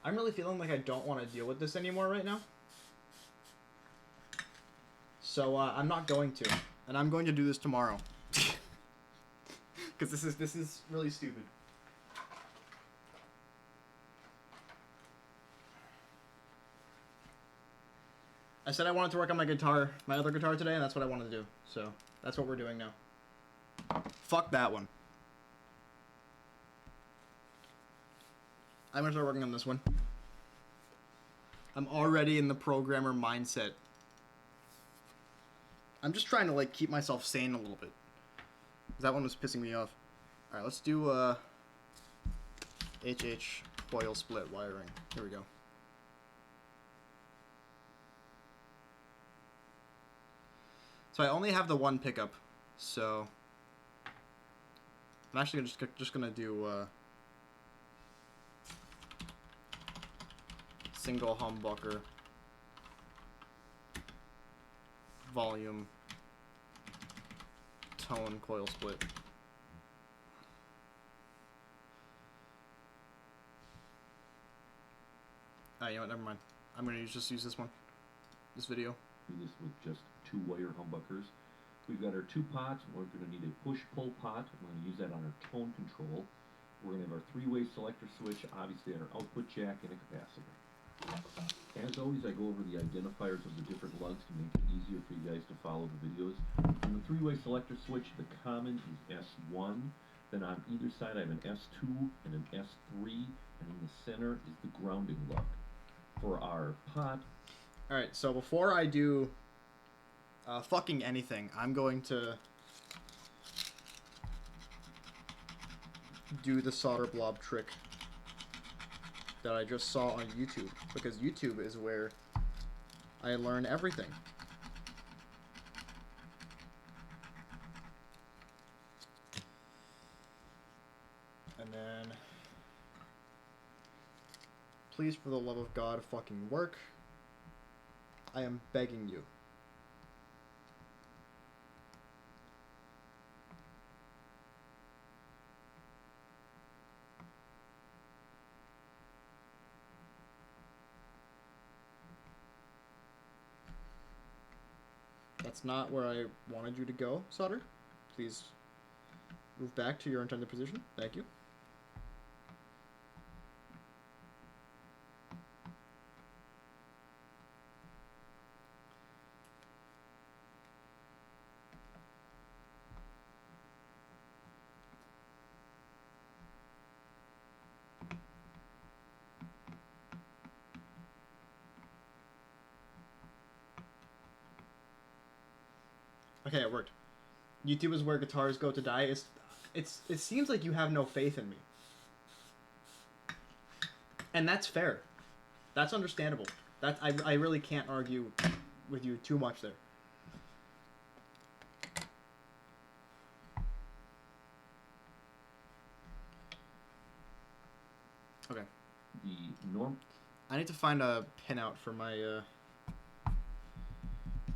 I'm really feeling like I don't want to deal with this anymore right now. So I'm not going to, and I'm going to do this tomorrow. Because this is really stupid. I said I wanted to work on my guitar, my other guitar today, and that's what I wanted to do. So that's what we're doing now. Fuck that one. I'm gonna start working on this one. I'm already in the programmer mindset. I'm just trying to like keep myself sane a little bit. That one was pissing me off. Alright, let's do HH coil split wiring. Here we go. So I only have the one pickup, so I'm actually just gonna do single humbucker volume tone coil split. You know what? Never mind. I'm gonna just use this one. This video. Do this with just 2 wire humbuckers. We've got our 2 pots. We're going to need a push-pull pot. I'm going to use that on our tone control. We're going to have our 3-way selector switch, obviously our output jack, and a capacitor. As always, I go over the identifiers of the different lugs to make it easier for you guys to follow the videos. On the 3-way selector switch, the common is S1. Then on either side, I have an S2 and an S3, and in the center is the grounding lug. For our pot. Alright, so before I do fucking anything, I'm going to do the solder blob trick that I just saw on YouTube, because YouTube is where I learn everything. And then, please, for the love of God, fucking work. I am begging you. That's not where I wanted you to go, solder. Please move back to your intended position. Thank you. Okay, it worked. YouTube is where guitars go to die. It seems like you have no faith in me. And that's fair. That's understandable. I really can't argue with you too much there. Okay. I need to find a pinout for my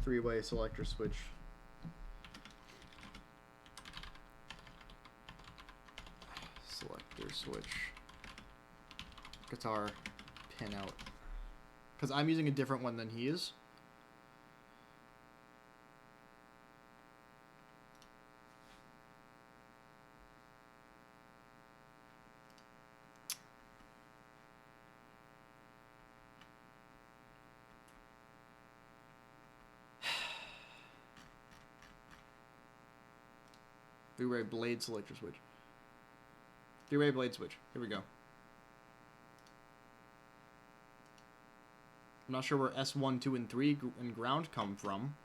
3-way selector switch. Selector switch. Guitar pinout. Because I'm using a different one than he is. Three-way blade selector switch. 3-way blade switch. Here we go. I'm not sure where S1, 2, and 3 and ground come from.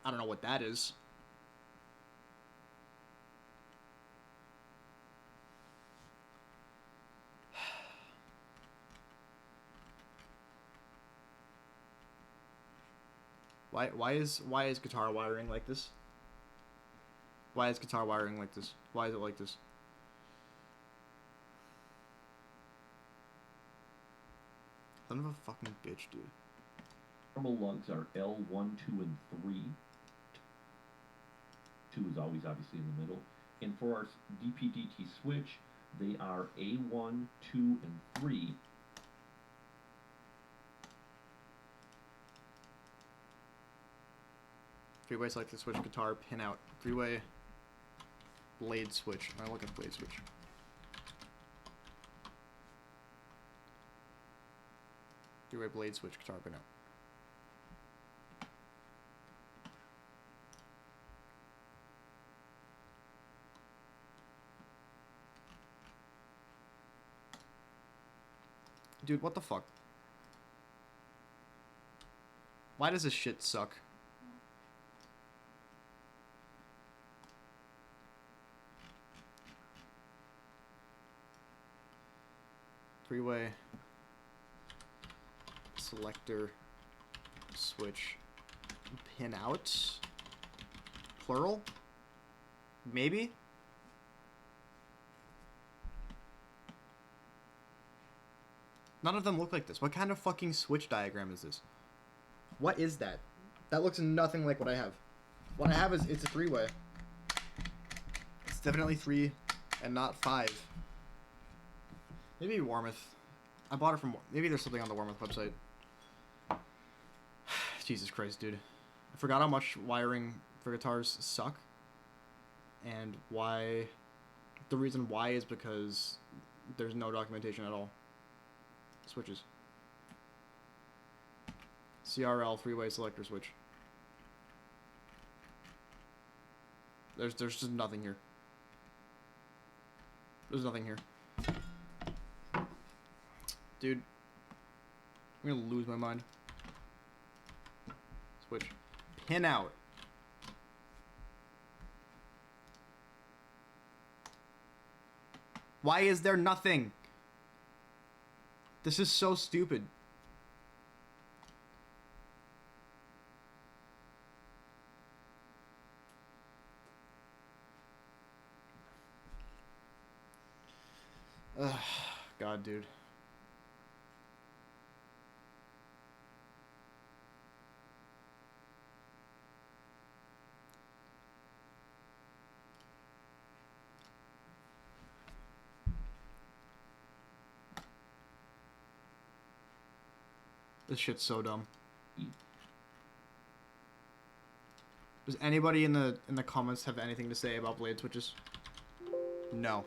I don't know what that is. Why is guitar wiring like this? Why is guitar wiring like this? Why is it like this? Son of a fucking bitch, dude. Normal lugs are L1, 2, and 3. 2 is always obviously in the middle. And for our DP-DT switch, They are A1, 2, and 3. Three-way selector switch, guitar, pin out. Three-way blade switch. I look at blade switch. Three-way blade switch, guitar, pin out. Dude, what the fuck? Why does this shit suck? Three-way selector switch pin out. Plural? Maybe? None of them look like this. What kind of fucking switch diagram is this? What is that? That looks nothing like what I have. What I have is, it's a three-way. It's definitely 3 and not 5. Maybe Warmouth. I bought it from... Maybe there's something on the Warmouth website. Jesus Christ, dude. I forgot how much wiring for guitars suck. And why... The reason why is because there's no documentation at all. Switches. CRL three-way selector switch. There's just nothing here. There's nothing here. Dude. I'm gonna lose my mind. Switch. Pin out. Why is there nothing? This is so stupid. Ugh, God, dude. This shit's so dumb. Does anybody in the comments have anything to say about blade switches? No.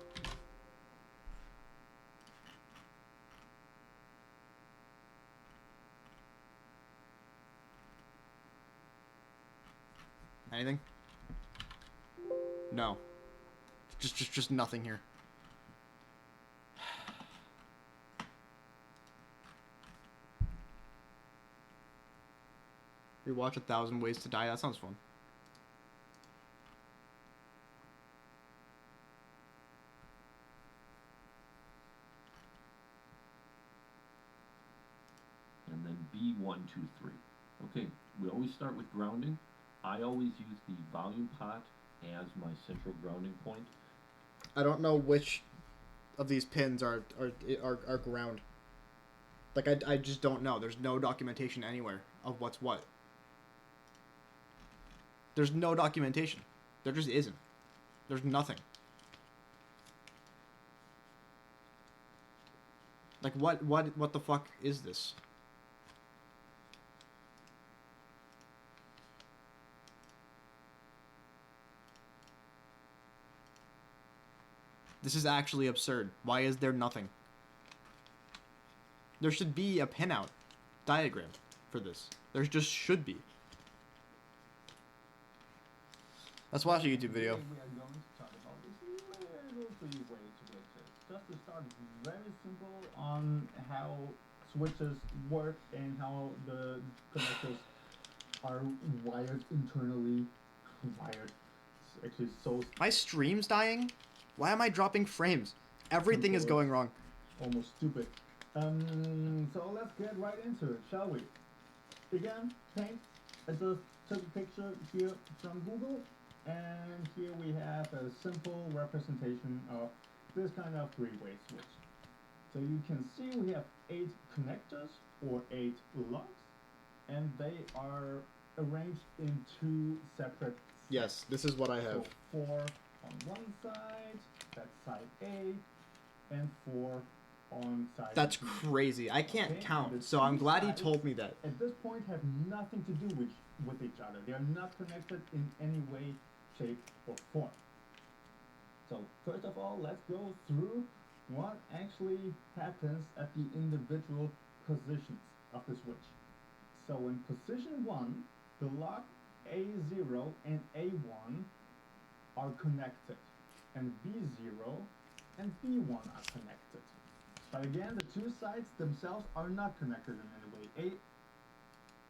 Anything? No. Just nothing here. Rewatch 1,000 Ways to Die. That sounds fun. And then B1, 2, 3. Okay, we always start with grounding. I always use the volume pot as my central grounding point. I don't know which of these pins are ground. Like, I just don't know. There's no documentation anywhere of what's what. There's no documentation. There just isn't. There's nothing. Like, what the fuck is this? This is actually absurd. Why is there nothing? There should be a pinout diagram for this. There just should be. Let's watch a YouTube video. We are going to talk about this little three-way switches. Just to start, very simple on how switches work and how the connectors are wired internally. Wired. It's actually so My stream's dying? Why am I dropping frames? Everything is going wrong. almost stupid. So let's get right into it, shall we? Again, paint. I just took a picture here from Google, and here we have a simple representation of this kind of three-way switch. So you can see we have 8 connectors or 8 lugs, and they are arranged in 2 separate Yes, this is what I have. so 4 on one side, that's side A, and 4 on side. That's B. crazy. I can't Okay, count, the so I'm two glad he sides told me that. At this point have nothing to do with each other. They are not connected in any way, shape, or form. So first of all, let's go through what actually happens at the individual positions of the switch. So in position 1, the lock A0 and A1 are connected, and B0 and B1 are connected. But again, the two sides themselves are not connected in any way.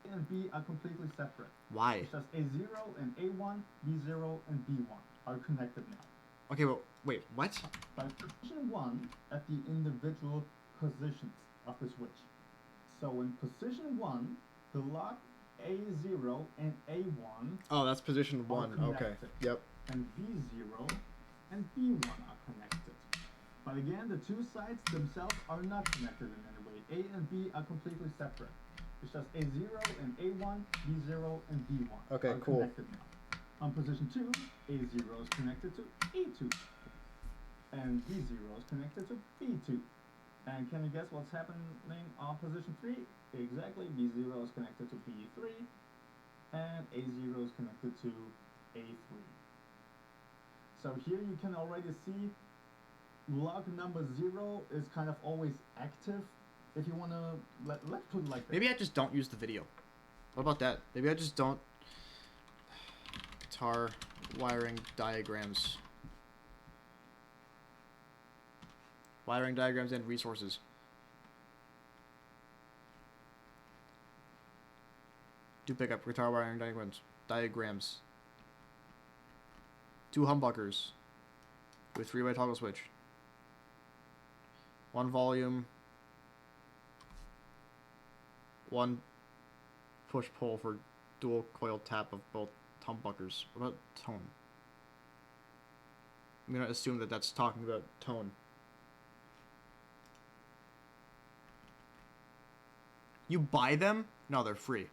A and B are completely separate. Why? It's just A0 and A1, B0 and B1 are connected now. Okay, well, wait, what? By position 1 at the individual positions of the switch. So in position 1, the lock A0 and A1 Oh, that's position 1. Okay. connected. Yep. and B0 and B1 are connected. But again, the two sides themselves are not connected in any way. A and B are completely separate. It's just A0 and A1, B0 and B1 Okay, are cool. connected now. On position 2, A0 is connected to A2, and B0 is connected to B2. And can you guess what's happening on position 3? Exactly, B0 is connected to B3, and A0 is connected to A3. So here you can already see lock number 0 is kind of always active. If you want to, let's put it like this. Maybe I just don't use the video. What about that? Maybe I just don't... Guitar wiring diagrams. Wiring diagrams and resources. Do pick up guitar wiring diagrams. 2 humbuckers with 3-way toggle switch. 1 volume. 1 push-pull for dual coil tap of both humbuckers. What about tone? I'm gonna assume that that's talking about tone. You buy them? No, they're free.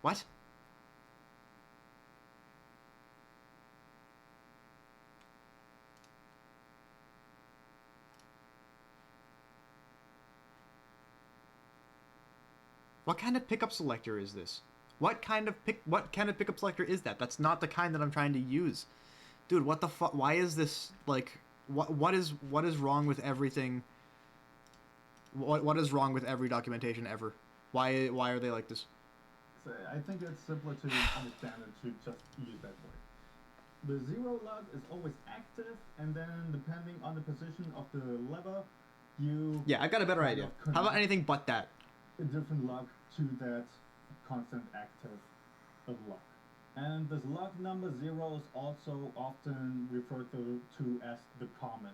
What? What kind of pickup selector is this? What kind of pickup selector is that? That's not the kind that I'm trying to use. Dude, what the fuck? Why is this like what is wrong with everything? What is wrong with every documentation ever? Why are they like this? So I think it's simpler to understand and to just use that word. The 0 lock is always active, and then depending on the position of the lever, you Yeah, I've got a better kind idea. of How about connect anything but that? a different lock to that constant active lock. And this lock number 0 is also often referred to as the common.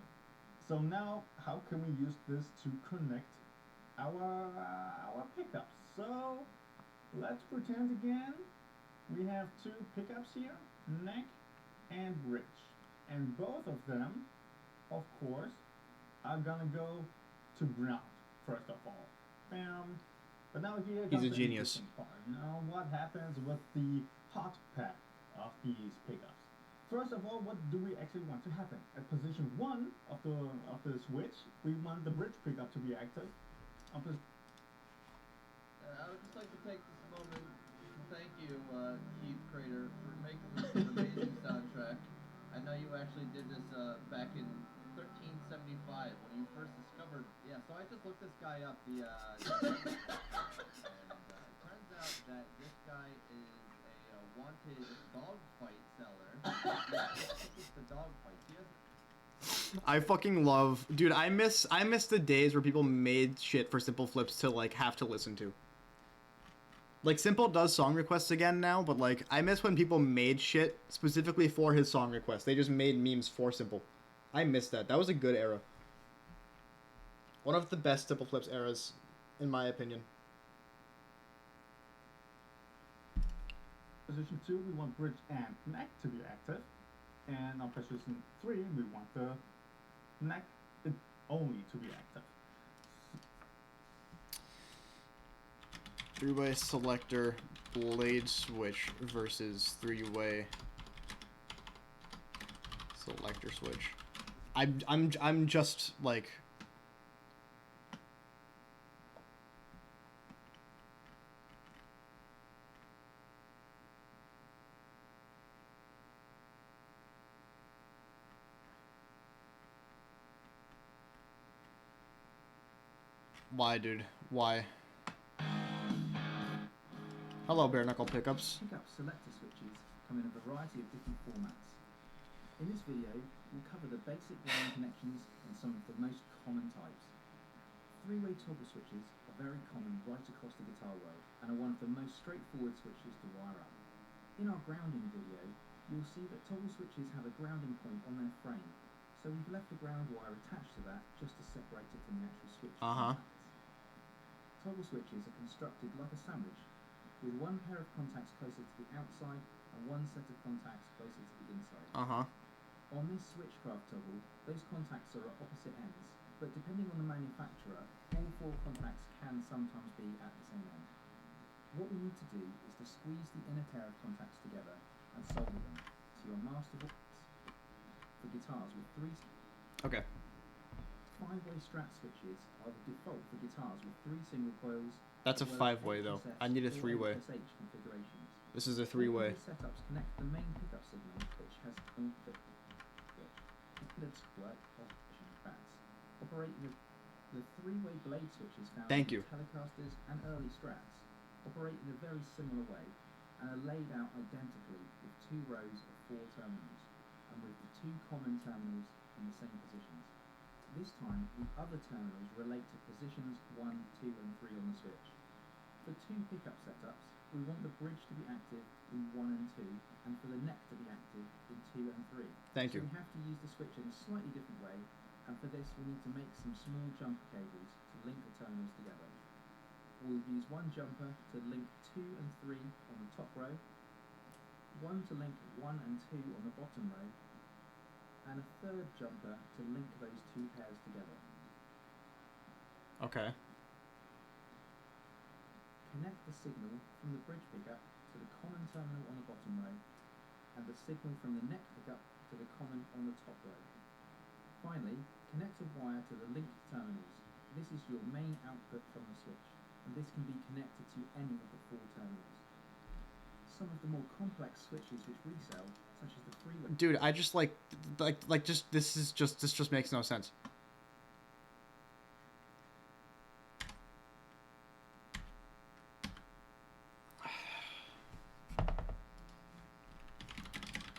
So now, how can we use this to connect our pickups? So let's pretend again we have 2 pickups here, neck and bridge, and both of them, of course, are gonna go to ground first of all. Bam. But now here He's comes a the genius. interesting part. Now what happens with the hot pad of these pickups? First of all, what do we actually want to happen? At position 1 of the switch, we want the bridge pickup to be active. I would just like to take this moment to thank you, Keith Crater, for making this an amazing soundtrack. I know you actually did this back in 1375 when you first discovered. Yeah, so I just looked this guy up. And it turns out that this guy is a wanted dog fight seller. The dog fights. He has I fucking love, dude. I miss the days where people made shit for Simple Flips to like have to listen to. Like Simple does song requests again now, but like I miss when people made shit specifically for his song requests. They just made memes for Simple. I miss that. That was a good era. One of the best Simple Flips eras, in my opinion. Position 2, we want bridge and neck to be active. And on position 3, we want the neck only to be active. 3-way selector blade switch versus 3-way selector switch. I'm just like Why, dude? Why? Hello, bare knuckle pickups. Pickup selector switches come in a variety of different formats. In this video, we'll cover the basic wiring connections and some of the most common types. Three-way toggle switches are very common right across the guitar world and are one of the most straightforward switches to wire up. In our grounding video, you'll see that toggle switches have a grounding point on their frame, so we've left a ground wire attached to that just to separate it from the actual switch. Toggle switches are constructed like a sandwich, with one pair of contacts closer to the outside and one set of contacts closer to the inside. On this switchcraft toggle, those contacts are at opposite ends, but depending on the manufacturer, all four contacts can sometimes be at the same end. What we need to do is to squeeze the inner pair of contacts together and solder them to your master box for guitars with five-way strat switches are the default for guitars with 3 single coils. That's a 5-way though. I need a 3-way. Configurations. This is a 3-way. These setups connect the main pickup signal, which has operate the 3-way blade switches found in Telecasters and early strats operate in a very similar way and are laid out identically with 2 rows of 4 terminals and with the 2 common terminals in the same positions. This time, the other terminals relate to positions 1, 2 and 3 on the switch. For 2 pickup setups, we want the bridge to be active in 1 and 2 and for the neck to be active in 2 and 3. Thank you. So we have to use the switch in a slightly different way, and for this we need to make some small jumper cables to link the terminals together. We'll use one jumper to link 2 and 3 on the top row, one to link 1 and 2 on the bottom row, and a third jumper to link those 2 pairs together. Okay. Connect the signal from the bridge pickup to the common terminal on the bottom row, and the signal from the neck pickup to the common on the top row. Finally, connect a wire to the linked terminals. This is your main output from the switch, and this can be connected to any of the 4 terminals. Some of the more complex switches which we sell, such as the 3-way... Dude, I just this just makes no sense.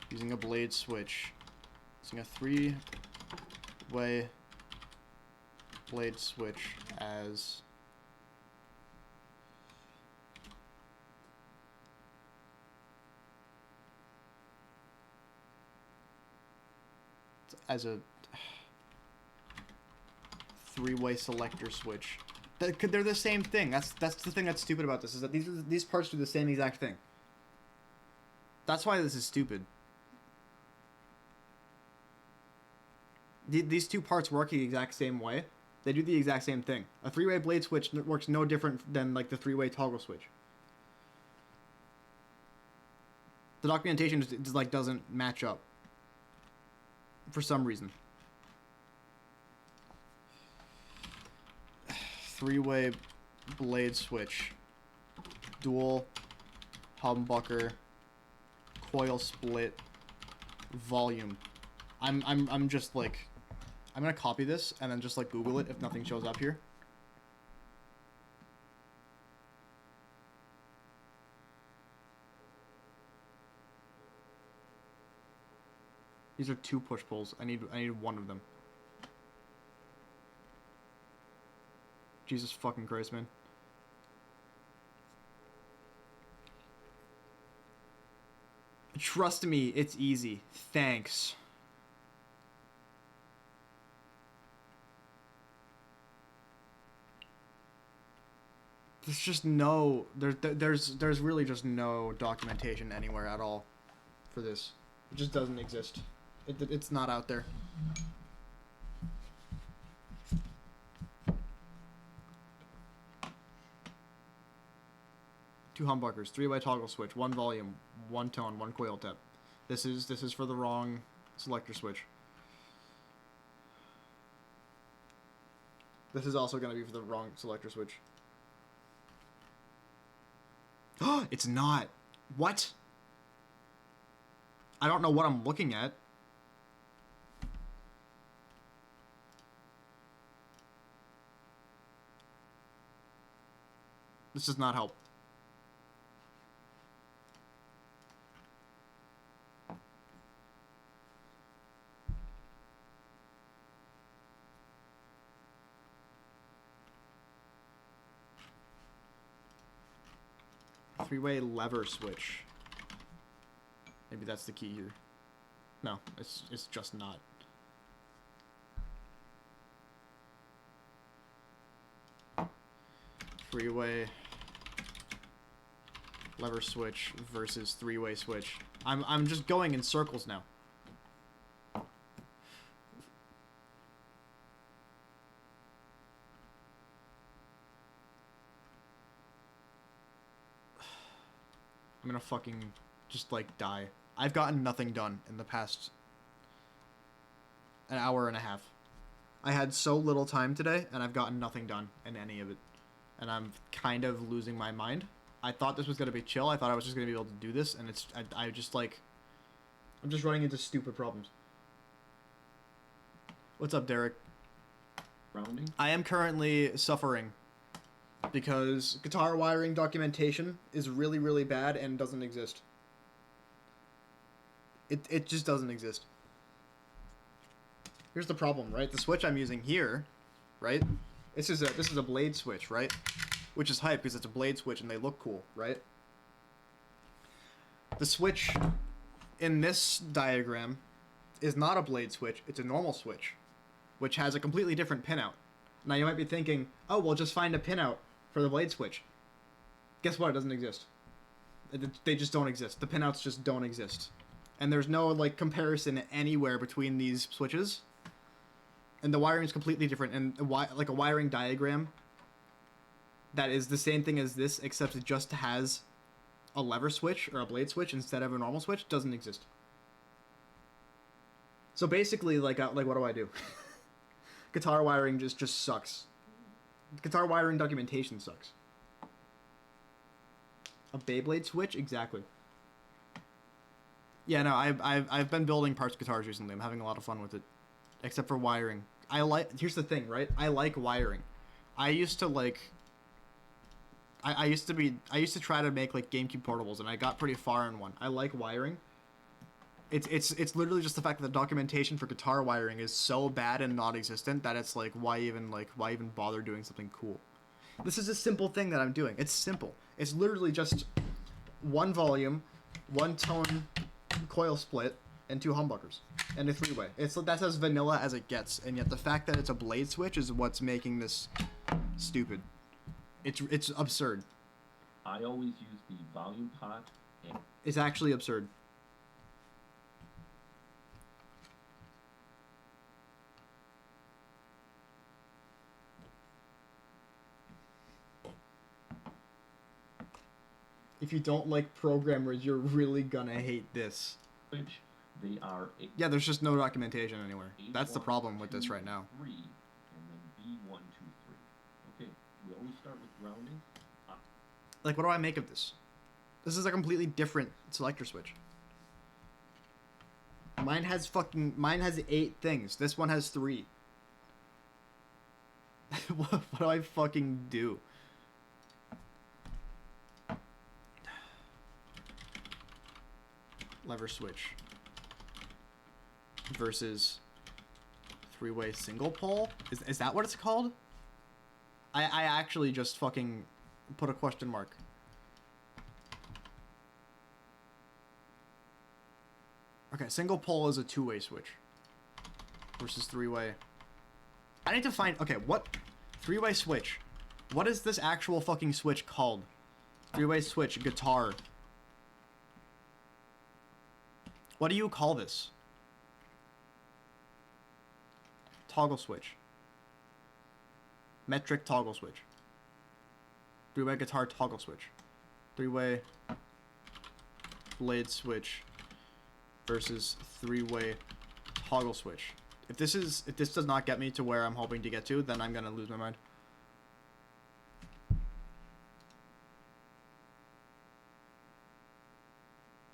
Using a blade switch. Using a 3-way blade switch as a 3-way selector switch. They're the same thing. That's the thing that's stupid about this, is that these parts do the same exact thing. That's why this is stupid. These 2 parts work the exact same way. They do the exact same thing. A 3-way blade switch works no different than like the 3-way toggle switch. The documentation just like doesn't match up for some reason. 3-way blade switch, dual humbucker, coil split, volume. I'm just like, I'm gonna copy this and then just like Google it if nothing shows up here. These are 2 push pulls. I need one of them. Jesus fucking Christ, man. Trust me, it's easy. Thanks. There's just no... There's really just no documentation anywhere at all for this. It just doesn't exist. It's not out there. Two humbuckers, 3-way toggle switch, 1 volume, 1 tone, 1 coil tip. This is for the wrong selector switch. This is also going to be for the wrong selector switch. It's not. What? I don't know what I'm looking at. This does not help. Three-way lever switch. Maybe that's the key here. No, it's just not. Three-way lever switch versus three-way switch. I'm just going in circles now. I'm gonna fucking just like die. I've gotten nothing done in the past an hour and a half. I had so little time today, and I've gotten nothing done in any of it. And I'm kind of losing my mind. I thought this was gonna be chill. I thought I was just gonna be able to do this, and it's I just like I'm just running into stupid problems. What's up, Derek? Rounding? I am currently suffering because guitar wiring documentation is really, really bad and doesn't exist. It just doesn't exist. Here's the problem, right? The switch I'm using here, right? This is a blade switch, right? Which is hype because it's a blade switch and they look cool, right? The switch in this diagram is not a blade switch, it's a normal switch, which has a completely different pinout. Now you might be thinking, oh, well, just find a pinout for the blade switch. Guess what? It doesn't exist. They just don't exist. The pinouts just don't exist. And there's no, like, comparison anywhere between these switches. And the wiring is completely different. And, like, a wiring diagram that is the same thing as this, except it just has a lever switch or a blade switch instead of a normal switch, doesn't exist. So basically, like what do I do? Guitar wiring just sucks. Guitar wiring documentation sucks. A Beyblade switch? Exactly. Yeah, no, I've been building parts guitars recently. I'm having a lot of fun with it. Except for wiring. Here's the thing, right? I like wiring. I used to like... I used to try to make like GameCube portables, and I got pretty far in one. I like wiring. It's literally just the fact that the documentation for guitar wiring is so bad and non-existent that it's like why even bother doing something cool? This is a simple thing that I'm doing. It's simple. It's literally just one volume, one tone coil split, and two humbuckers, and a three-way. That's as vanilla as it gets, and yet the fact that it's a blade switch is what's making this stupid. It's absurd. I always use the volume pot. And it's actually absurd. If you don't like programmers, you're really gonna hate this. Which they are. Yeah, there's just no documentation anywhere. That's the problem with this right now. 3, and then B1, 2, 3. Okay, we always start with grounding. Like, what do I make of this? This is a completely different selector switch. Mine has 8 things. This one has 3. What do I fucking do? Lever switch versus three-way single pole. Is that what it's called? I actually just fucking put a question mark. Okay, single pole is a two-way switch versus three-way. I need to find... Okay, what... Three-way switch. What is this actual fucking switch called? Three-way switch, guitar. What do you call this? Toggle switch. Metric toggle switch. Three-way guitar toggle switch. Three-way blade switch versus three-way toggle switch. If this does not get me to where I'm hoping to get to, then I'm gonna lose my mind.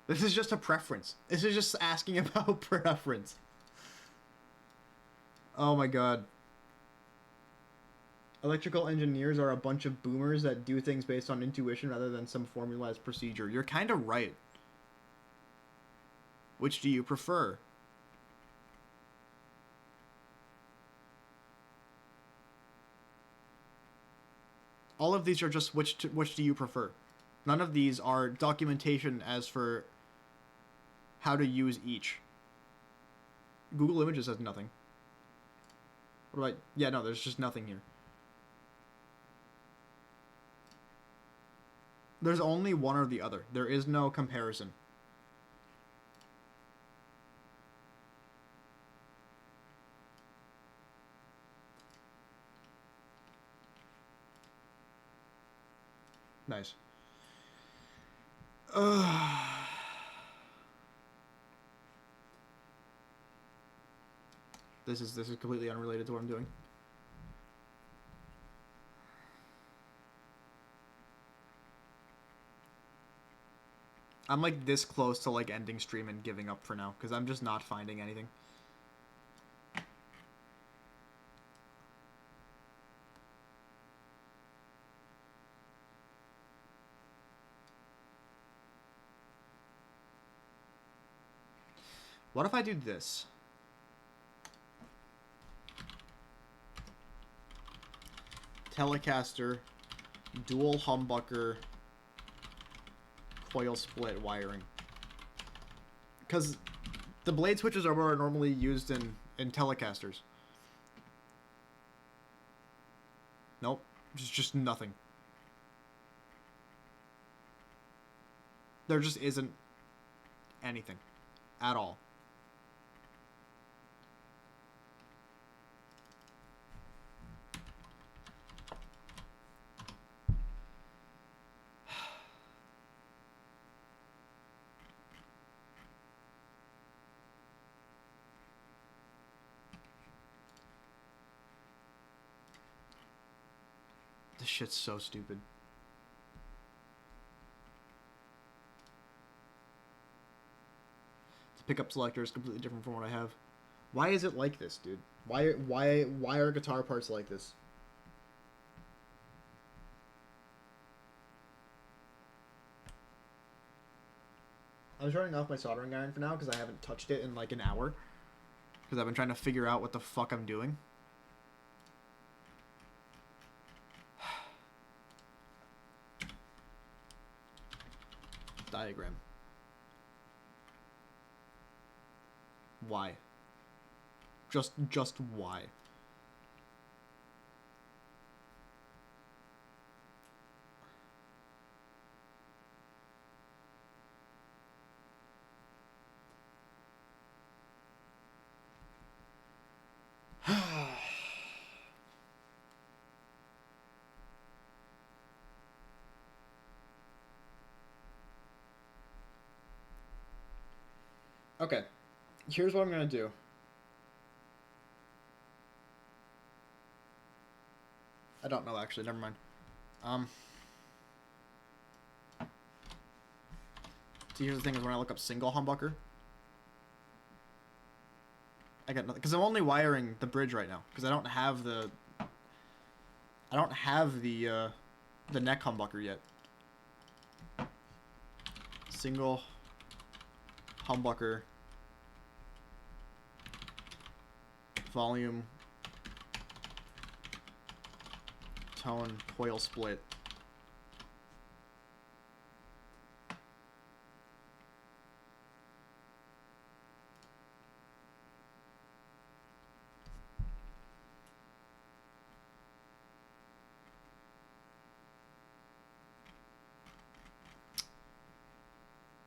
This is just a preference. This is just asking about preference. Oh my god. Electrical engineers are a bunch of boomers that do things based on intuition rather than some formalized procedure. You're kind of right. Which do you prefer? All of these are just which do you prefer. None of these are documentation as for how to use each. Google Images has nothing. What do I... Yeah, no, there's just nothing here. There's only one or the other. There is no comparison. Nice. This is completely unrelated to what I'm doing. I'm like this close to like ending stream and giving up for now because I'm just not finding anything. What if I do this? Telecaster, dual humbucker, coil split wiring. Because the blade switches are more normally used in Telecasters. Nope, just nothing. There just isn't anything at all. This shit's so stupid. The pickup selector is completely different from what I have. Why is it like this, dude? Why are guitar parts like this? I was running off my soldering iron for now because I haven't touched it in like an hour. Because I've been trying to figure out what the fuck I'm doing. Diagram. Why? Just why? Okay, here's what I'm gonna do. I don't know, actually, never mind. See, here's the thing is when I look up single humbucker, I got nothing, because I'm only wiring the bridge right now, because I don't have the neck humbucker yet. Single humbucker, volume, tone, coil split.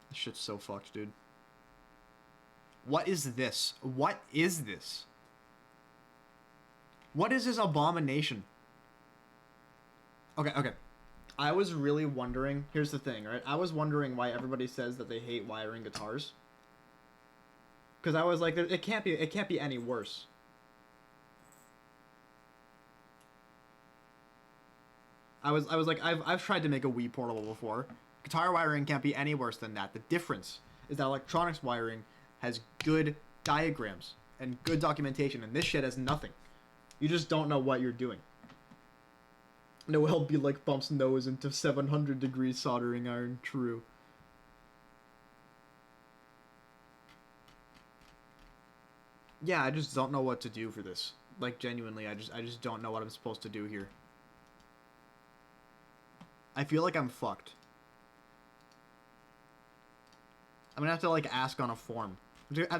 This shit's so fucked, dude. What is this? What is this? What is this abomination? Okay. I was really wondering, here's the thing, right? I was wondering why everybody says that they hate wiring guitars. Because I was like, it can't be any worse. I was like, I've tried to make a Wii portable before. Guitar wiring can't be any worse than that. The difference is that electronics wiring has good diagrams and good documentation, and this shit has nothing. You just don't know what you're doing. Noel be like bumps nose into 700 degrees soldering iron. True. Yeah, I just don't know what to do for this. Like, genuinely, I just don't know what I'm supposed to do here. I feel like I'm fucked. I'm gonna have to, like, ask on a form. I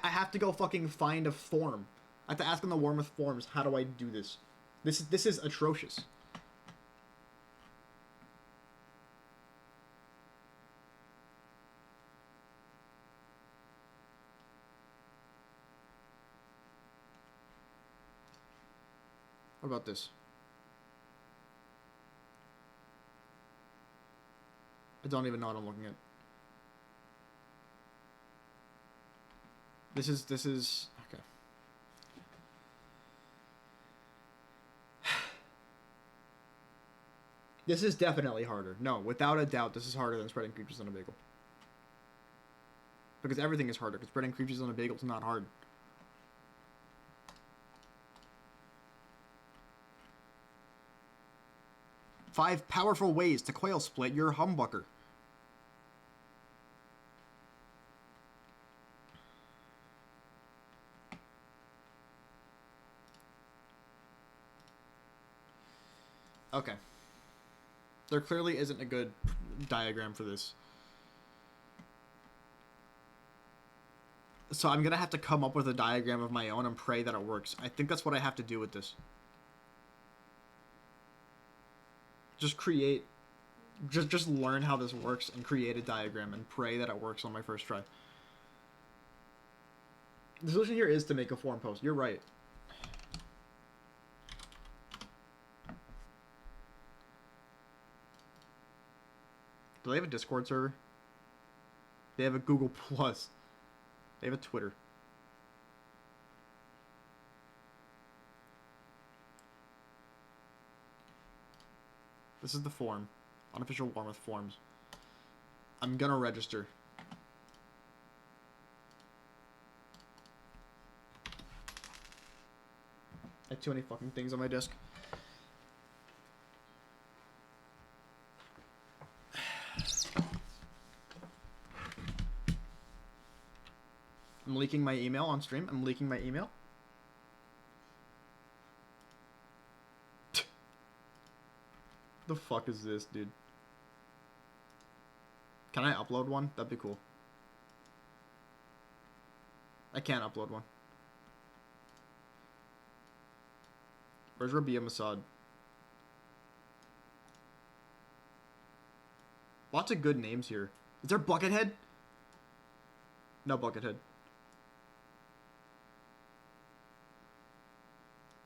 have to go fucking find a form. I have to ask on the Warmouth forums, how do I do this? This is atrocious. What about this? I don't even know what I'm looking at. This is okay. This is definitely harder. No, without a doubt, this is harder than spreading creatures on a bagel. Because everything is harder, because spreading creatures on a bagel is not hard. Five powerful ways to coil split your humbucker. Okay. There clearly isn't a good diagram for this. So I'm gonna have to come up with a diagram of my own and pray that it works. I think that's what I have to do with this. Just create... Just learn how this works and create a diagram and pray that it works on my first try. The solution here is to make a forum post. You're right. Do they have a Discord server? They have a Google Plus. They have a Twitter. This is the form. Unofficial Warmouth forums. I'm gonna register. I have too many fucking things on my desk. I'm leaking my email on stream. I'm leaking my email. The fuck is this, dude? Can I upload one? That'd be cool. I can't upload one. Where's Rabia Masad? Lots of good names here. Is there Buckethead? No Buckethead.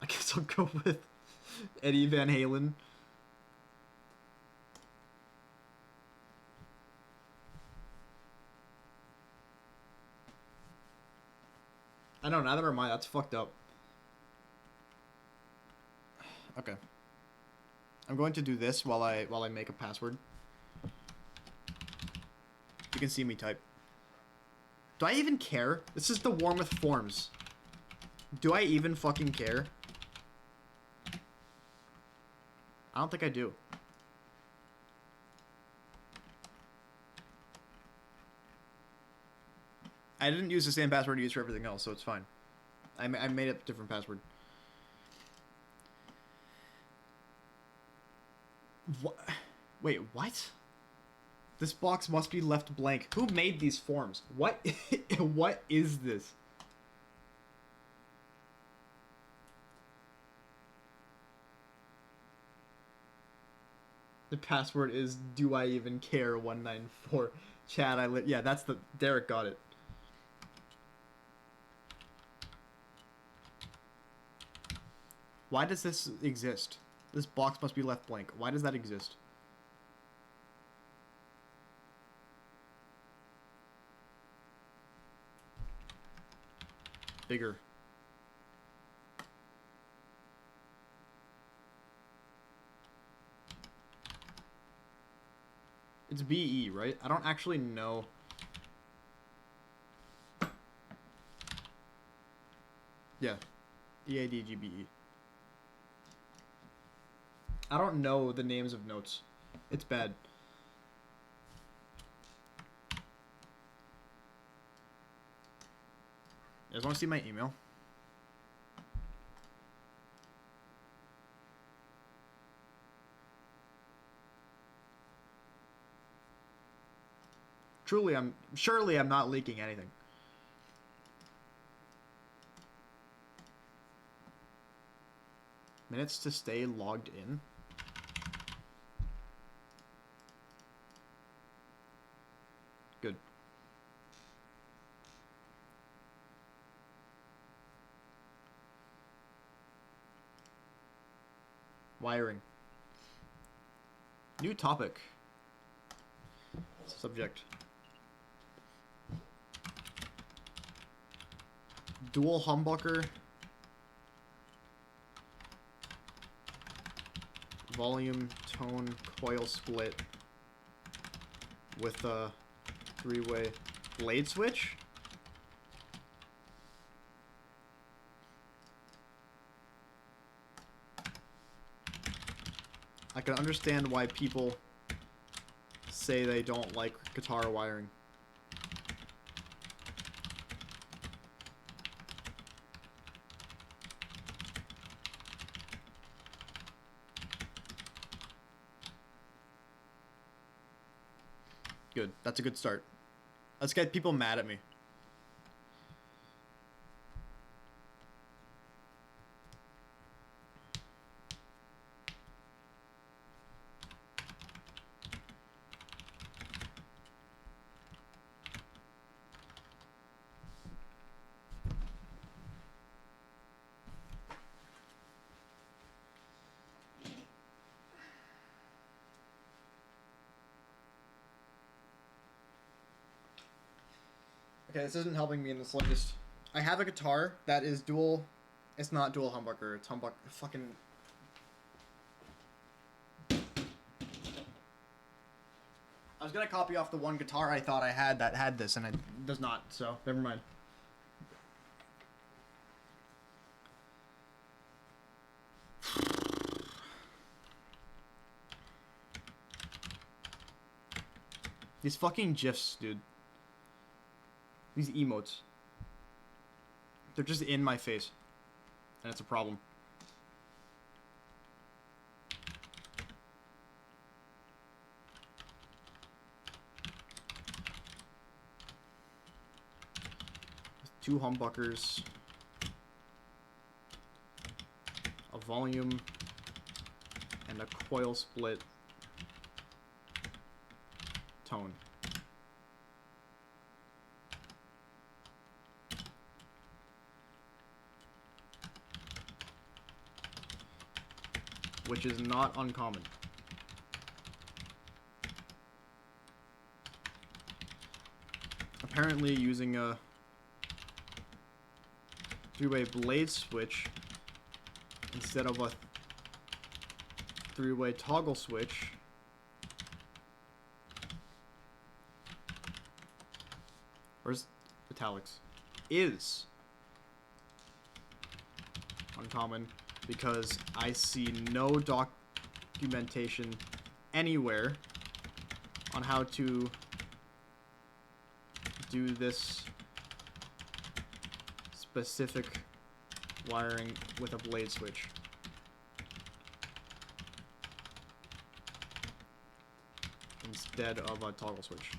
I guess I'll go with Eddie Van Halen. I know, now that I mind, that's fucked up. Okay. I'm going to do this while I make a password. You can see me type. Do I even care? This is the Warmouth forums. Do I even fucking care? I don't think I do. I didn't use the same password I used for everything else, so it's fine. I made up a different password. What? Wait, what? This box must be left blank. Who made these forms? What? What is this? The password is do I even care 194. Chat, yeah, that's the Derek got it. Why does this exist? This box must be left blank. Why does that exist? Bigger. It's BE, right? I don't actually know. Yeah. EADGBE. I don't know the names of notes. It's bad. You guys want to see my email? Truly, surely I'm not leaking anything. Minutes to stay logged in. Good. Wiring. New topic. Subject. Dual humbucker. Volume, tone, coil split with a 3-way blade switch. I can understand why people say they don't like guitar wiring. Good. That's a good start. Let's get people mad at me. Okay, this isn't helping me in the slightest. I have a guitar that is dual. It's not dual humbucker. It's humbucker. Fucking. I was gonna copy off the one guitar I thought I had that had this, and it does not. So never mind. These fucking GIFs, dude. These emotes. They're just in my face. And it's a problem. Two humbuckers. A volume. And a coil split. Tone. Which is not uncommon. Apparently using a 3-way blade switch instead of a 3-way toggle switch where's italics is uncommon because I see no documentation anywhere on how to do this specific wiring with a blade switch. Instead of a toggle switch.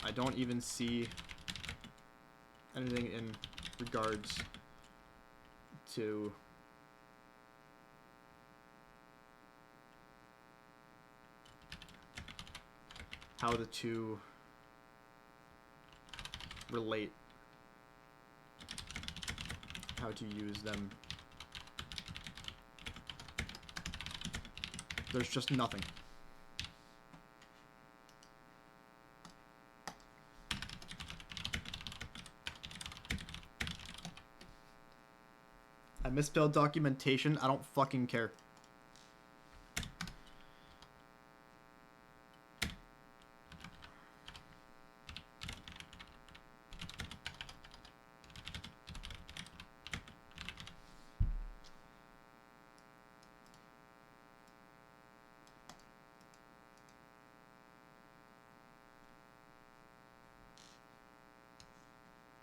I don't even see anything in regards to how the two relate, how to use them. There's just nothing. I misspelled documentation. I don't fucking care.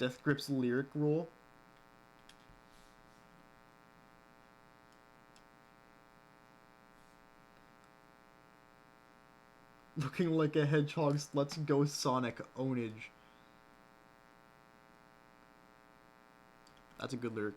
Death Grip's lyric rule. Looking like a hedgehog's Let's Go Sonic ownage. That's a good lyric.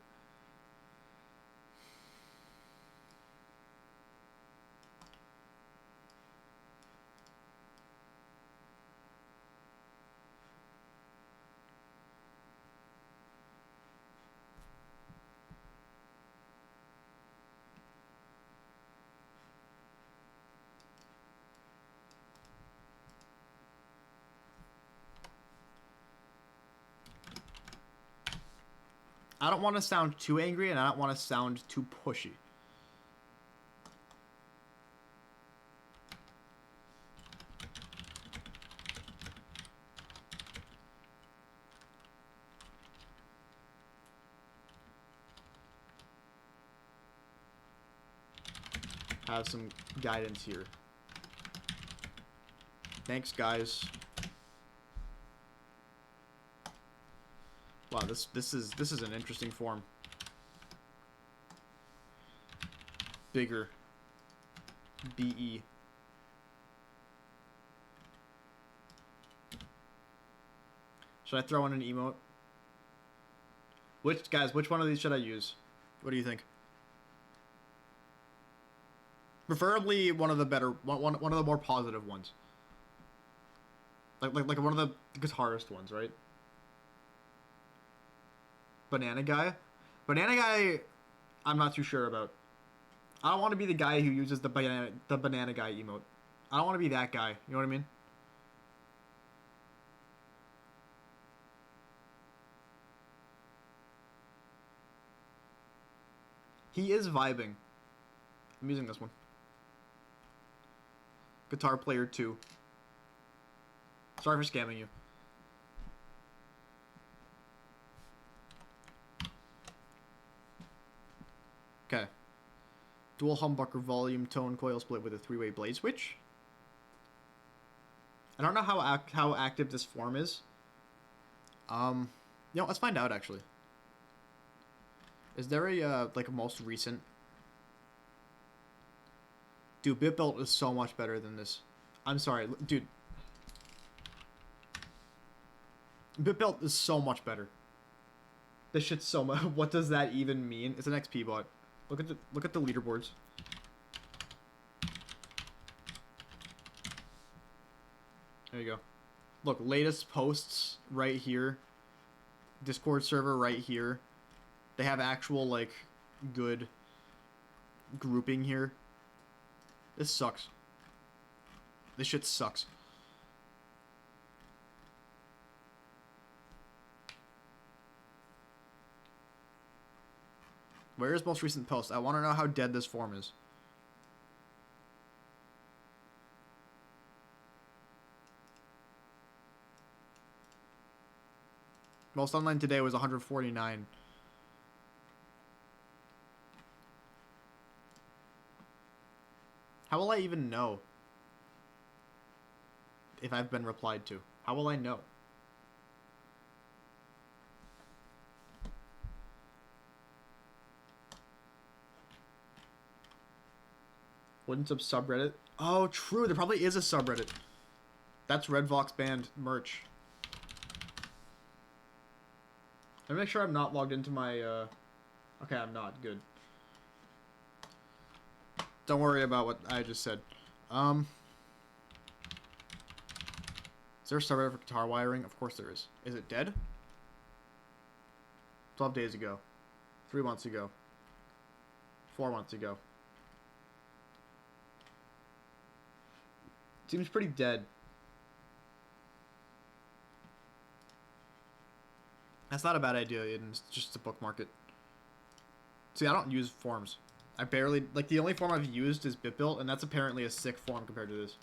I don't want to sound too angry, and I don't want to sound too pushy. Have some guidance here. Thanks, guys. Wow, this is an interesting form. Bigger. BE. Should I throw in an emote? Which one of these should I use? What do you think? Preferably one of the better, one of the more positive ones. Like one of the guitarist ones, right? Banana guy? Banana guy, I'm not too sure about. I don't want to be the guy who uses the banana guy emote. I don't want to be that guy. You know what I mean? He is vibing. I'm using this one. Guitar Player 2. Sorry for scamming you. Okay. Dual humbucker volume tone coil split with a 3-way blade switch. I don't know how active this form is. You know, let's find out actually. Is there a like a most recent? Dude, BitBuilt is so much better than this. I'm sorry, dude. BitBuilt is so much better. This shit's so much. What does that even mean? It's an XP bot. Look at the leaderboards. There you go. Look, latest posts right here. Discord server right here. They have actual like good grouping here. This sucks. This shit sucks. Where is most recent post? I want to know how dead this form is. Most online today was 149. How will I even know if I've been replied to? How will I know? Wouldn't subreddit? Oh, true. There probably is a subreddit. That's Red Vox Band merch. Let me make sure I'm not logged into my, Okay, I'm not. Good. Don't worry about what I just said. Is there a subreddit for guitar wiring? Of course there is. Is it dead? 12 days ago. 3 months ago. 4 months ago. Seems pretty dead. That's not a bad idea, it's just to bookmark it. See, I don't use forms. I barely... Like, the only form I've used is BitBuilt, and that's apparently a sick form compared to this.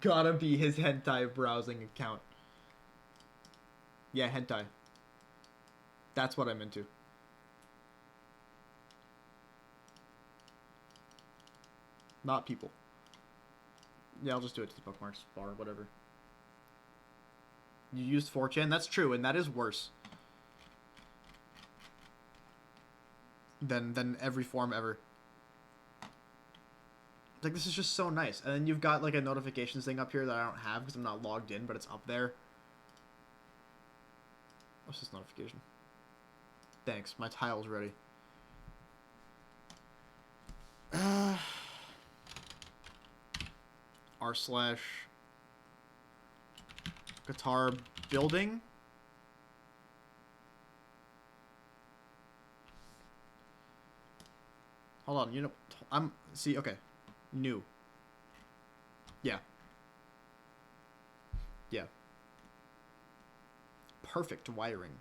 Gotta be his hentai browsing account. Yeah, hentai. That's what I'm into. Not people. Yeah, I'll just do it to the bookmarks bar, whatever. You used 4chan? That's true, and that is worse than every forum ever. Like, this is just so nice. And then you've got, like, a notifications thing up here that I don't have because I'm not logged in, but it's up there. What's this notification? Thanks, my tile's ready. r/ guitar building. Hold on, you know, see, okay. New. Yeah. Yeah. Perfect wiring.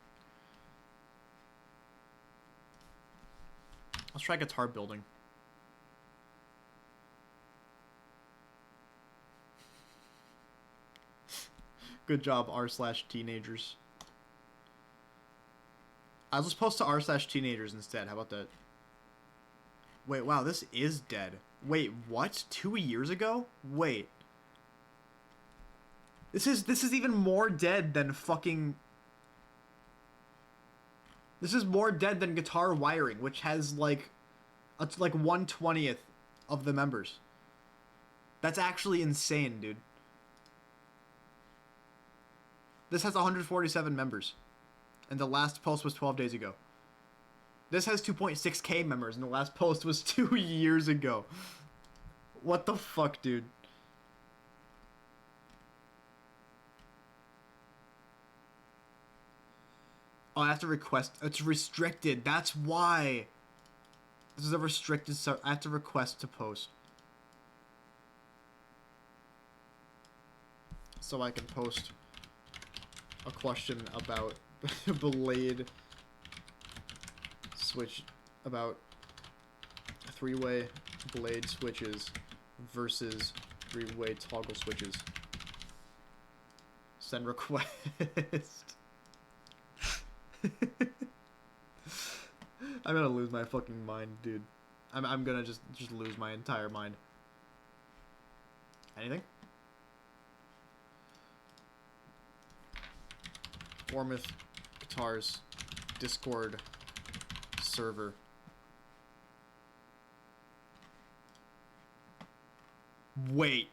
Let's try guitar building. Good job, r/teenagers. I'll just post to r/teenagers instead. How about that? Wait, wow, this is dead. Wait, what? 2 years ago? Wait. This is even more dead than fucking... This is more dead than guitar wiring, which has like... It's like 1/20th of the members. That's actually insane, dude. This has 147 members. And the last post was 12 days ago. This has 2.6k members, and the last post was 2 years ago. What the fuck, dude? Oh, I have to request. It's restricted. That's why. This is a restricted, so I have to request to post. So I can post a question about blade switch, about 3-way blade switches versus 3-way toggle switches. Send request. I'm gonna lose my fucking mind, dude. I'm gonna just lose my entire mind. Anything? Warmouth Guitars Discord server. Wait.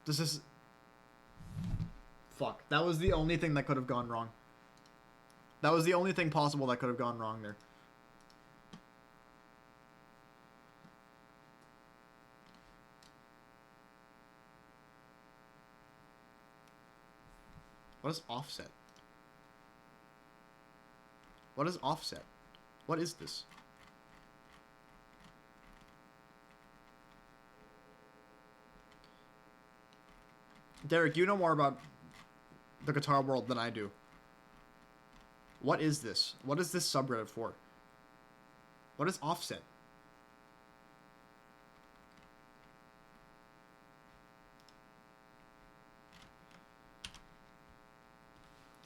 Does this... Fuck. That was the only thing that could have gone wrong. That was the only thing possible that could have gone wrong there. What is offset? What is offset? What is this? Derek, you know more about the guitar world than I do. What is this? What is this subreddit for? What is offset?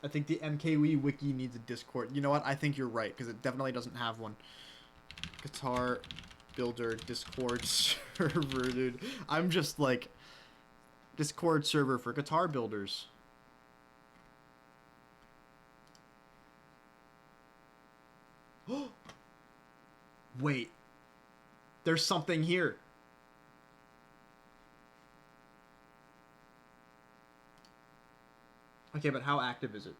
I think the MKW wiki needs a Discord. You know what? I think you're right, because it definitely doesn't have one. Guitar Builder Discord server, dude. I'm just like... Discord server for guitar builders. Wait. There's something here. Okay, but how active is it?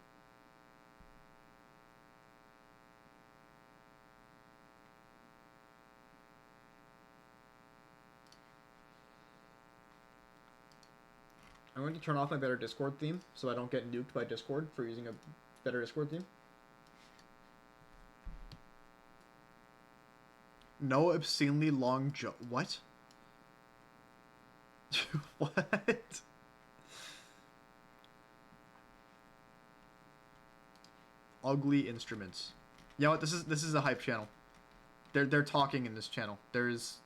I'm going to turn off my better Discord theme so I don't get nuked by Discord for using a better Discord theme. No obscenely long joke. What? What? Ugly instruments. You know what? This is a hype channel. They're talking in this channel. There's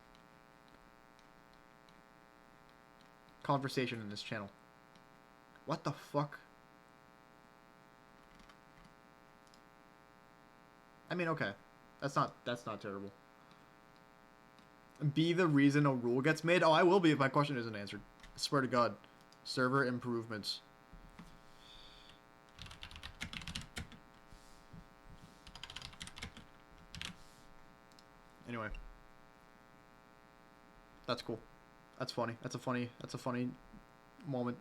conversation in this channel. What the fuck? I mean, okay. That's not terrible. Be the reason a rule gets made? Oh, I will be if my question isn't answered. I swear to God. Server improvements. Anyway. That's cool. That's funny. That's a funny moment.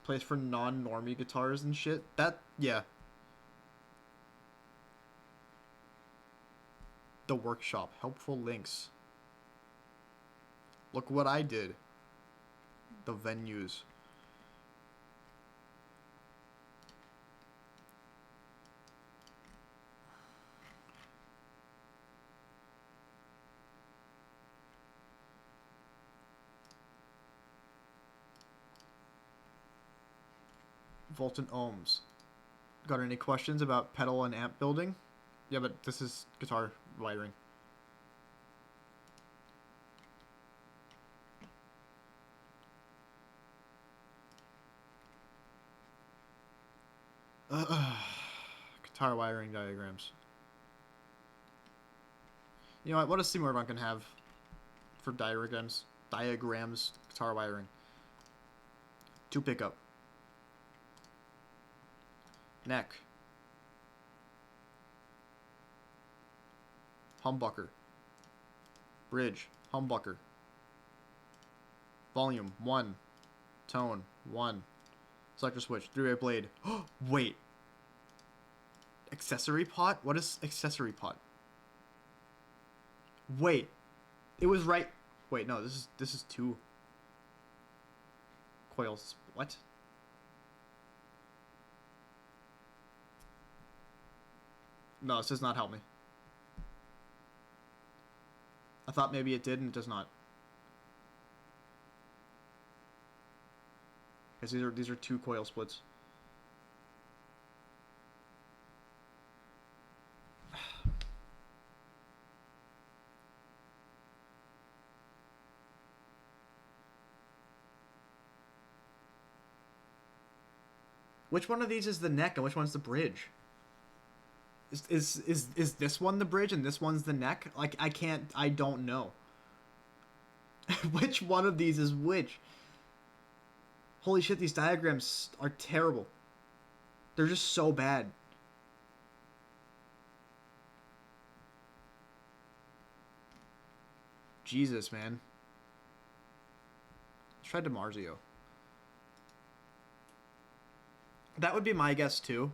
Place for non-normie guitars and shit. That, yeah. The workshop. Helpful links. Look what I did. The venues. Volt and ohms. Got any questions about pedal and amp building? Yeah, but this is guitar wiring. Guitar wiring diagrams. You know what? What does Seymour Duncan have for diagrams? Diagrams, guitar wiring. 2 pickup. Neck. Humbucker. Bridge. Humbucker. Volume 1. Tone 1. Selector switch. 3-way blade. Wait. Accessory pot? What is accessory pot? Wait. It was right. Wait, no, this is 2 coils. What? No, this does not help me. I thought maybe it did and it does not. Because these are 2 coil splits. Which one of these is the neck and which one's the bridge? Is this one the bridge and this one's the neck? Like, I don't know. Which one of these is which? Holy shit, these diagrams are terrible. They're just so bad. Jesus, man. Let's try DiMarzio. That would be my guess too.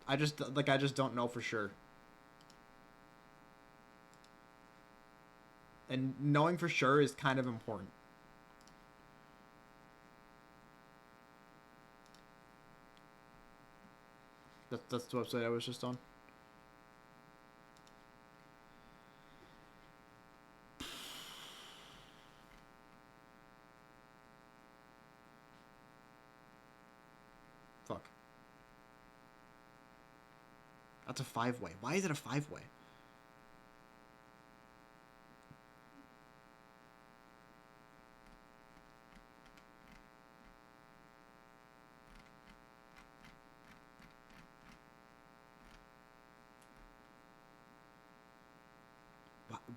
I just don't know for sure. And knowing for sure is kind of important. That's the website I was just on. Fuck. That's a 5-way. Why is it a 5-way?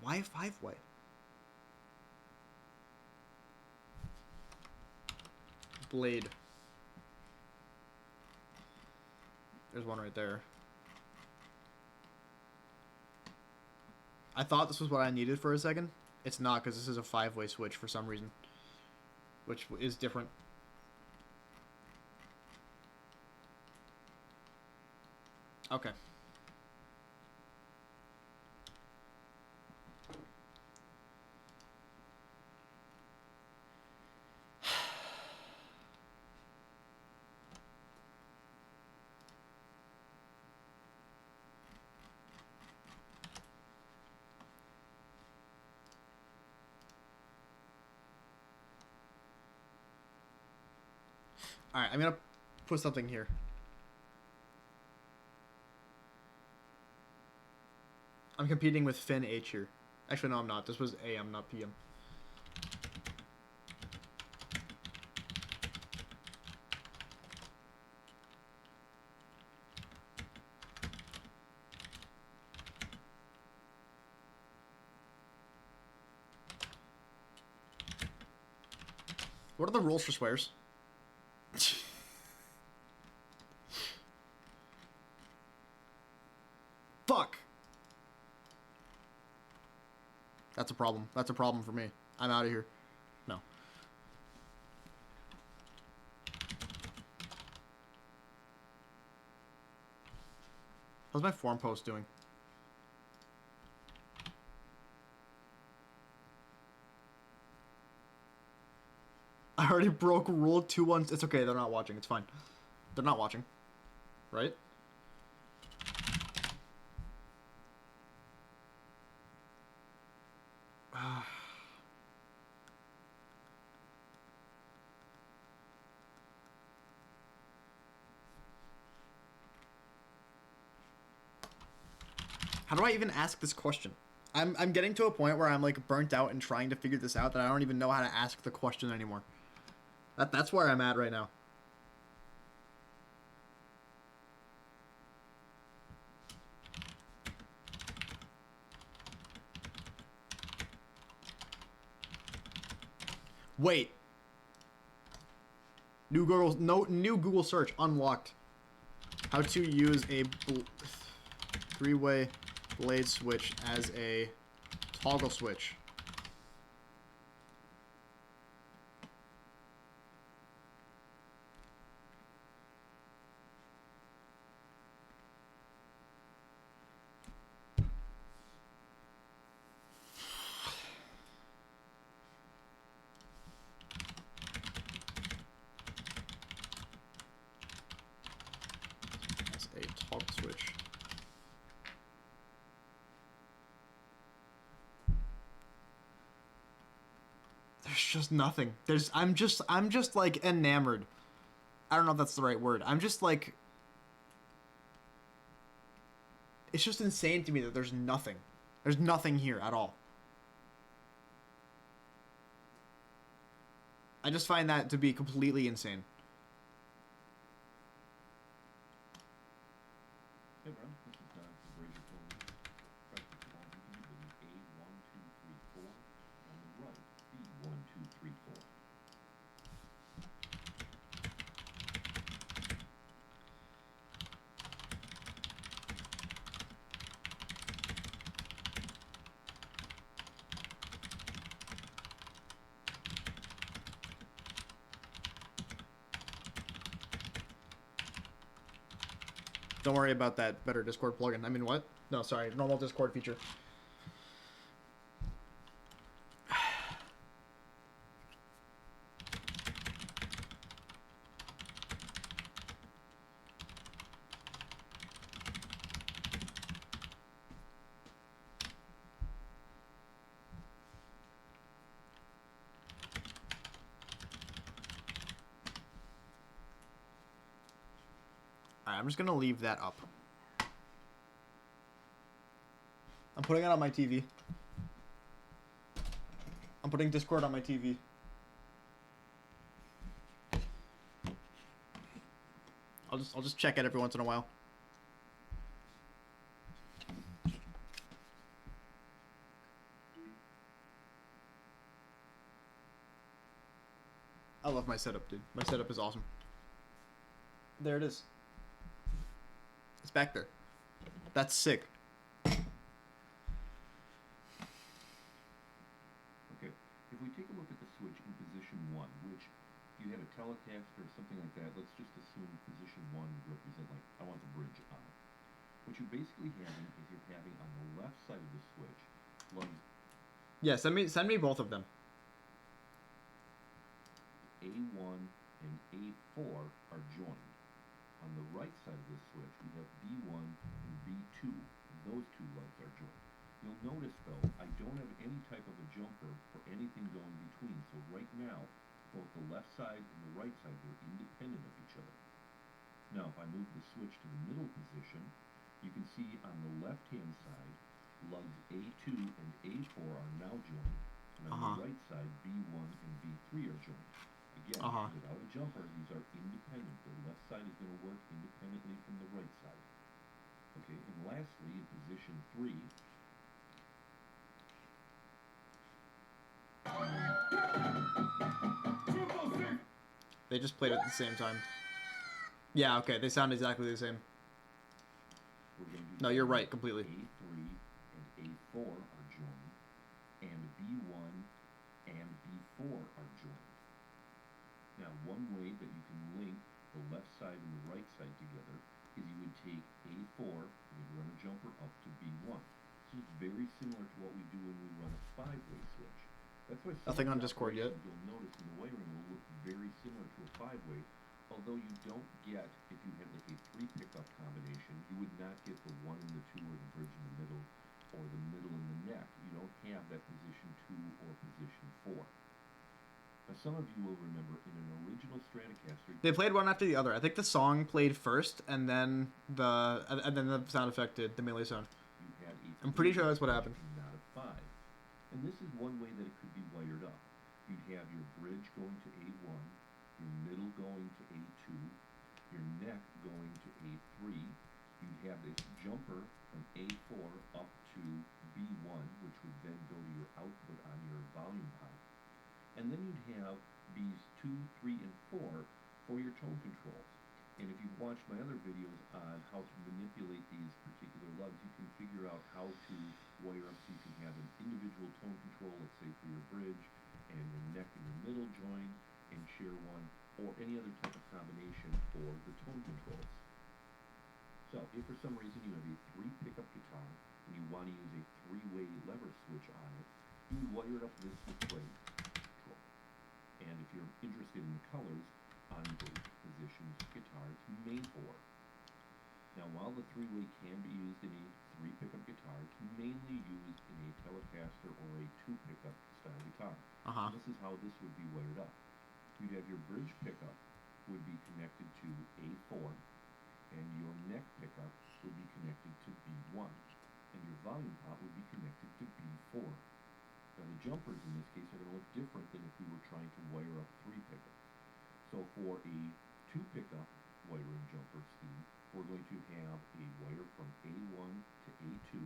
Why a 5-way? Blade. There's one right there. I thought this was what I needed for a second. It's not, because this is a 5-way switch for some reason. Which is different. Okay. Alright, I'm gonna put something here. I'm competing with Finn H here. Actually, no, I'm not. This was AM, not PM. What are the rules for swears? Fuck! That's a problem. That's a problem for me. I'm out of here. No. How's my forum post doing? I already broke rule 2-1. It's okay. They're not watching. It's fine. They're not watching. Right? How do I even ask this question? I'm getting to a point where I'm like burnt out and trying to figure this out that I don't even know how to ask the question anymore. That's where I'm at right now. Wait. New Google search unlocked. How to use a three-way blade switch as a toggle switch. As a toggle switch. There's just nothing. I'm just like enamored. I don't know if that's the right word. I'm just like, it's just insane to me that there's nothing. There's nothing here at all. I just find that to be completely insane. Hey, bro. This is Razor Phone. Press the button with A1, 2, 3, 4. On the right, B1, 2, 3, 4. Don't worry about that better Discord plugin. I mean, what? No, sorry. Normal Discord feature. Alright, I'm just gonna leave that up. I'm putting it on my TV. I'm putting Discord on my TV. I'll just check it every once in a while. I love my setup, dude. My setup is awesome. There it is. It's back there. That's sick. Okay, if we take a look at the switch in position 1, which you have a Telecaster or something like that, let's just assume position 1 would represent, like, I want the bridge on. What you're basically having is you're having on the left side of the switch, lugs Yeah, send me both of them. A1 and A4 are joined. On the right side of the switch, we have B1 and B2. Those two lugs are joined. You'll notice, though, I don't have any type of a jumper for anything going between. So right now, both the left side and the right side are independent of each other. Now, if I move the switch to the middle position, you can see on the left-hand side, lugs A2 and A4 are now joined. And on the right side, B1 and B3 are joined. Again, without a jumper, these are independent. The left side is going to work independently from the right side. Okay, and lastly, in position 3, Triple They just played it at the same time. Yeah, okay, they sound exactly the same. We're going to do No, you're right, completely. A3 and A4 are joined, and B1 and B4 are joined. Now, one way that you can link the left side and the right side together is you would take A4 and you'd run a jumper up to B1. This is very similar to what we do when we run a 5-way switch. That's why Nothing on Discord yet. You'll notice in the wiring will look very similar to a 5-way, although you don't get, if you had like a 3 pickup combination, you would not get the 1 and the 2 or the bridge in the middle or the middle and the neck. You don't have that position 2 or position 4. Now, some of you will remember in an original Stratocaster, They played one after the other. I think the song played first, and then the sound effect did the melee sound. you had a I'm pretty sure that's what happened. not a 5. And this is one way that it could be wired up. You'd have your bridge going to A1, your middle going to A2, your neck going to A3. You'd have this jumper from A4 up to B1, which would then go to your output on your volume pot. And then you'd have these 2, 3, and 4 for your tone controls. And if you've watched my other videos on how to manipulate these particular lugs, you can figure out how to wire up so you can have an individual tone control, let's say for your bridge, and your neck and your middle joined, and share one, or any other type of combination for the tone controls. So, if for some reason you have a 3 pickup guitar, and you want to use a 3-way lever switch on it, you would wire up this way. And if you're interested in the colors on both positions guitar, it's main 4. Now, while the 3-way can be used in a 3 pickup guitar, it's mainly used in a Telecaster or a 2 pickup style guitar. This is how this would be wired up. You'd have your bridge pickup would be connected to A4, and your neck pickup would be connected to B1, and your volume pot would be connected to B4. Now, the jumpers in this case are going to look different than if we were trying to wire up 3 pickups. So for a 2 pickup wiring jumper scheme, we're going to have a wire from A1 to A2,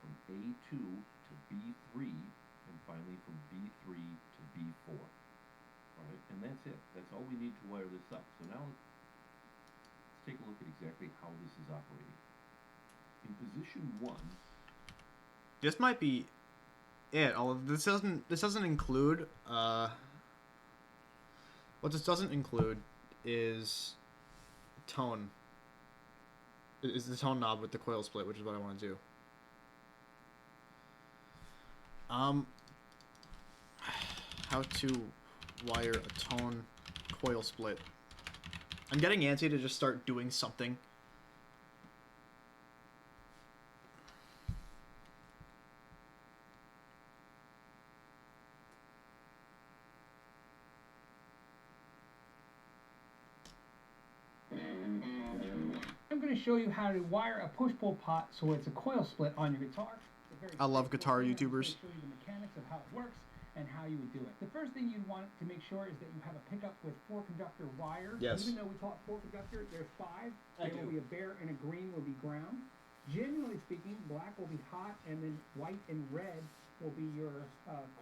from A2 to B3, and finally from B3 to B4. Alright, and that's it. That's all we need to wire this up. So now let's take a look at exactly how this is operating. In position 1, This might be it. Although this doesn't include what this doesn't include is tone. Is the tone knob with the coil split, which is what I want to do. How to wire a tone coil split. I'm getting antsy to just start doing something. I'm going to show you how to wire a push-pull pot so it's a coil split on your guitar. I love guitar YouTubers. Show you the mechanics of how it works and how you would do it. The first thing you'd want to make sure is that you have a pickup with 4 conductor wire. Yes. Even though we call it 4 conductor, there's 5. There will be a bare and a green will be ground. Generally speaking, black will be hot, and then white and red will be your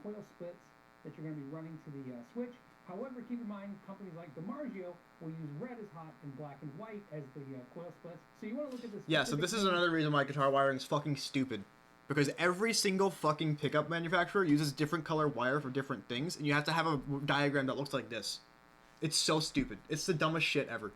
coil splits that you're going to be running to the switch. However, keep in mind, companies like DiMarzio will use red as hot and black and white as the coil splits. So you want to look at this. Yeah, so this is another reason why guitar wiring is fucking stupid. Because every single fucking pickup manufacturer uses different color wire for different things, and you have to have a diagram that looks like this. It's so stupid. It's the dumbest shit ever.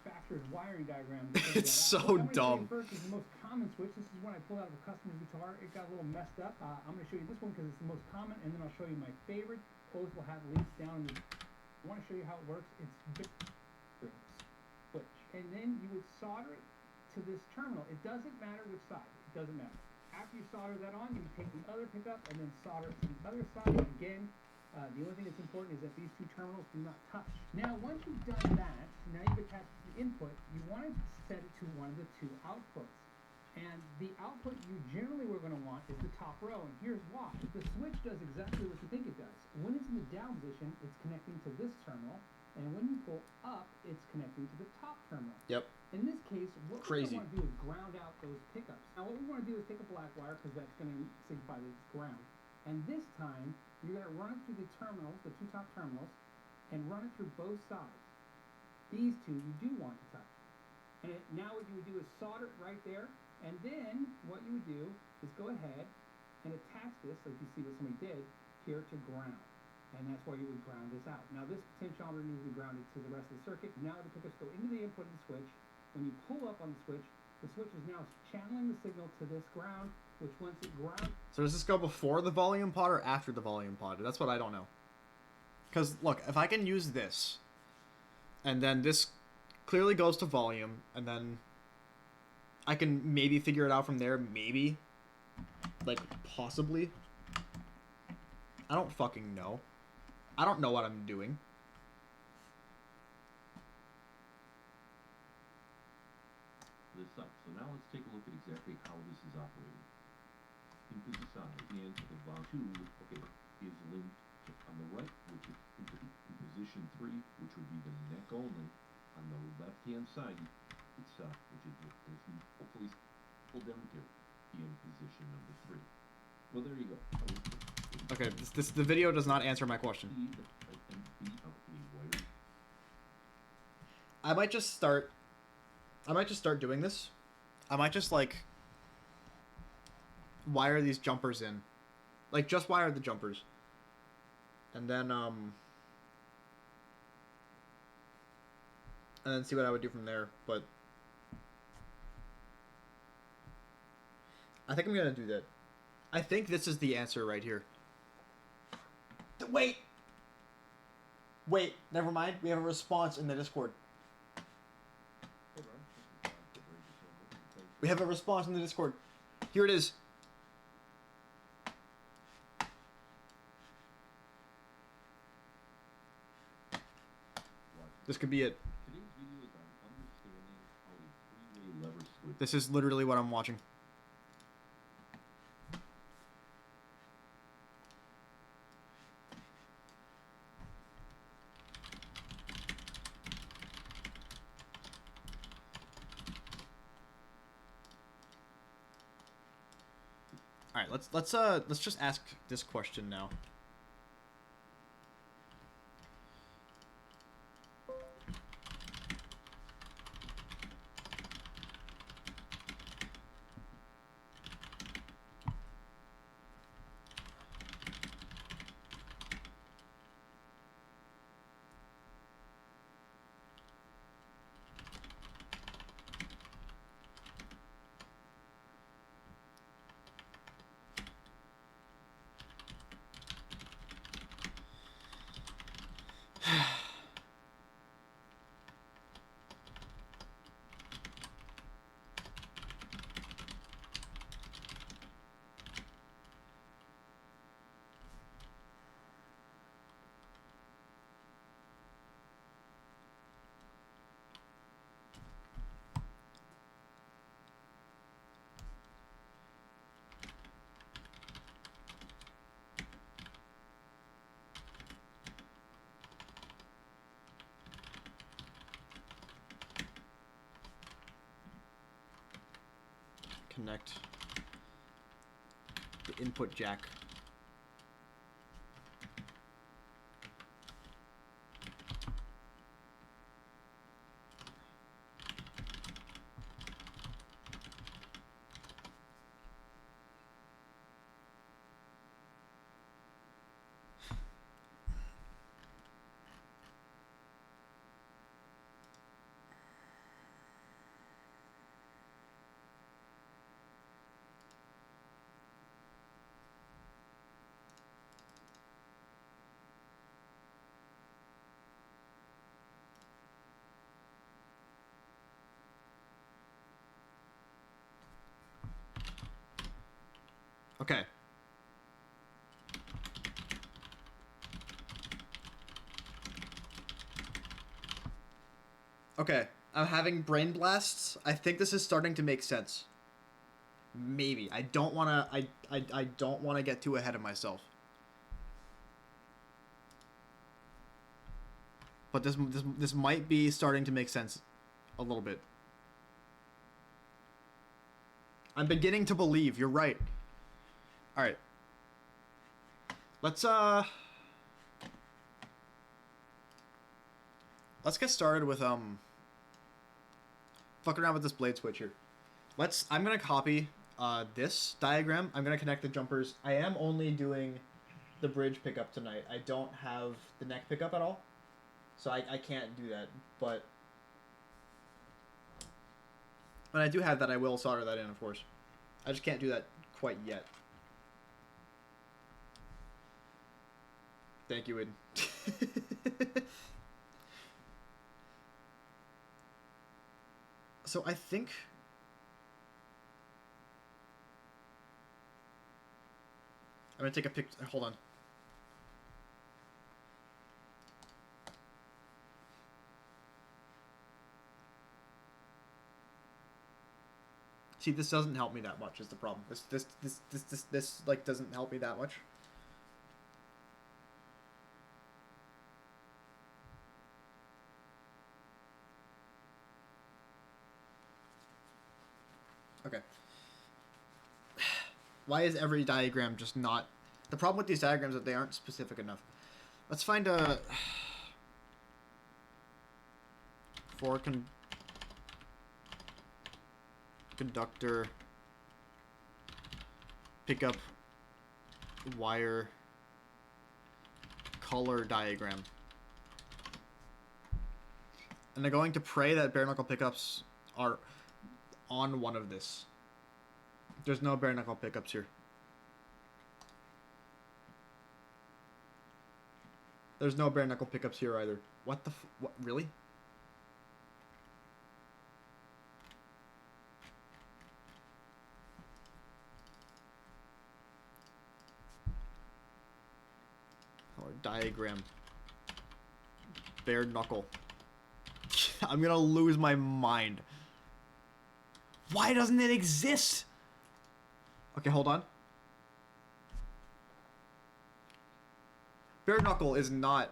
Manufacturer's wiring diagram. It's so what I'm dumb. Say first is the most common switch. This is one I pulled out of a customer's guitar. It got a little messed up. I'm going to show you this one because it's the most common, and then I'll show you my favorite. Both will have links down in the... I want to show you how it works. It's switch. And then you would solder it to this terminal. It doesn't matter which side. It doesn't matter. After you solder that on, you take the other pickup and then solder it to the other side. Again, the only thing that's important is that these 2 terminals do not touch. Now, once you've done that, now you've attached the input, you want to set it to one of the 2 outputs. And the output you generally are going to want is the top row, and here's why. The switch does exactly what you think it does. When it's in the down position, it's connecting to this terminal, and when you pull up, it's connecting to the top terminal. Yep. In this case, what Crazy. we want to do is ground out those pickups. Now, what we want to do is take a black wire, because that's going to signify that it's ground. And this time, you're going to run it through the terminals, the 2 top terminals, and run it through both sides. These two you do want to touch. And now what you would do is solder it right there, and then what you would do is go ahead and attach this, like you see what somebody did, here to ground. And that's why you would ground this out. Now this potentiometer needs to be grounded to the rest of the circuit. Now the pickups go into the input of the switch. When you pull up on the switch is now channeling the signal to this ground, which once it grounds... So does this go before the volume pod or after the volume pod? That's what I don't know. Because, look, if I can use this, and then this clearly goes to volume, and then I can maybe figure it out from there, maybe. Like, possibly. I don't fucking know. I don't know what I'm doing. This sucks. So now let's take a look at exactly how this is operating. Input the side and the volume 2, okay, is linked to, on the right, which is in position 3, which would be the neck only. On the left-hand side, it's which is hopefully pull down to be in position number 3. Well, there you go. Okay, the video does not answer my question. I might just start doing this. I might just, like, wire these jumpers in. Like, just wire the jumpers. And then see what I would do from there. But I think I'm gonna do that. I think this is the answer right here. Wait! Wait, never mind. We have a response in the Discord. We have a response in the Discord. Here it is. This could be it. This is literally what I'm watching. All right, let's just ask this question now. Connect the input jack. Okay. Okay, I'm having brain blasts. I think this is starting to make sense. Maybe. I don't want to I don't want to get too ahead of myself. But this might be starting to make sense a little bit. I'm beginning to believe you're right. All right. Let's let's get started with fucking around with this blade switch here. I'm gonna copy this diagram. I'm gonna connect the jumpers. I am only doing the bridge pickup tonight. I don't have the neck pickup at all, so I can't do that. But when I do have that, I will solder that in, of course. I just can't do that quite yet. Thank you, Id. So I think I'm gonna take a picture. Hold on. See, this doesn't help me that much. Is the problem? This like doesn't help me that much. Okay. Why is every diagram just not... The problem with these diagrams is that they aren't specific enough. Let's find a... For conductor pickup wire color diagram. And they're going to pray that bare knuckle pickups are on one of this. There's no bare knuckle pickups here. There's no bare knuckle pickups here either. What the what, really? Or diagram. Bare knuckle. I'm gonna lose my mind. Why doesn't it exist? Okay, hold on. Bare knuckle is not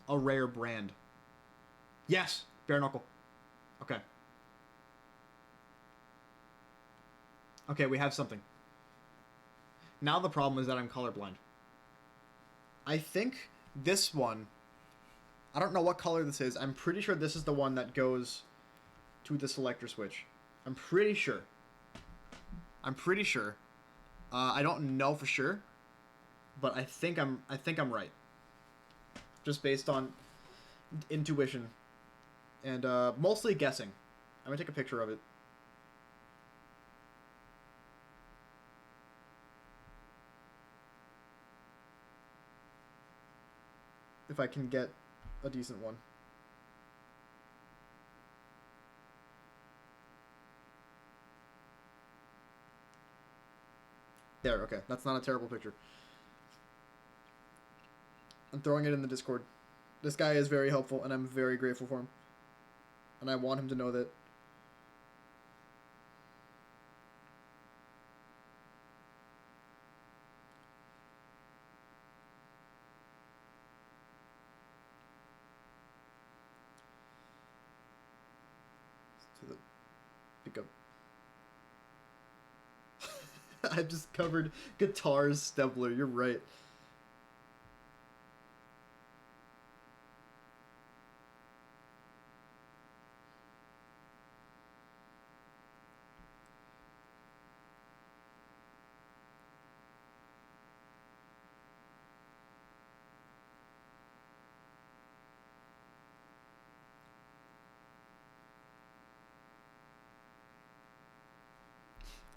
a rare brand. Yes, bare knuckle. Okay. Okay, we have something. Now the problem is that I'm colorblind. I think this one... I don't know what color this is. I'm pretty sure this is the one that goes to the selector switch. I'm pretty sure. I don't know for sure, but I think I'm right. Just based on intuition and mostly guessing. I'm gonna take a picture of it. If I can get a decent one. There, okay. That's not a terrible picture. I'm throwing it in the Discord. This guy is very helpful, and I'm very grateful for him. And I want him to know that. To the pickup. I just covered guitars stepler. You're right.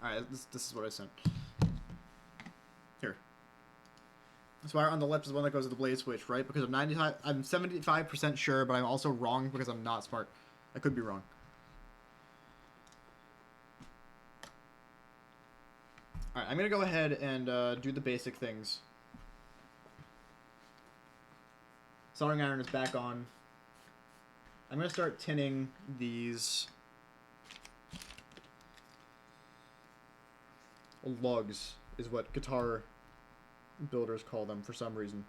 Alright, this is what I sent. Here. This wire on the left is the one that goes to the blade switch, right? Because I'm 75% sure, but I'm also wrong because I'm not smart. I could be wrong. Alright, I'm gonna go ahead and do the basic things. Soldering iron is back on. I'm gonna start tinning these lugs, is what guitar builders call them for some reason.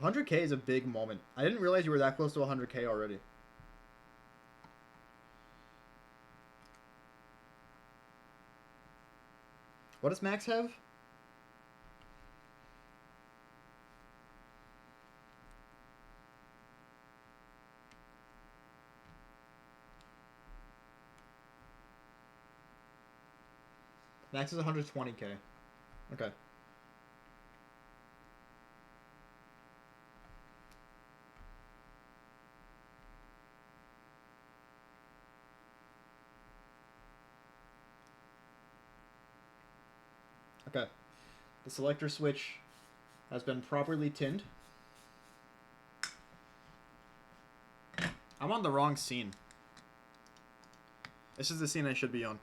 100K is a big moment. I didn't realize you were that close to 100K already. What does Max have? Max is 120K. Okay. Okay. The selector switch has been properly tinned. I'm on the wrong scene. This is the scene I should be on.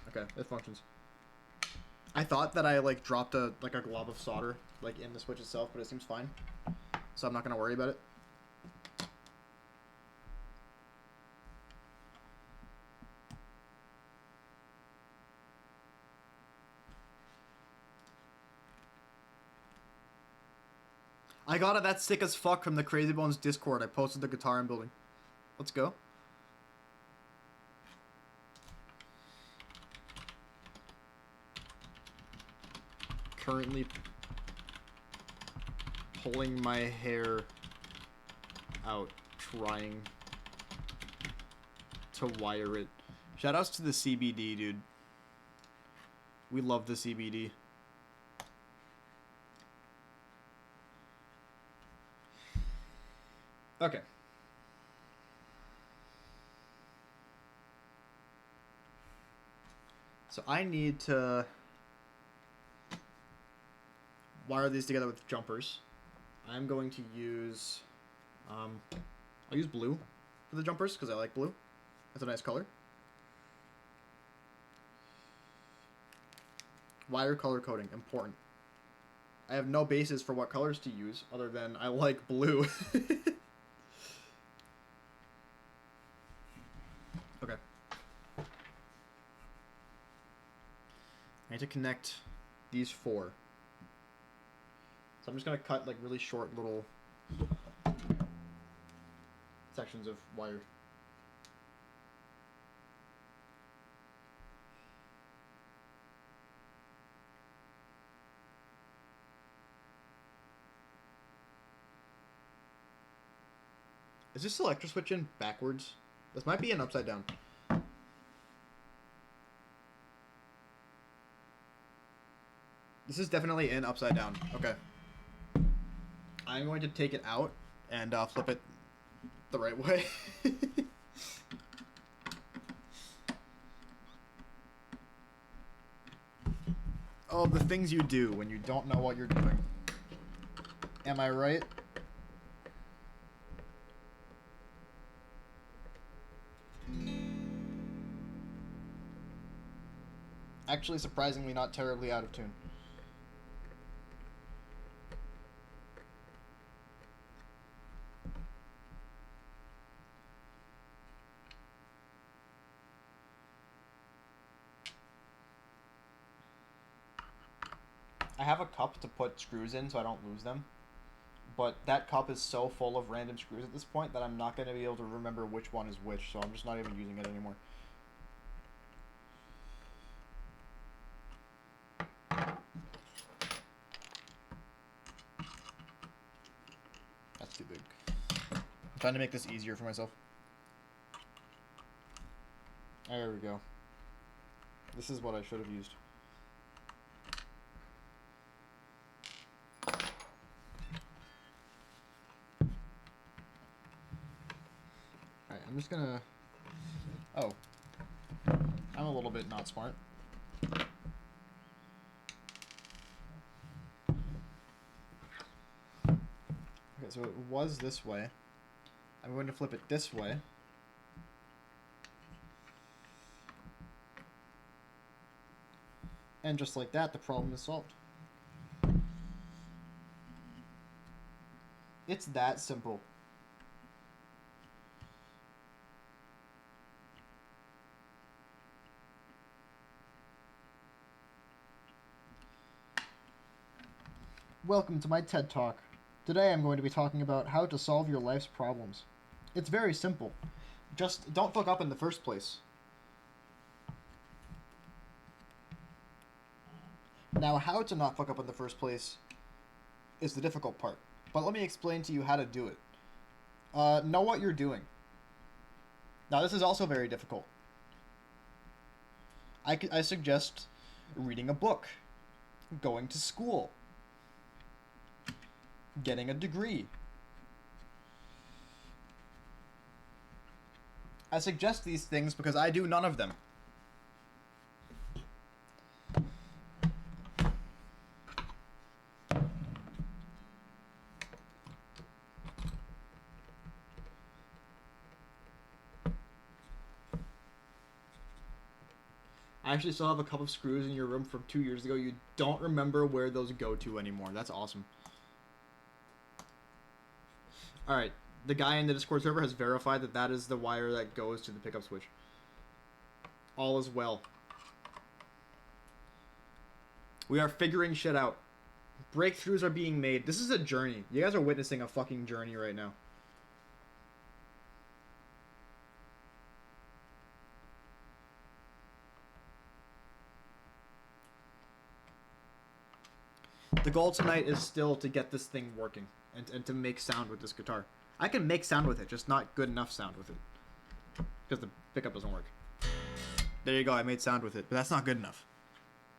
Okay, it functions. I thought that I like dropped a glob of solder like in the switch itself, but it seems fine. So I'm not gonna worry about it. I got it that sick as fuck from the Crazy Bones Discord. I posted the guitar I'm building. Let's go. Currently pulling my hair out, trying to wire it. Shoutouts to the CBD, dude. We love the CBD. Okay. So I need to wire these together with jumpers. I'm going to use, I'll use blue for the jumpers because I like blue. That's a nice color. Wire color coding, important. I have no basis for what colors to use other than I like blue. Okay. I need to connect these four. So I'm just going to cut like really short little sections of wire. Is this selector switch in backwards? This might be an upside down. This is definitely in upside down. Okay. I'm going to take it out and flip it the right way. Oh, the things you do when you don't know what you're doing. Am I right? Actually, surprisingly not terribly out of tune. I have a cup to put screws in so I don't lose them. But that cup is so full of random screws at this point that I'm not going to be able to remember which one is which, so I'm just not even using it anymore. That's too big. I'm trying to make this easier for myself. There we go. This is what I should have used. Alright, I'm just gonna... Oh. I'm a little bit not smart. Okay, so it was this way. I'm going to flip it this way. And just like that, the problem is solved. It's that simple. Welcome to my TED Talk. Today I'm going to be talking about how to solve your life's problems. It's very simple. Just don't fuck up in the first place. Now, how to not fuck up in the first place is the difficult part, but let me explain to you how to do it. Know what you're doing. Now, this is also very difficult. I suggest reading a book, going to school, getting a degree. I suggest these things because I do none of them. I actually still have a couple of screws in your room from 2 years ago. You don't remember where those go to anymore. That's awesome. Alright, the guy in the Discord server has verified that that is the wire that goes to the pickup switch. All is well. We are figuring shit out. Breakthroughs are being made. This is a journey. You guys are witnessing a fucking journey right now. The goal tonight is still to get this thing working and to make sound with this guitar. I can make sound with it, just not good enough sound with it. Because the pickup doesn't work. There you go, I made sound with it, but that's not good enough.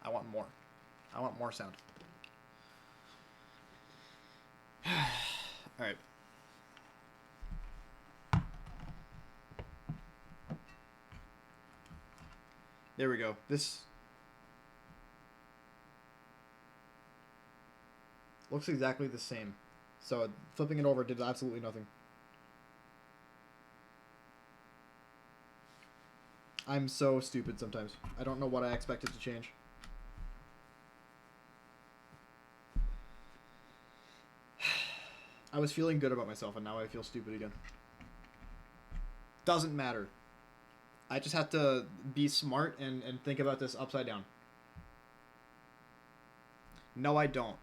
I want more. I want more sound. Alright. There we go. This looks exactly the same. So flipping it over did absolutely nothing. I'm so stupid sometimes. I don't know what I expected to change. I was feeling good about myself and now I feel stupid again. Doesn't matter. I just have to be smart and think about this upside down. No, I don't.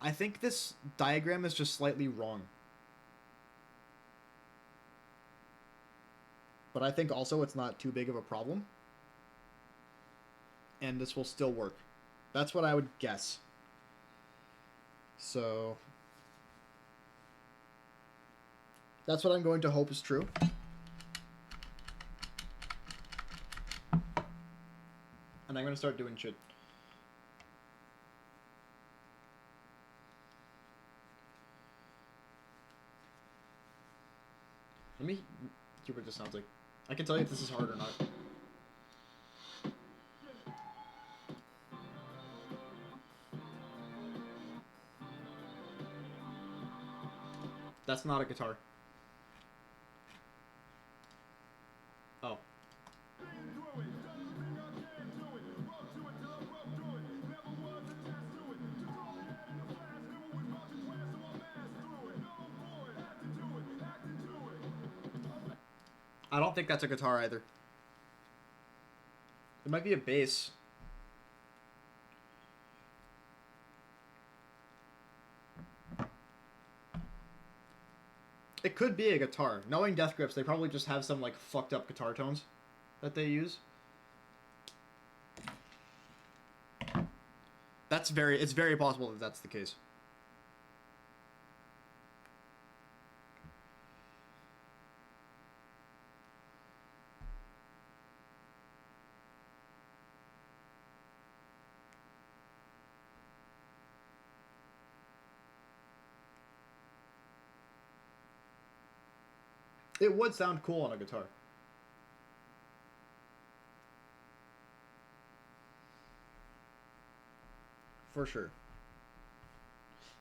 I think this diagram is just slightly wrong. But I think also it's not too big of a problem. And this will still work. That's what I would guess. So that's what I'm going to hope is true. And I'm going to start doing shit. Let me hear what this sounds like. I can tell you if this is hard or not. That's not a guitar. Oh. I don't think that's a guitar either. It might be a bass. It could be a guitar. Knowing Death Grips, they probably just have some like fucked up guitar tones that they use. It's very possible that that's the case. It would sound cool on a guitar. For sure. You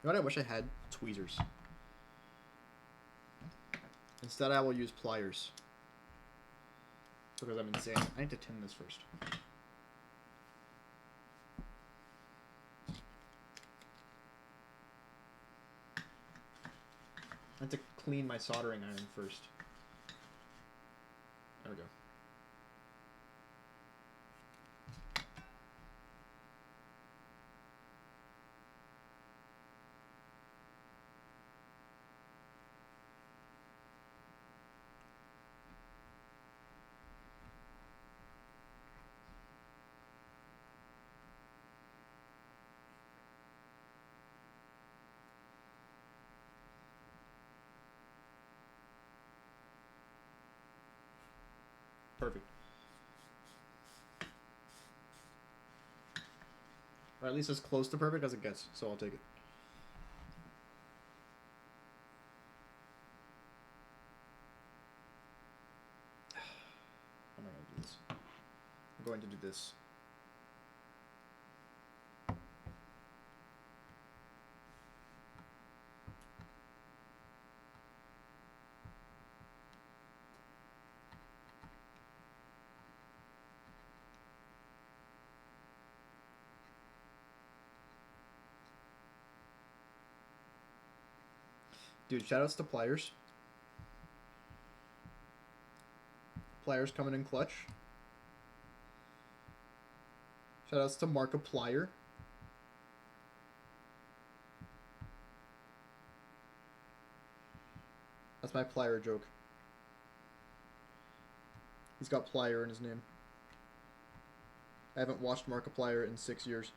know what I wish I had? Tweezers. Instead I will use pliers. Because I'm insane. I need to tin this first. I have to clean my soldering iron first. There we go. Or at least as close to perfect as it gets, so I'll take it. How am I going to do this? I'm going to do this. Dude, shoutouts to Pliers. Pliers coming in clutch. Shoutouts to Markiplier. That's my Plier joke. He's got Plier in his name. I haven't watched Markiplier in 6 years.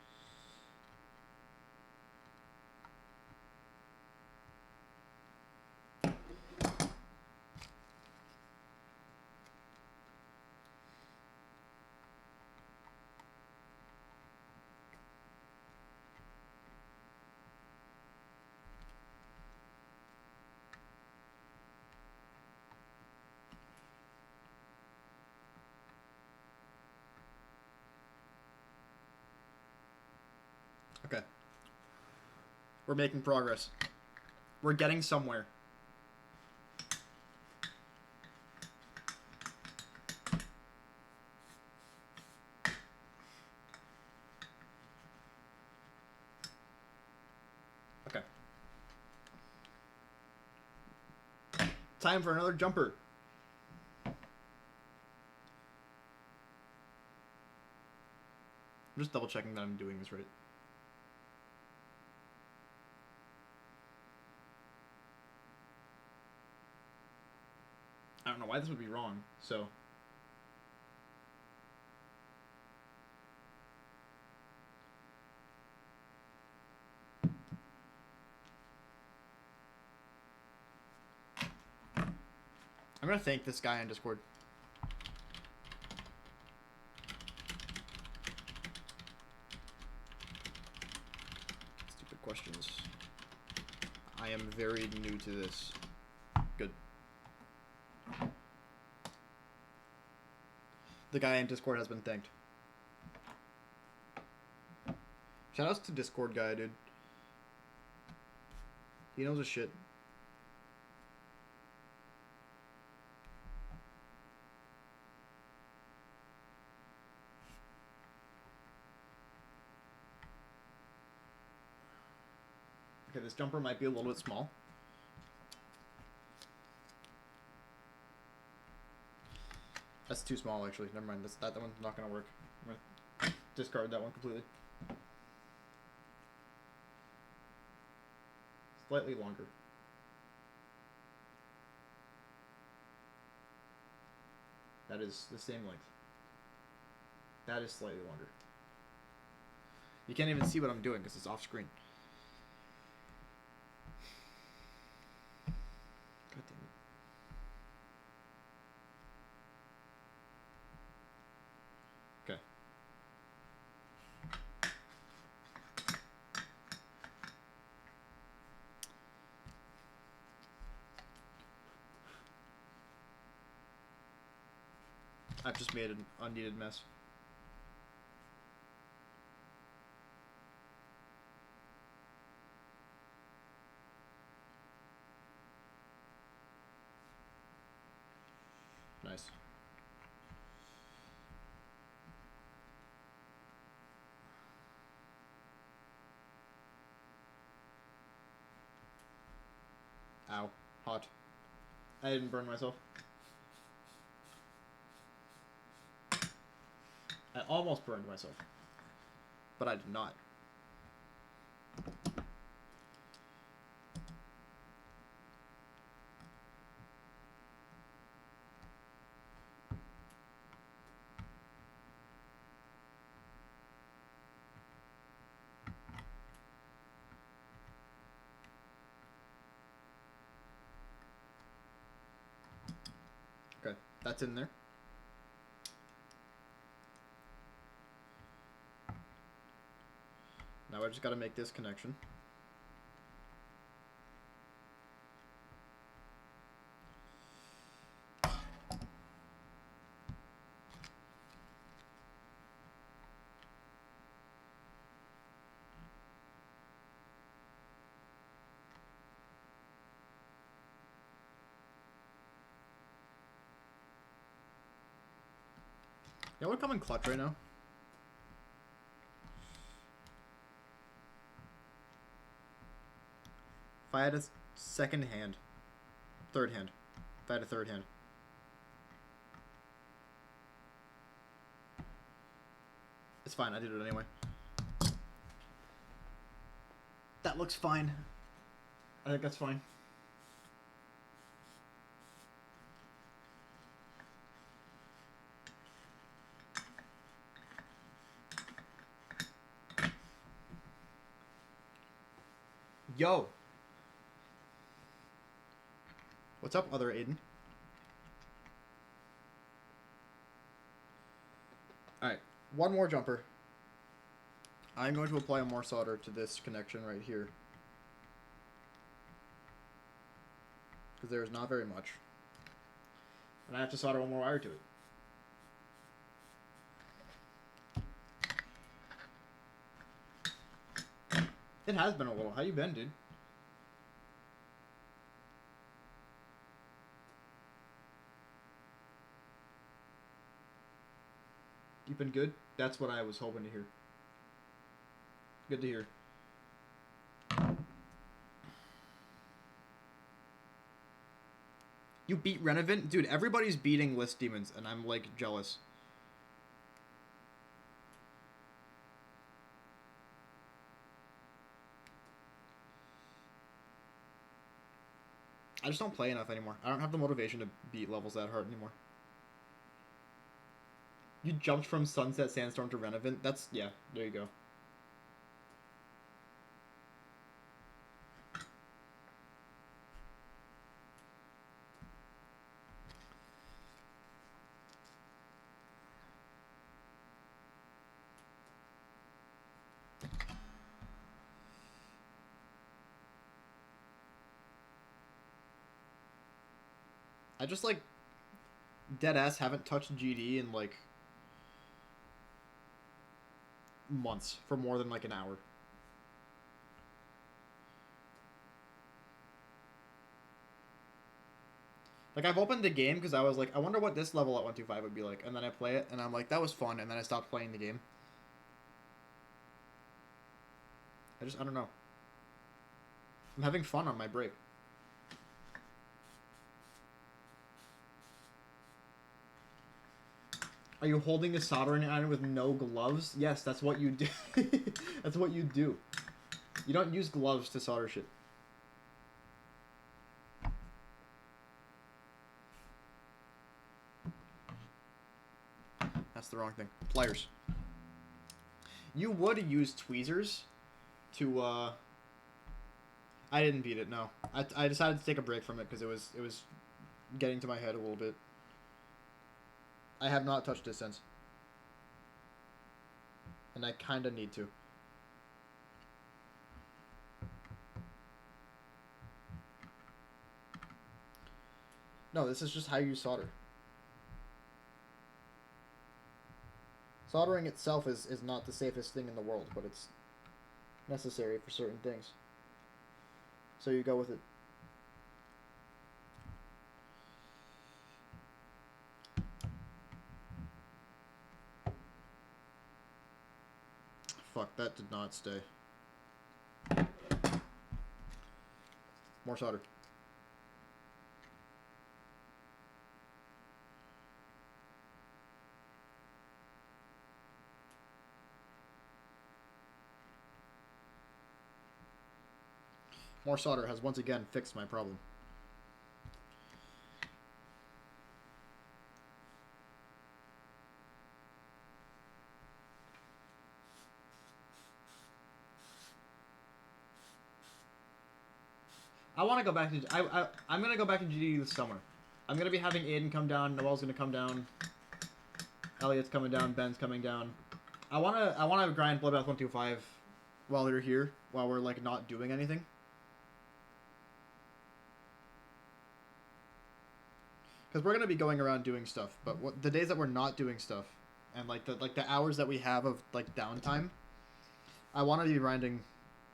Okay. We're making progress. We're getting somewhere. Okay. Time for another jumper. I'm just double checking that I'm doing this right. I don't know why this would be wrong, so... I'm gonna thank this guy on Discord. Stupid questions. I am very new to this. Good. The guy in Discord has been thanked. Shoutouts to Discord guy, dude. He knows his shit. Okay, this jumper might be a little bit small. That's too small, actually. Never mind. That one's not gonna work. I'm gonna discard that one completely. Slightly longer. That is the same length. That is slightly longer. You can't even see what I'm doing because it's off screen. God damn it. Okay. I've just made an unneeded mess. Nice. Ow. Hot. I didn't burn myself. I almost burned myself. But I did not. Okay, that's in there. Now I just gotta make this connection. Yeah, we're coming clutch right now. If I had a second hand. Third hand. If I had a third hand. It's fine, I did it anyway. That looks fine. I think that's fine. Yo! What's up, other Aiden? Alright, one more jumper. I'm going to apply more solder to this connection right here. Because there is not very much. And I have to solder one more wire to it. It has been a little. How you been, dude? You've been good? That's what I was hoping to hear. Good to hear. You beat Renovant? Dude, everybody's beating List Demons, and I'm, like, jealous. I just don't play enough anymore. I don't have the motivation to beat levels that hard anymore. You jumped from Sunset Sandstorm to Renovant? That's, yeah, there you go. I just, like, deadass haven't touched GD in, like, months for more than, like, an hour. Like, I've opened the game because I was like, I wonder what this level at 125 would be like. And then I play it, and I'm like, that was fun, and then I stopped playing the game. I don't know. I'm having fun on my break. Are you holding a soldering iron with no gloves? Yes, that's what you do. That's what you do. You don't use gloves to solder shit. That's the wrong thing. Pliers. You would use tweezers to, I didn't beat it, no. I decided to take a break from it because it was getting to my head a little bit. I have not touched it since. And I kinda need to. No, this is just how you solder. Soldering itself is not the safest thing in the world, but it's necessary for certain things. So you go with it. Fuck, that did not stay. More solder. More solder has once again fixed my problem. I want to go back to... I'm going to go back to GD this summer. I'm going to be having Aiden come down. Noel's going to come down. Elliot's coming down. Ben's coming down. I want to grind Bloodbath 125 while they're here, while we're like not doing anything. Because we're gonna be going around doing stuff, but the days that we're not doing stuff, and like the hours that we have of like downtime, I want to be grinding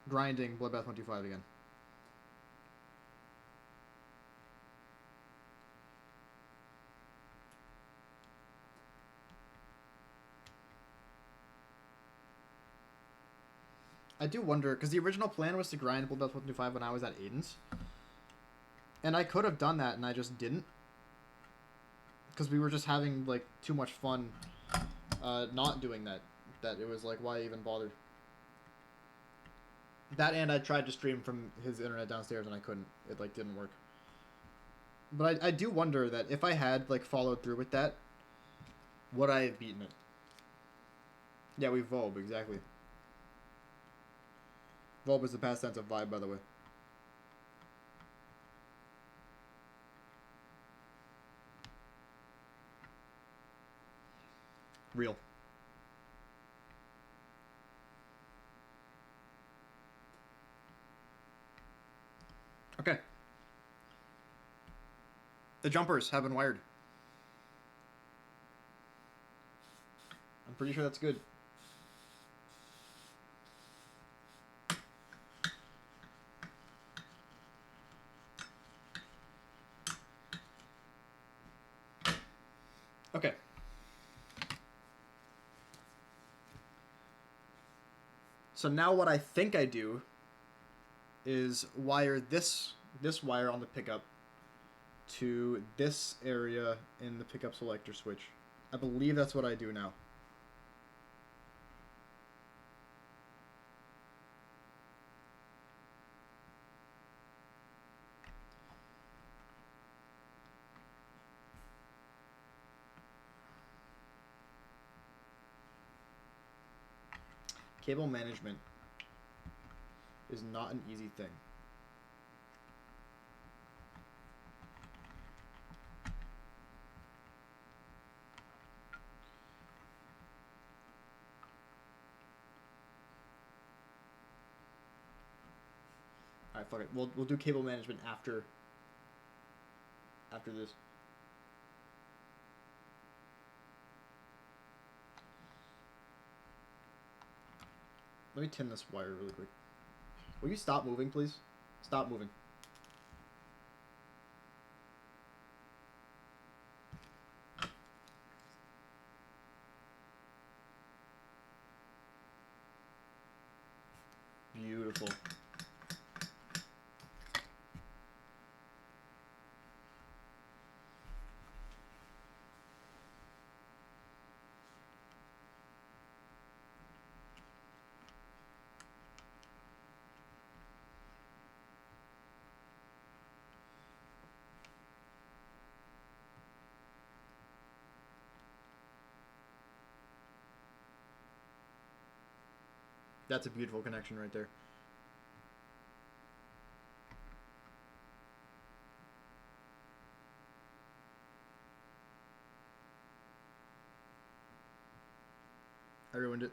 Bloodbath 125 again. I do wonder, because the original plan was to grind Bloodbath 125 when I was at Aiden's, and I could have done that, and I just didn't. Because we were just having, like, too much fun not doing that. That it was like, why even bother? That, and I tried to stream from his internet downstairs, and I couldn't. It, like, didn't work. But I do wonder that if I had, like, followed through with that, would I have beaten it? Yeah, we Volb, exactly. Volb is the past tense of vibe, by the way. Real. Okay. The jumpers have been wired. I'm pretty sure that's good. Okay. So now what I think I do is wire this wire on the pickup to this area in the pickup selector switch. I believe that's what I do now. Cable management is not an easy thing. Alright, fuck it. We'll do cable management after this. Let me tin this wire really quick. Will you stop moving, please? Stop moving. Beautiful. That's a beautiful connection right there. I ruined it.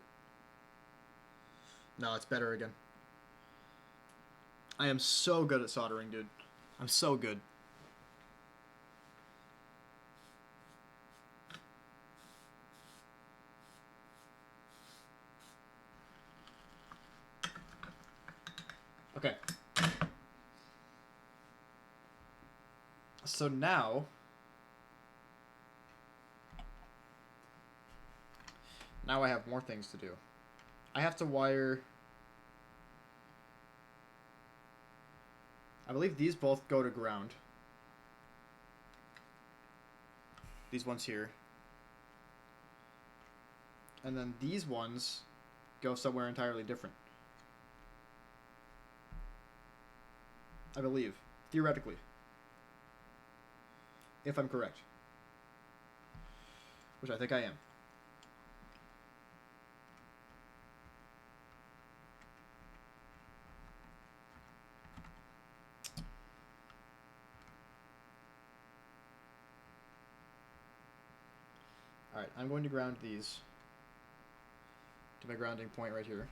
No, it's better again. I am so good at soldering, dude. I'm so good. Okay. So now I have more things to do. I have to wire, I believe these both go to ground. These ones here. And then these ones go somewhere entirely different. I believe. Theoretically. If I'm correct. Which I think I am. Alright, I'm going to ground these to my grounding point right here.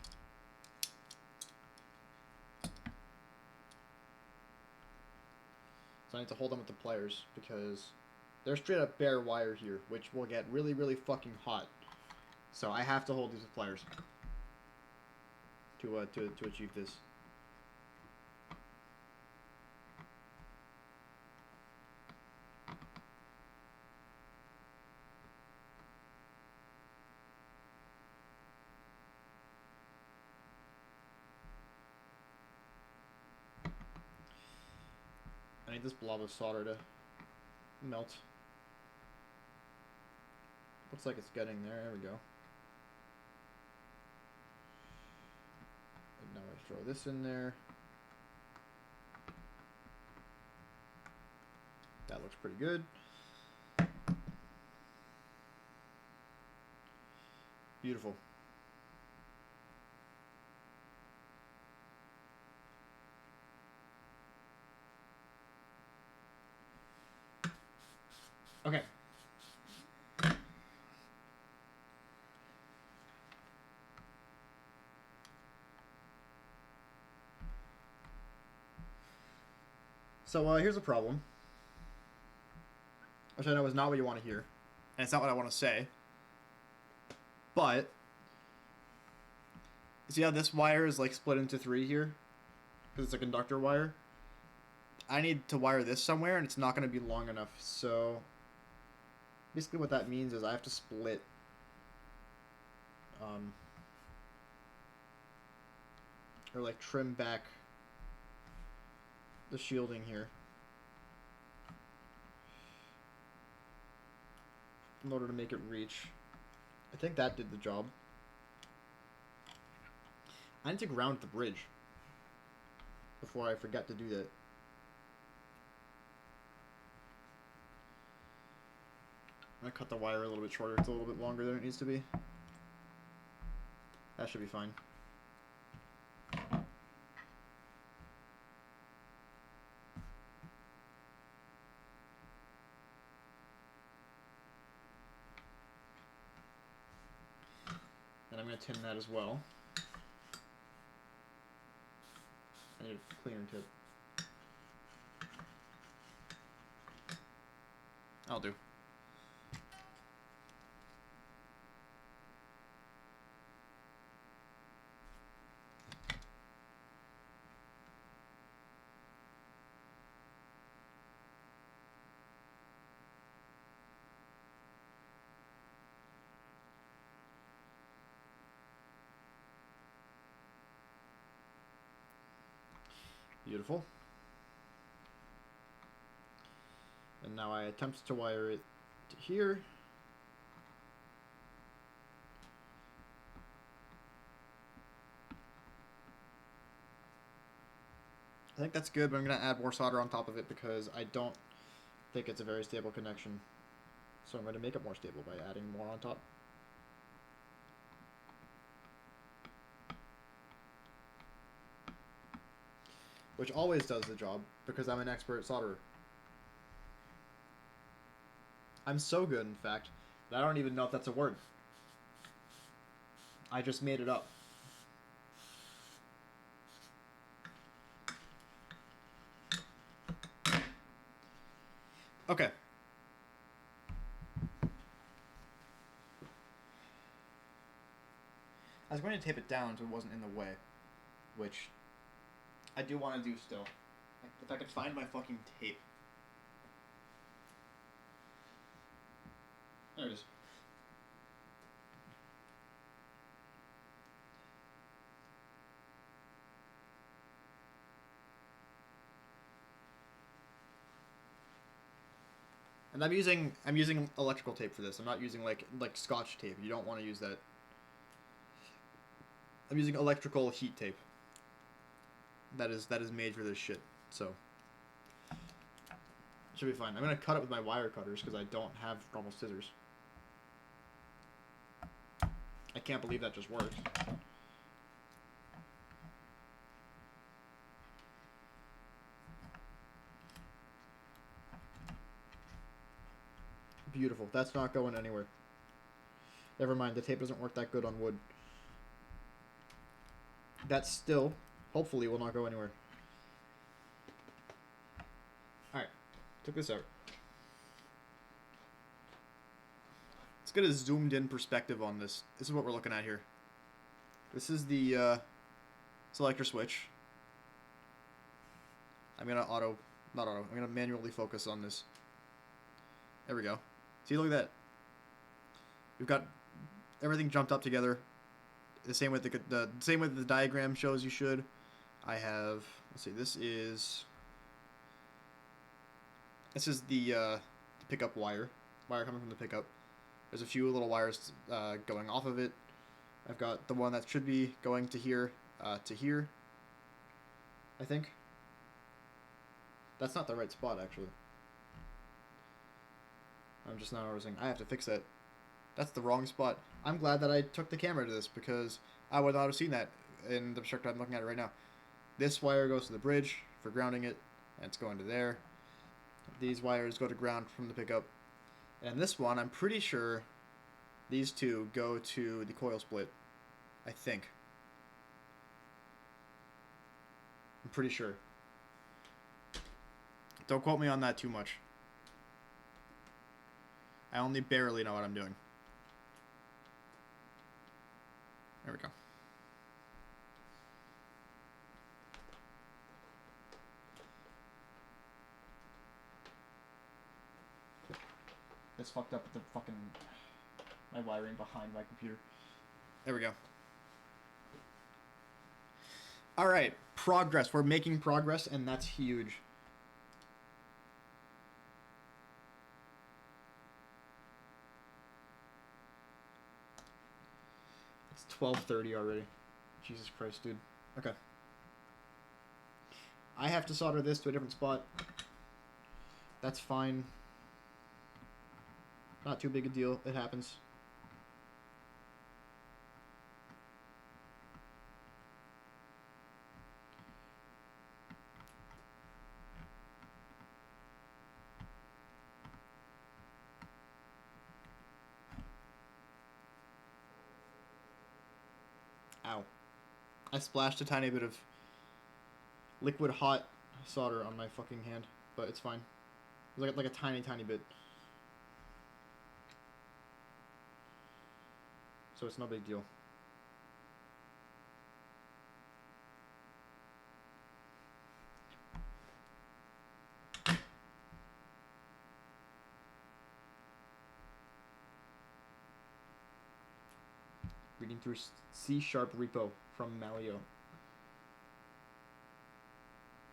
So I need to hold them with the pliers because there's straight up bare wire here, which will get really, really fucking hot. So I have to hold these with pliers to achieve this. I need this blob of solder to melt. Looks like it's getting there. There we go. And now I throw this in there. That looks pretty good. Beautiful. Okay. So here's a problem, which I know is not what you want to hear, and it's not what I want to say, but see how this wire is like split into 3 here? Because it's a conductor wire. I need to wire this somewhere, and it's not going to be long enough, so basically what that means is I have to split or like trim back the shielding here in order to make it reach. I think that did the job. I need to ground the bridge before I forget to do that. I'm gonna cut the wire a little bit shorter. It's a little bit longer than it needs to be. That should be fine. And I'm going to tin that as well. I need a cleaner tip. I'll do. Beautiful. And now I attempt to wire it to here. I think that's good, but I'm going to add more solder on top of it because I don't think it's a very stable connection. So I'm going to make it more stable by adding more on top. Which always does the job because I'm an expert solderer. I'm so good, in fact, that I don't even know if that's a word. I just made it up. Okay. I was going to tape it down so it wasn't in the way, which I do want to do still. Like, if I could find my fucking tape. There it is. And I'm using electrical tape for this. I'm not using like Scotch tape. You don't want to use that. I'm using electrical heat tape. That is made for this shit. So it should be fine. I'm gonna cut it with my wire cutters because I don't have normal scissors. I can't believe that just worked. Beautiful. That's not going anywhere. Never mind, the tape doesn't work that good on wood. That still, hopefully, will not go anywhere. Alright. Check this out. Let's get a zoomed in perspective on this. This is what we're looking at here. This is the selector switch. I'm gonna I'm gonna manually focus on this. There we go. See, look at that. We've got everything jumped up together. The same way the same way the diagram shows you should. I have, let's see, this is the pickup wire coming from the pickup. There's a few little wires going off of it. I've got the one that should be going to here, I think. That's not the right spot, actually. I'm just now noticing. I have to fix that. That's the wrong spot. I'm glad that I took the camera to this, because I would not have seen that in the perspective I'm looking at it right now. This wire goes to the bridge for grounding it, and it's going to there. These wires go to ground from the pickup. And this one, I'm pretty sure these two go to the coil split. I think. I'm pretty sure. Don't quote me on that too much. I only barely know what I'm doing. There we go. This fucked up the fucking my wiring behind my computer. There we go. Alright, progress. We're making progress, and that's huge. It's 12:30 already. Jesus Christ, dude. Okay. I have to solder this to a different spot. That's fine. Not too big a deal. It happens. Ow. I splashed a tiny bit of liquid hot solder on my fucking hand, but it's fine. It was like a tiny bit. So it's no big deal. Reading through C# repo from Malio.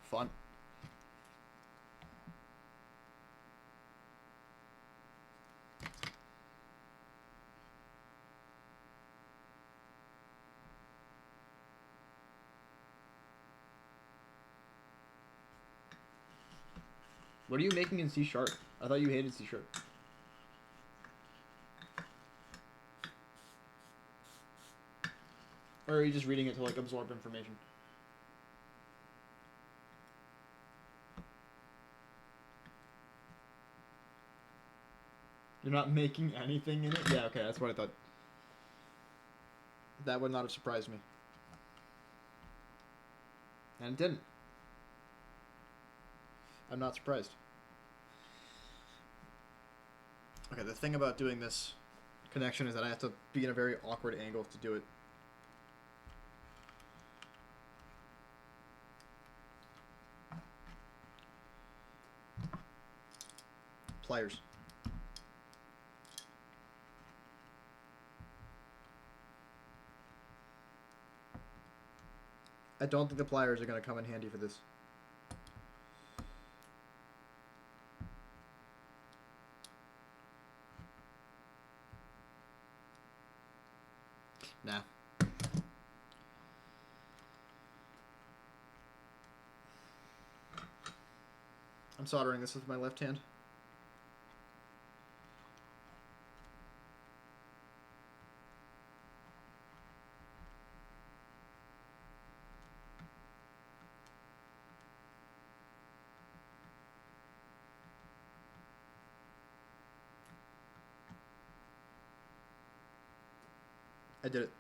Fun. What are you making in C#? I thought you hated C#. Or are you just reading it to, like, absorb information? You're not making anything in it? Yeah, okay, that's what I thought. That would not have surprised me. And it didn't. I'm not surprised. Okay, the thing about doing this connection is that I have to be in a very awkward angle to do it. Pliers. I don't think the pliers are going to come in handy for this. Nah. I'm soldering this with my left hand. I did it.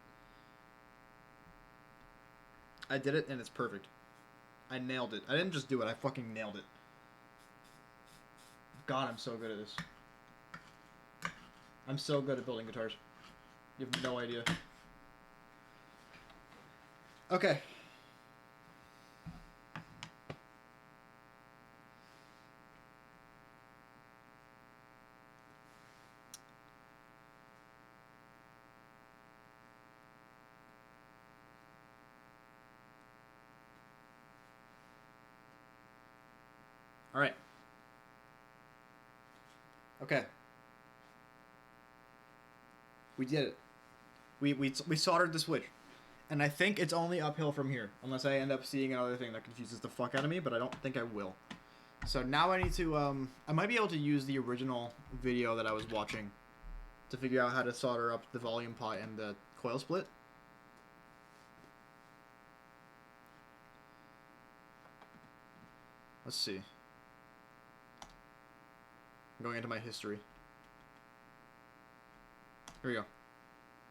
I did it, and it's perfect. I nailed it. I didn't just do it, I fucking nailed it. God, I'm so good at this. I'm so good at building guitars. You have no idea. Okay. All right. Okay. We did it. We soldered the switch. And I think it's only uphill from here. Unless I end up seeing another thing that confuses the fuck out of me, but I don't think I will. So now I need to, I might be able to use the original video that I was watching to figure out how to solder up the volume pot and the coil split. Let's see. I'm going into my history. Here we go.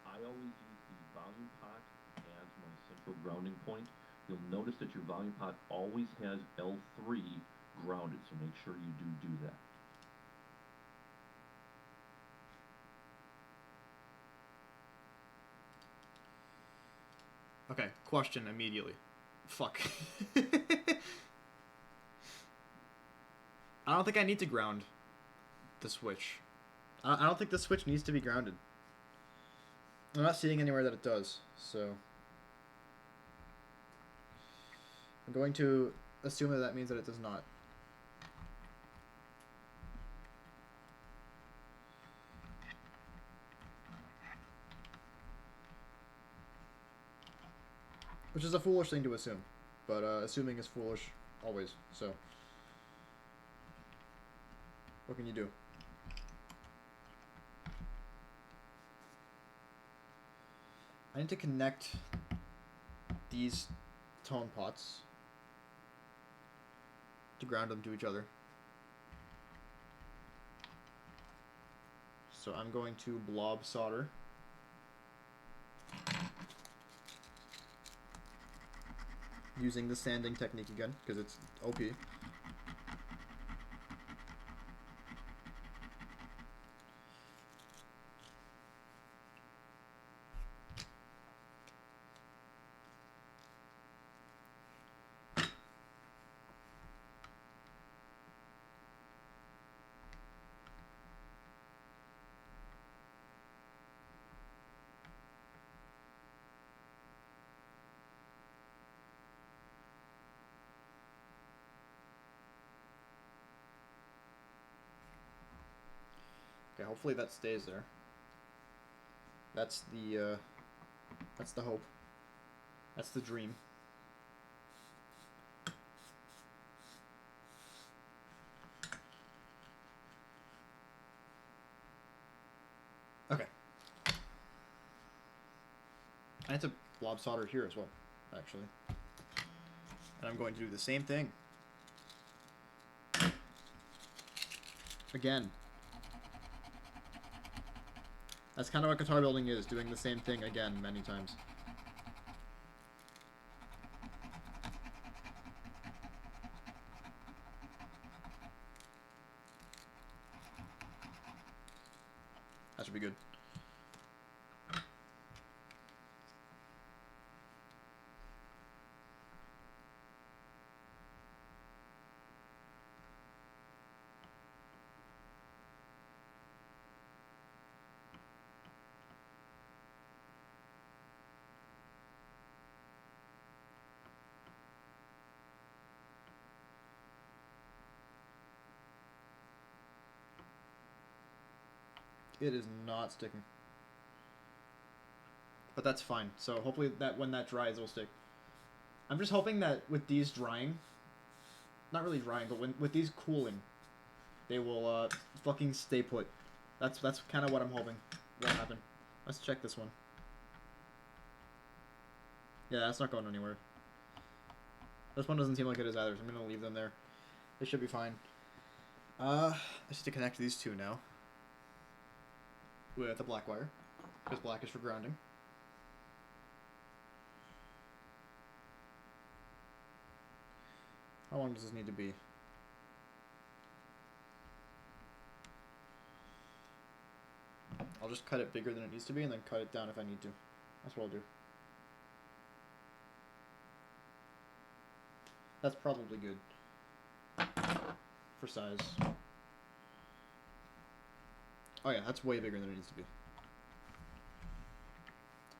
I always use the volume pot as my central grounding point. You'll notice that your volume pot always has L3 grounded, so make sure you do that. Okay, question immediately. Fuck. I don't think I need to ground the switch. I don't think the switch needs to be grounded. I'm not seeing anywhere that it does, so I'm going to assume that that means that it does not. Which is a foolish thing to assume, but assuming is foolish always, so what can you do? I need to connect these tone pots to ground them to each other. So I'm going to blob solder. Using the sanding technique again, because it's OP. Okay, hopefully that stays there. That's the hope. That's the dream. Okay. I need to blob solder here as well, actually. And I'm going to do the same thing. Again. That's kind of what guitar building is, doing the same thing again many times. That should be good. It is not sticking. But that's fine. So hopefully that when that dries, it'll stick. I'm just hoping that with these drying, not really drying, but with these cooling, they will fucking stay put. That's kind of what I'm hoping will happen. Let's check this one. Yeah, that's not going anywhere. This one doesn't seem like it is either, so I'm gonna leave them there. They should be fine. I just need to connect these two now with a black wire, because black is for grounding. How long does this need to be? just cut it bigger than it needs to be and then cut it down if I need to. That's what I'll do. That's probably good. For size. Oh yeah, that's way bigger than it needs to be.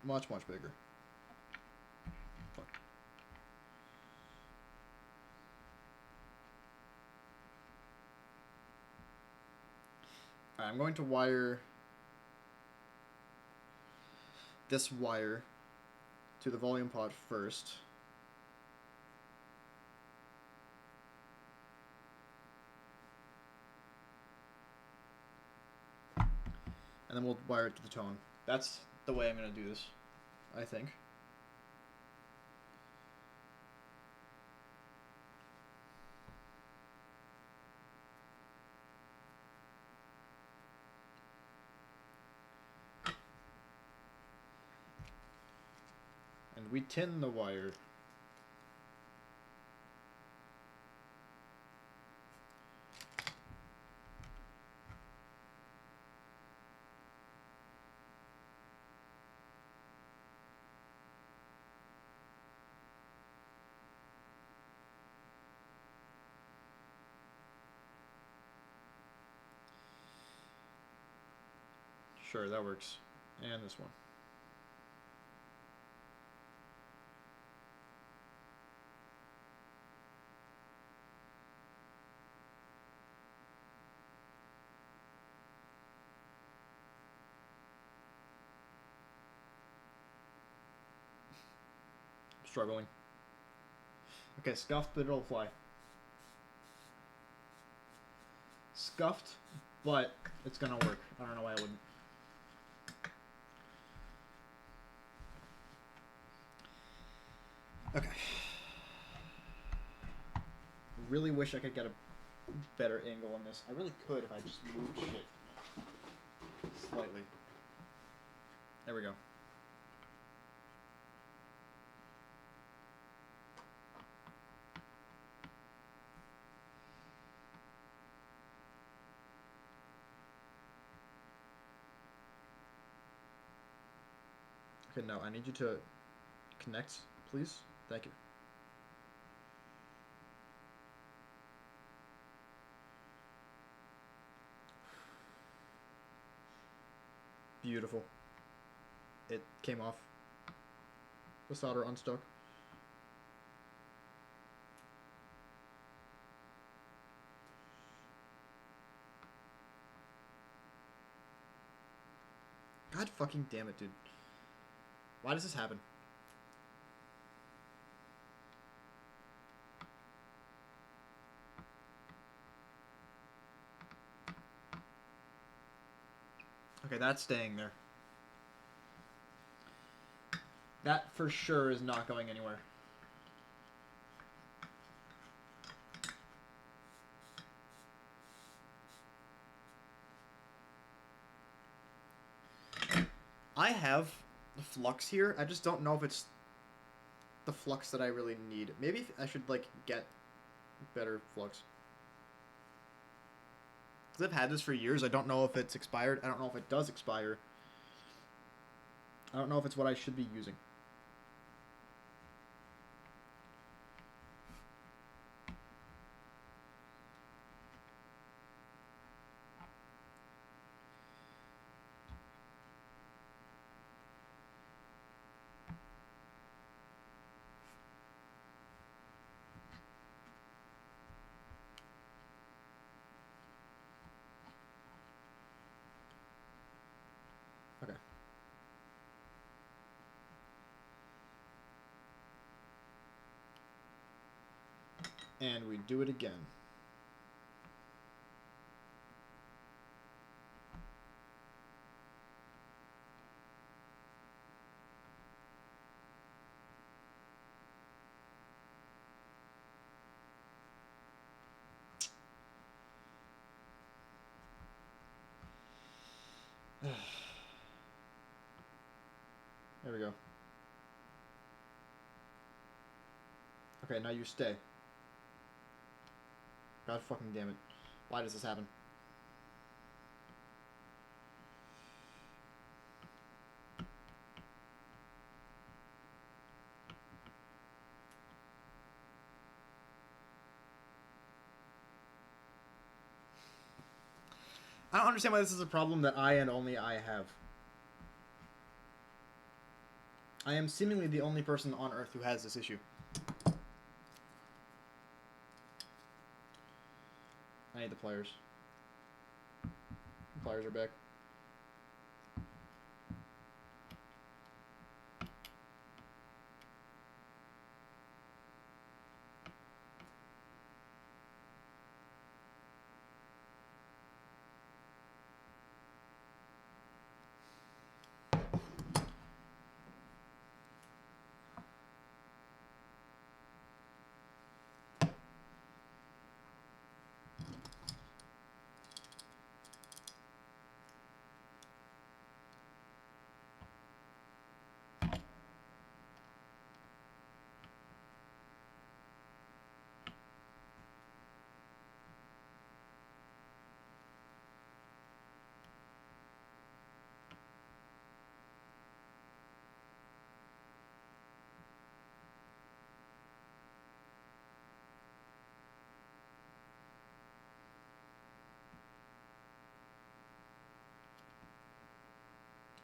Much, much bigger. Fuck. Alright, I'm going to wire this wire to the volume pot first. And then we'll wire it to the tone. That's the way I'm going to do this, I think. And we tin the wire. Sure, that works. And this one. Struggling. Okay, scuffed, but it'll fly. Scuffed, but it's gonna work. I don't know why I wouldn't. Okay. Really wish I could get a better angle on this. I really could if I just moved shit slightly. There we go. Okay, no, I need you to connect, please. Thank you. Beautiful. It came off. The solder unstuck. God fucking damn it, dude. Why does this happen? Okay, that's staying there. That for sure is not going anywhere. I have the flux here. I just don't know if it's the flux that I really need. Maybe I should, like, get better flux. Because I've had this for years. I don't know if it's expired. I don't know if it does expire. I don't know if it's what I should be using. Okay. And we do it again. There we go. Okay, now you stay. God fucking damn it. Why does this happen? I don't understand why this is a problem that I and only I have. I am seemingly the only person on Earth who has this issue. I need the pliers. The pliers are back.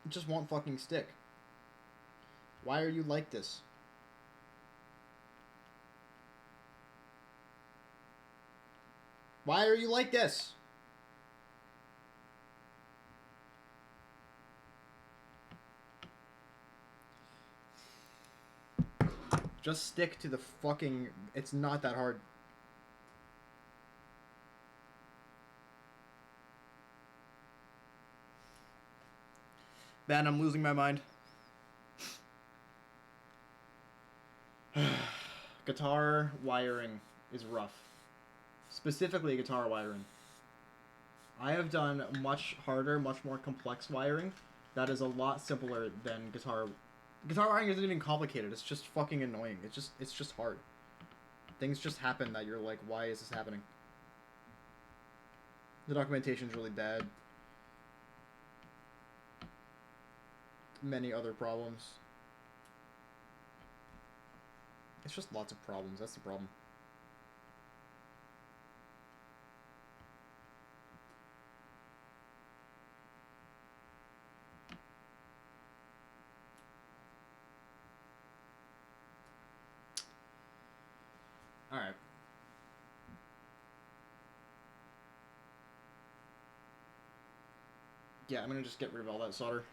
It just won't fucking stick. Why are you like this? Why are you like this? Just stick to the fucking... It's not that hard. Man, I'm losing my mind. Guitar wiring is rough. Specifically guitar wiring. I have done much harder, much more complex wiring. That is a lot simpler than guitar. Guitar wiring isn't even complicated. It's just fucking annoying. It's just hard. Things just happen that you're like, why is this happening? The documentation's really bad. Many other problems. It's just lots of problems. That's the problem. Alright. Yeah, I'm gonna just get rid of all that solder.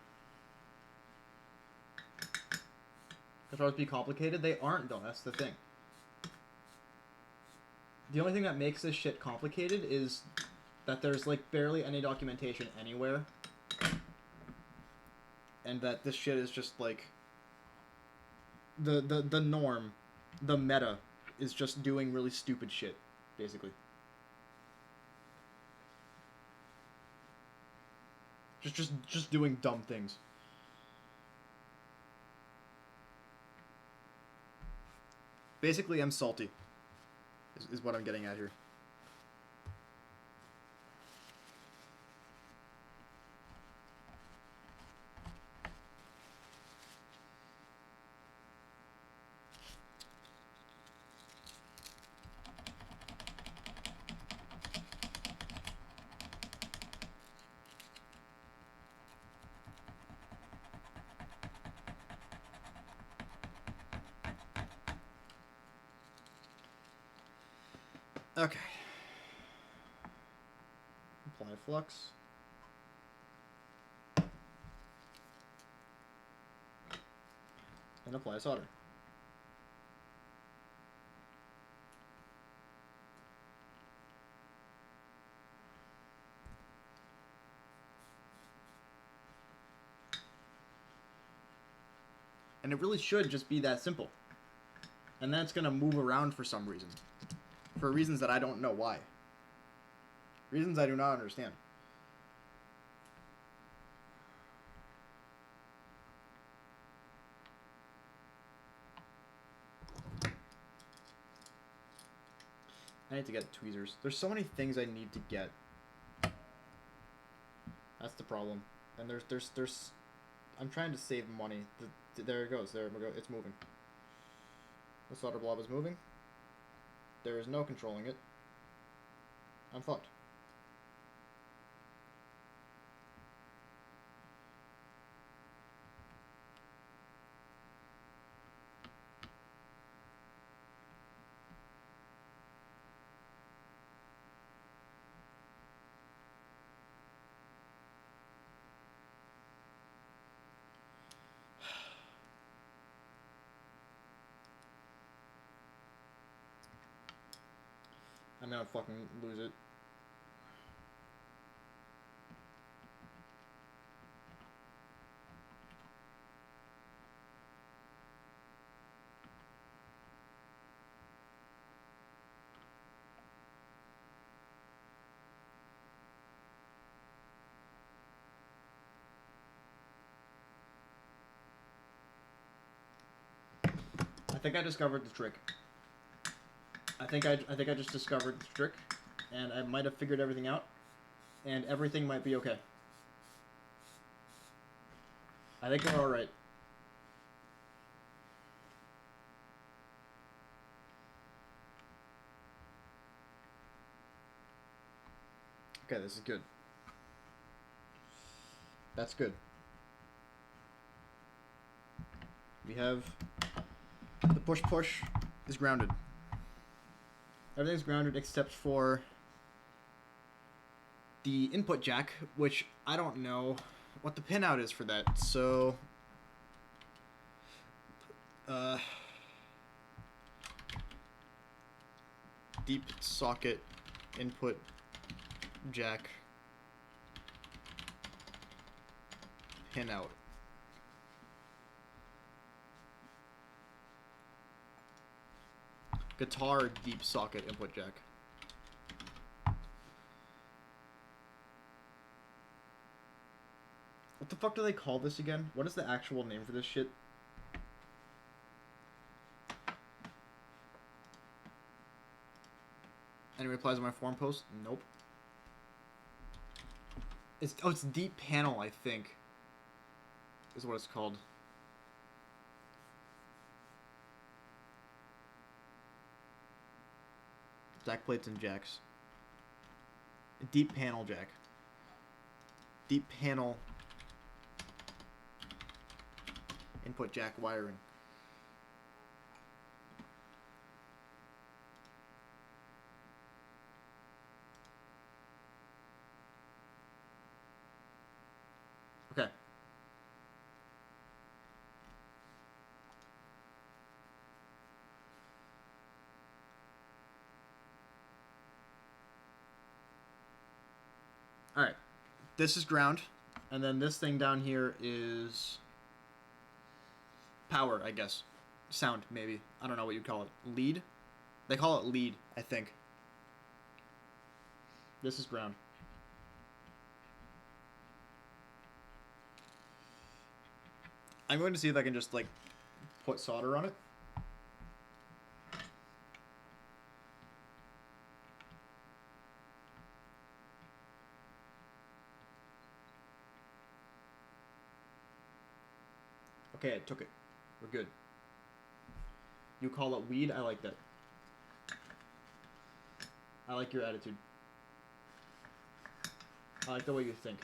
Guitars be complicated? They aren't, though. That's the thing. The only thing that makes this shit complicated is that there's, like, barely any documentation anywhere. And that this shit is just, like... The norm, the meta, is just doing really stupid shit, basically. Just doing dumb things. Basically, I'm salty, is what I'm getting at here. Okay. Apply flux. And apply solder. And it really should just be that simple. And then it's going to move around for some reason. For reasons that I don't know why. Reasons I do not understand. I need to get tweezers. There's so many things I need to get. That's the problem. And there's I'm trying to save money. There it goes. There we go. It's moving. The solder blob is moving. There is no controlling it. I'm fucked. I'm gonna fucking lose it. I think I discovered the trick. I think I just discovered the trick, and I might have figured everything out, and everything might be okay. I think we're all right. Okay, this is good. That's good. We have the push is grounded. Everything's grounded except for the input jack, which I don't know what the pinout is for that. So deep socket input jack pinout. Guitar deep socket input jack. What the fuck do they call this again? What is the actual name for this shit? Any replies on my forum post? Nope. It's deep panel, I think. Is what it's called. Jack plates and jacks. Deep panel jack. Deep panel input jack wiring. Okay. Alright. This is ground. And then this thing down here is power, I guess. Sound, maybe. I don't know what you'd call it. Lead? They call it lead, I think. This is ground. I'm going to see if I can just, like, put solder on it. Okay, I took it. We're good. You call it weed? I like that. I like your attitude. I like the way you think.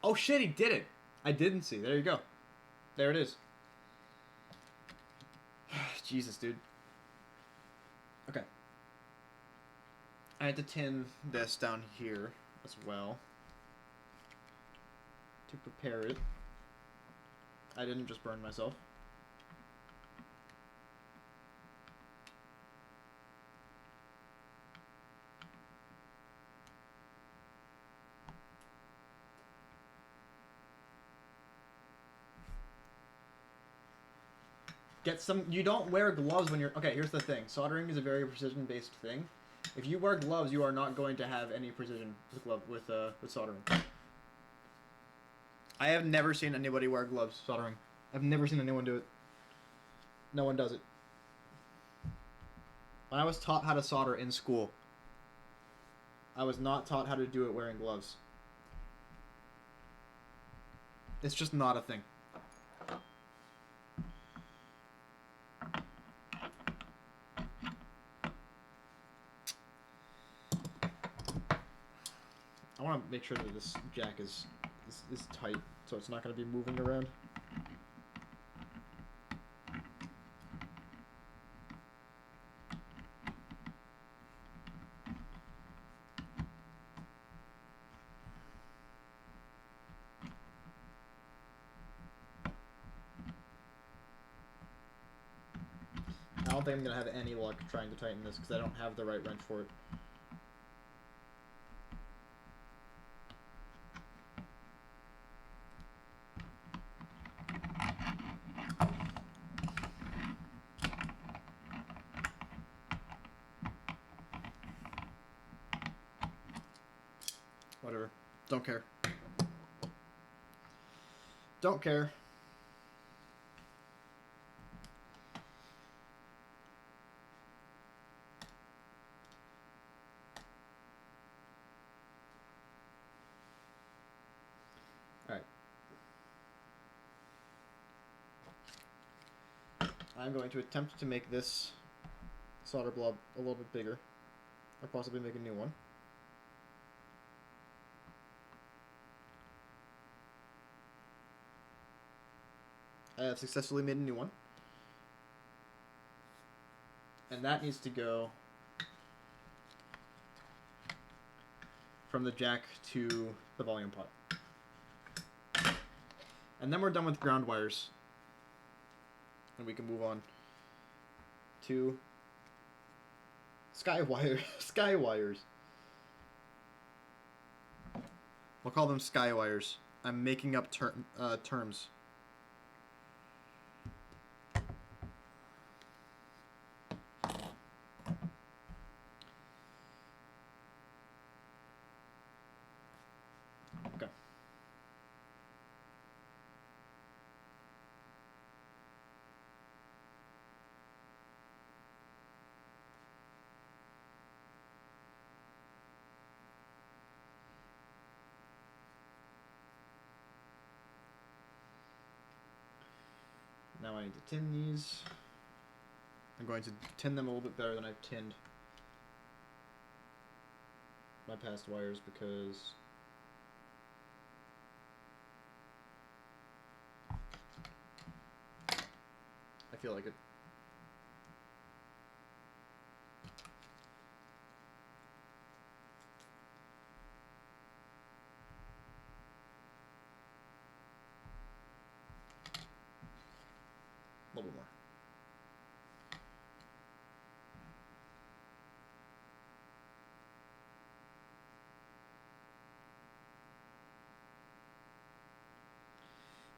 Oh shit, he did it! I didn't see. There you go. There it is. Jesus, dude. Okay. I had to tin this down here as well to prepare it. I didn't just burn myself. Get some. You don't wear gloves when you're. Okay, here's the thing. Soldering is a very precision-based thing. If you wear gloves, you are not going to have any precision with soldering. I have never seen anybody wear gloves soldering. I've never seen anyone do it. No one does it. When I was taught how to solder in school, I was not taught how to do it wearing gloves. It's just not a thing. I want to make sure that this jack is tight, so it's not going to be moving around. think I'm gonna have any luck trying to tighten this because I don't have the right wrench for it. Whatever. Don't care. Don't care. Alright. I'm going to attempt to make this solder blob a little bit bigger. Or possibly make a new one. I have successfully made a new one. And that needs to go from the jack to the volume pot. And then we're done with ground wires. And we can move on to sky wires. We'll call them sky wires. I'm making up terms. Okay. Now I need to tin these. I'm going to tin them a little bit better than I've tinned my past wires because I feel like it. A little bit more.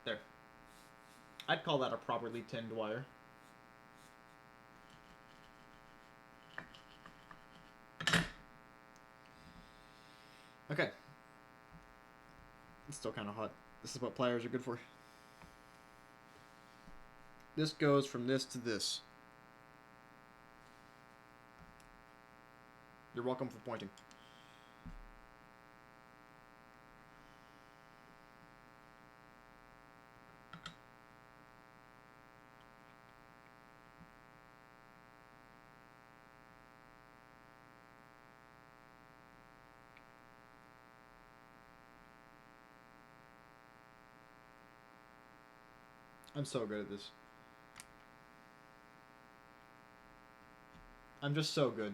There. I'd call that a properly tinned wire. Okay. It's still kind of hot. This is what pliers are good for. This goes from this to this. You're welcome for pointing. I'm so good at this. I'm just so good.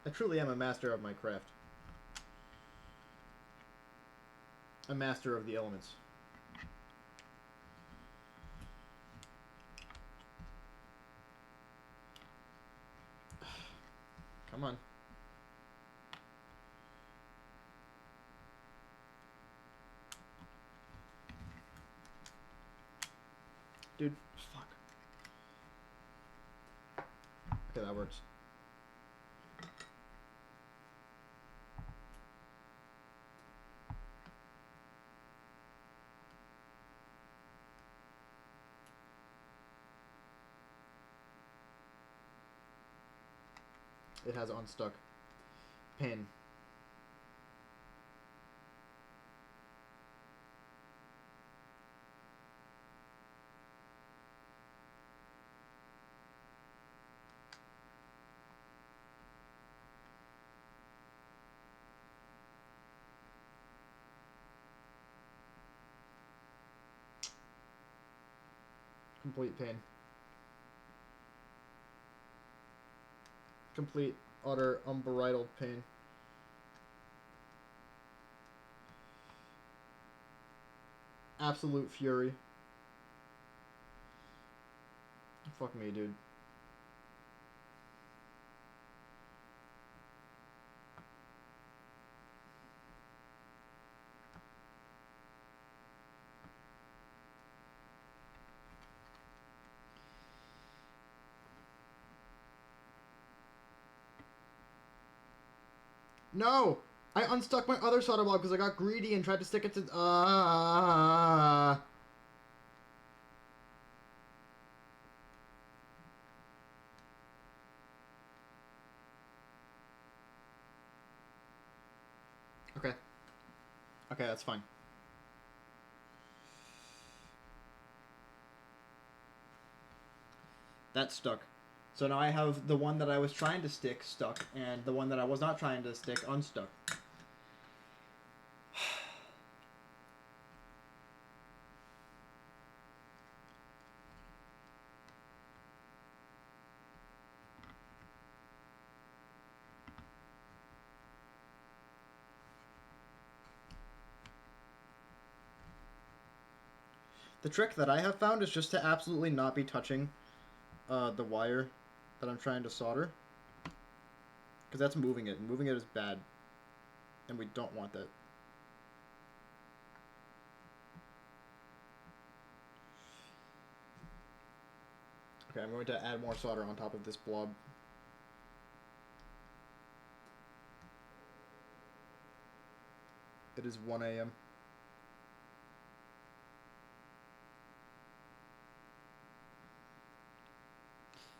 I truly am a master of my craft. A master of the elements. Come on. Dude, fuck. Okay, that works. It has unstuck. Pin. Complete pain. Complete, utter, unbridled pain. Absolute fury. Fuck me, dude. No! I unstuck my other solder block because I got greedy and tried to stick it to... Okay. Okay, that's fine. That stuck. So now I have the one that I was trying to stick stuck, and the one that I was not trying to stick unstuck. The trick that I have found is just to absolutely not be touching the wire that I'm trying to solder. Because that's moving it, and moving it is bad. And we don't want that. Okay, I'm going to add more solder on top of this blob. It is 1 a.m.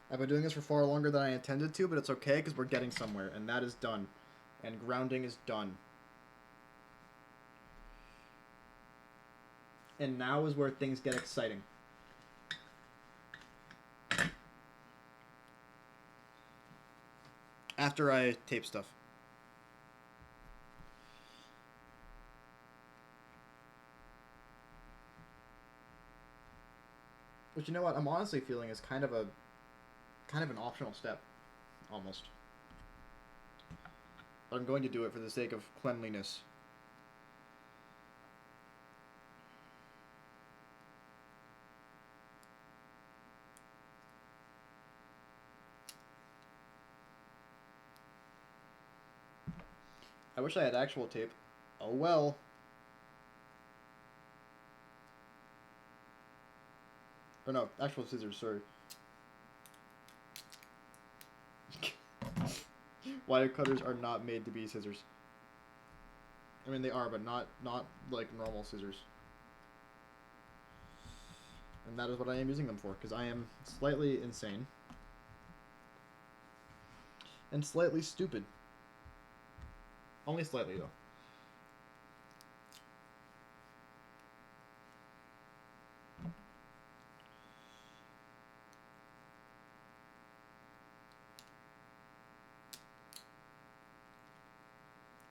I've been doing this for far longer than I intended to, but it's okay because we're getting somewhere, and that is done. And grounding is done. And now is where things get exciting. After I tape stuff. Which, you know what, I'm honestly feeling is kind of an optional step, almost. But I'm going to do it for the sake of cleanliness. I wish I had actual tape. Oh well. Or no, actual scissors, sorry. Wire cutters are not made to be scissors. I mean, they are, but not like normal scissors. And that is what I am using them for, because I am slightly insane. And slightly stupid. Only slightly, though.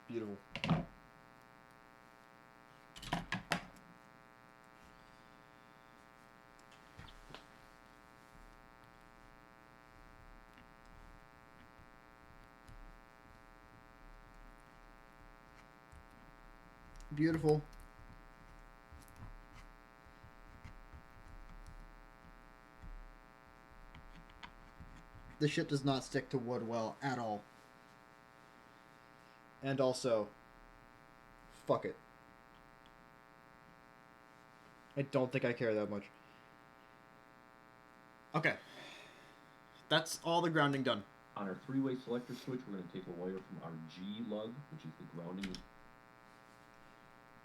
Beautiful. Beautiful. This shit does not stick to wood well at all. And also, fuck it. I don't think I care that much. Okay. That's all the grounding done. On our three-way selector switch, we're going to take a wire from our G lug, which is the grounding.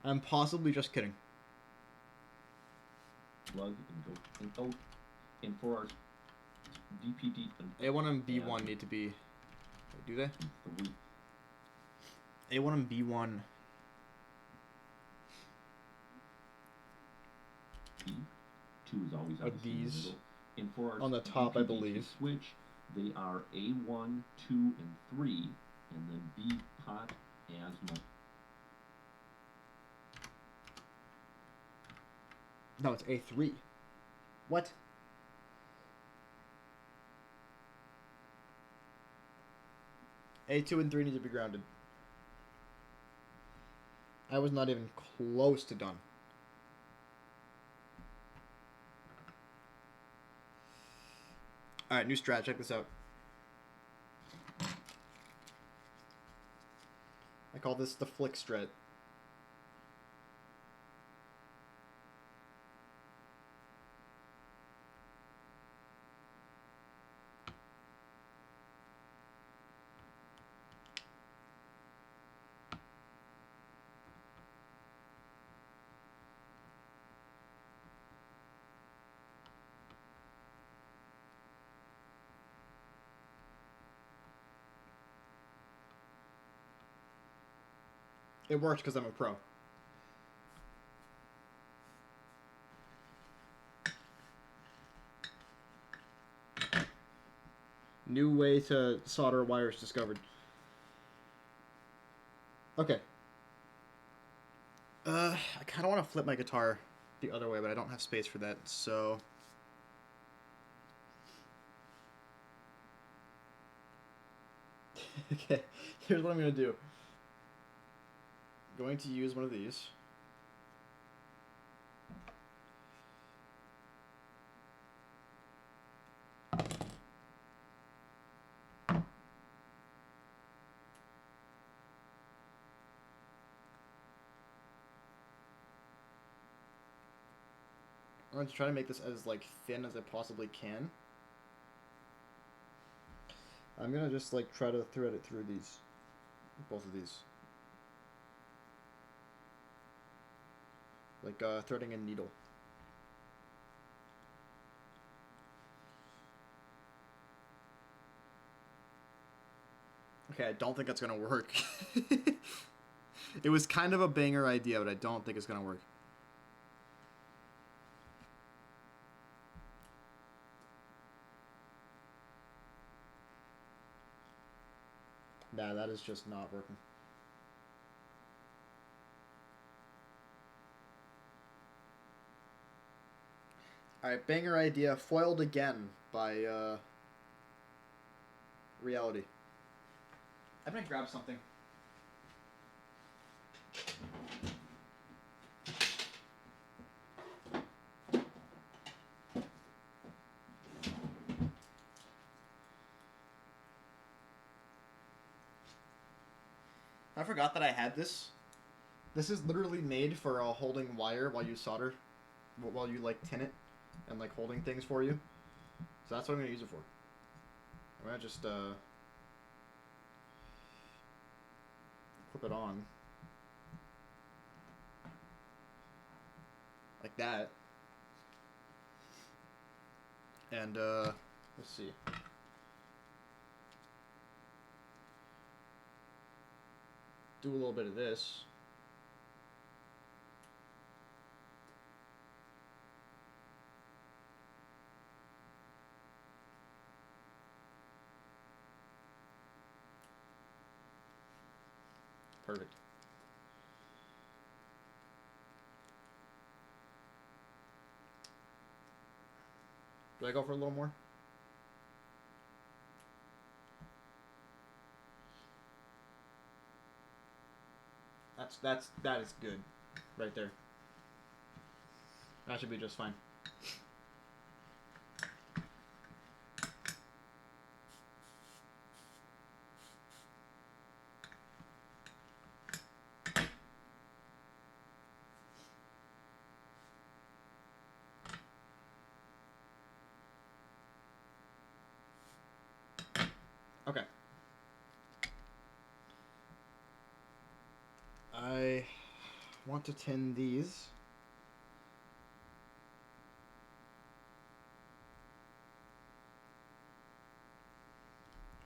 I'm possibly just kidding. Lug and go and for our DPD. A1 and B1 need to be. Wait, do they? A1 and B1. B2 is always Are these in the middle. And for our on the top, I believe. Switch, they are A1, 2, and 3, and then B pot asthma. No, it's A3. What? A2 and 3 need to be grounded. I was not even close to done. Alright, new strat. Check this out. I call this the flick strat. It worked because I'm a pro. New way to solder wires discovered. Okay. I kind of want to flip my guitar the other way, but I don't have space for that, so... Okay, here's what I'm going to do. I'm going to use one of these. I'm going to try to make this as, like, thin as I possibly can. I'm going to just, like, try to thread it through these. Both of these. Like, threading a needle. Okay, I don't think that's going to work. It was kind of a banger idea, but I don't think it's going to work. Nah, that is just not working. Alright, banger idea foiled again by reality. I'm gonna grab something. I forgot that I had this. This is literally made for holding wire while you solder, while you like tin it, and like holding things for you. So that's what I'm gonna use it for. I'm gonna just clip it on like that, and let's see. Do a little bit of this. Perfect. Do I go for a little more? That is good, right there. That should be just fine. Okay. I want to tin these.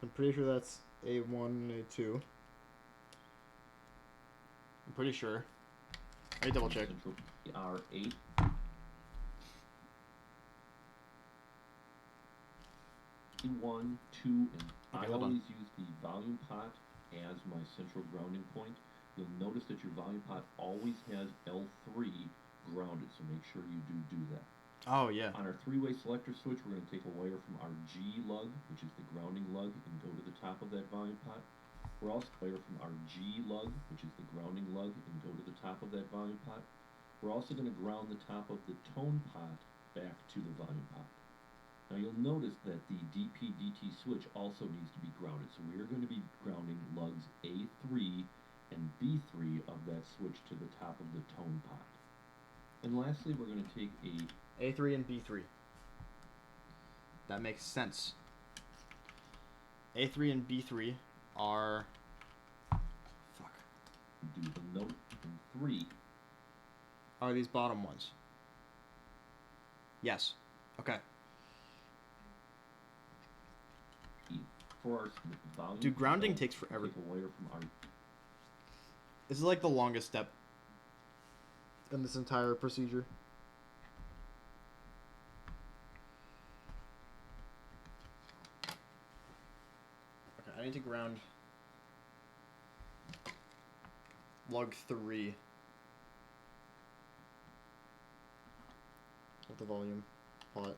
I'm pretty sure that's A1 and A2. I'm pretty sure. Let me double check. R8. One, 2, and Okay, I hold on. always use the volume pot as my central grounding point. You'll notice that your volume pot always has L3 grounded, so make sure you do that. Oh, yeah. On our three-way selector switch, we're going to take a wire from our G lug, which is the grounding lug, and go to the top of that volume pot. We're also wire from our G lug, which is the grounding lug, and go to the top of that volume pot. We're also going to ground the top of the tone pot back to the volume pot. Now you'll notice that the DP-DT switch also needs to be grounded, so we are going to be grounding lugs A3 and B3 of that switch to the top of the tone pot. And lastly, we're going to take A3 and B3. That makes sense. A3 and B3 are... Fuck. do the note in 3. Are these bottom ones? Yes. Okay. For our volume Dude, grounding control, takes forever. take a wire from our This is like the longest step in this entire procedure. Okay, I need to ground lug 3 of the volume pot.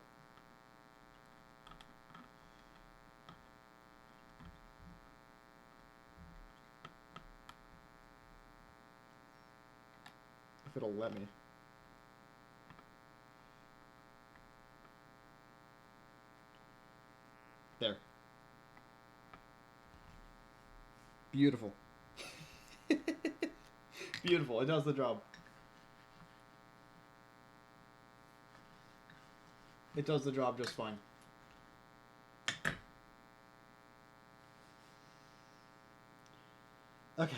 If it'll let me. There. Beautiful. Beautiful. It does the job. It does the job just fine. Okay.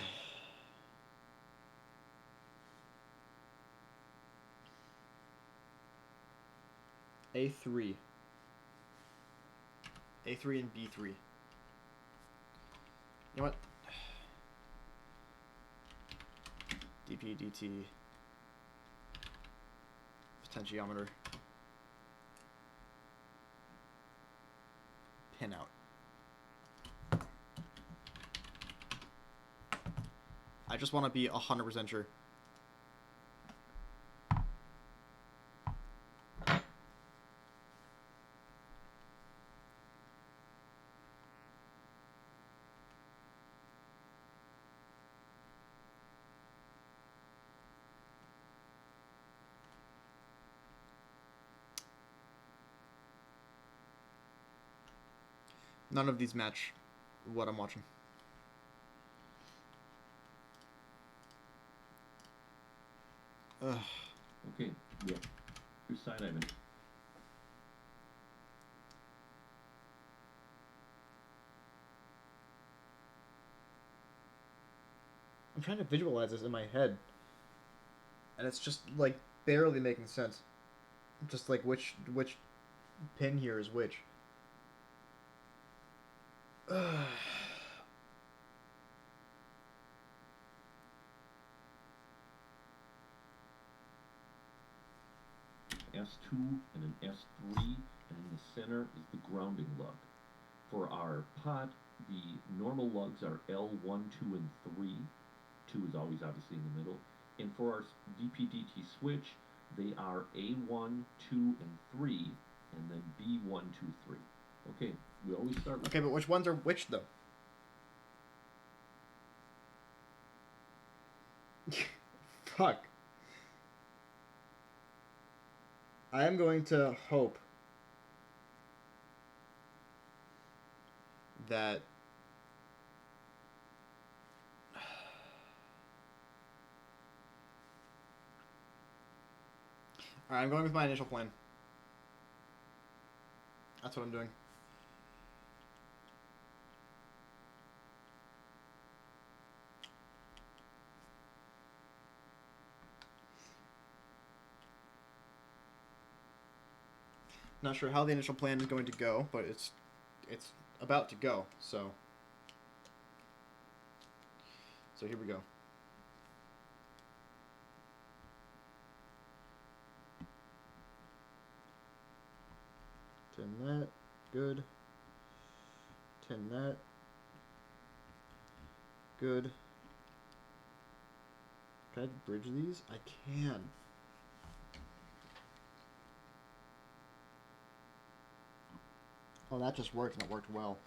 A3. A3 and B3. You know what? DP, DT. Potentiometer. Pin out. I just want to be 100% sure. None of these match what I'm watching. Ugh. Okay, yeah. Whose side I'm in? I'm trying to visualize this in my head. And it's just like barely making sense. Just like which pin here is which. S2 and an S3, and in the center is the grounding lug. For our pot, the normal lugs are L1, 2, and 3. 2 is always obviously in the middle. And for our DP-DT switch, they are A1, 2, and 3, and then B1, 2, 3. Okay, we always start with... Okay, but which ones are which, though? Fuck. I am going to hope that Alright, I'm going with my initial plan. That's what I'm doing. Not sure how the initial plan is going to go, but it's about to go, so here we go. Tin that, good. Tin that, good. Can I bridge these? I can. Oh, that just worked, and it worked well.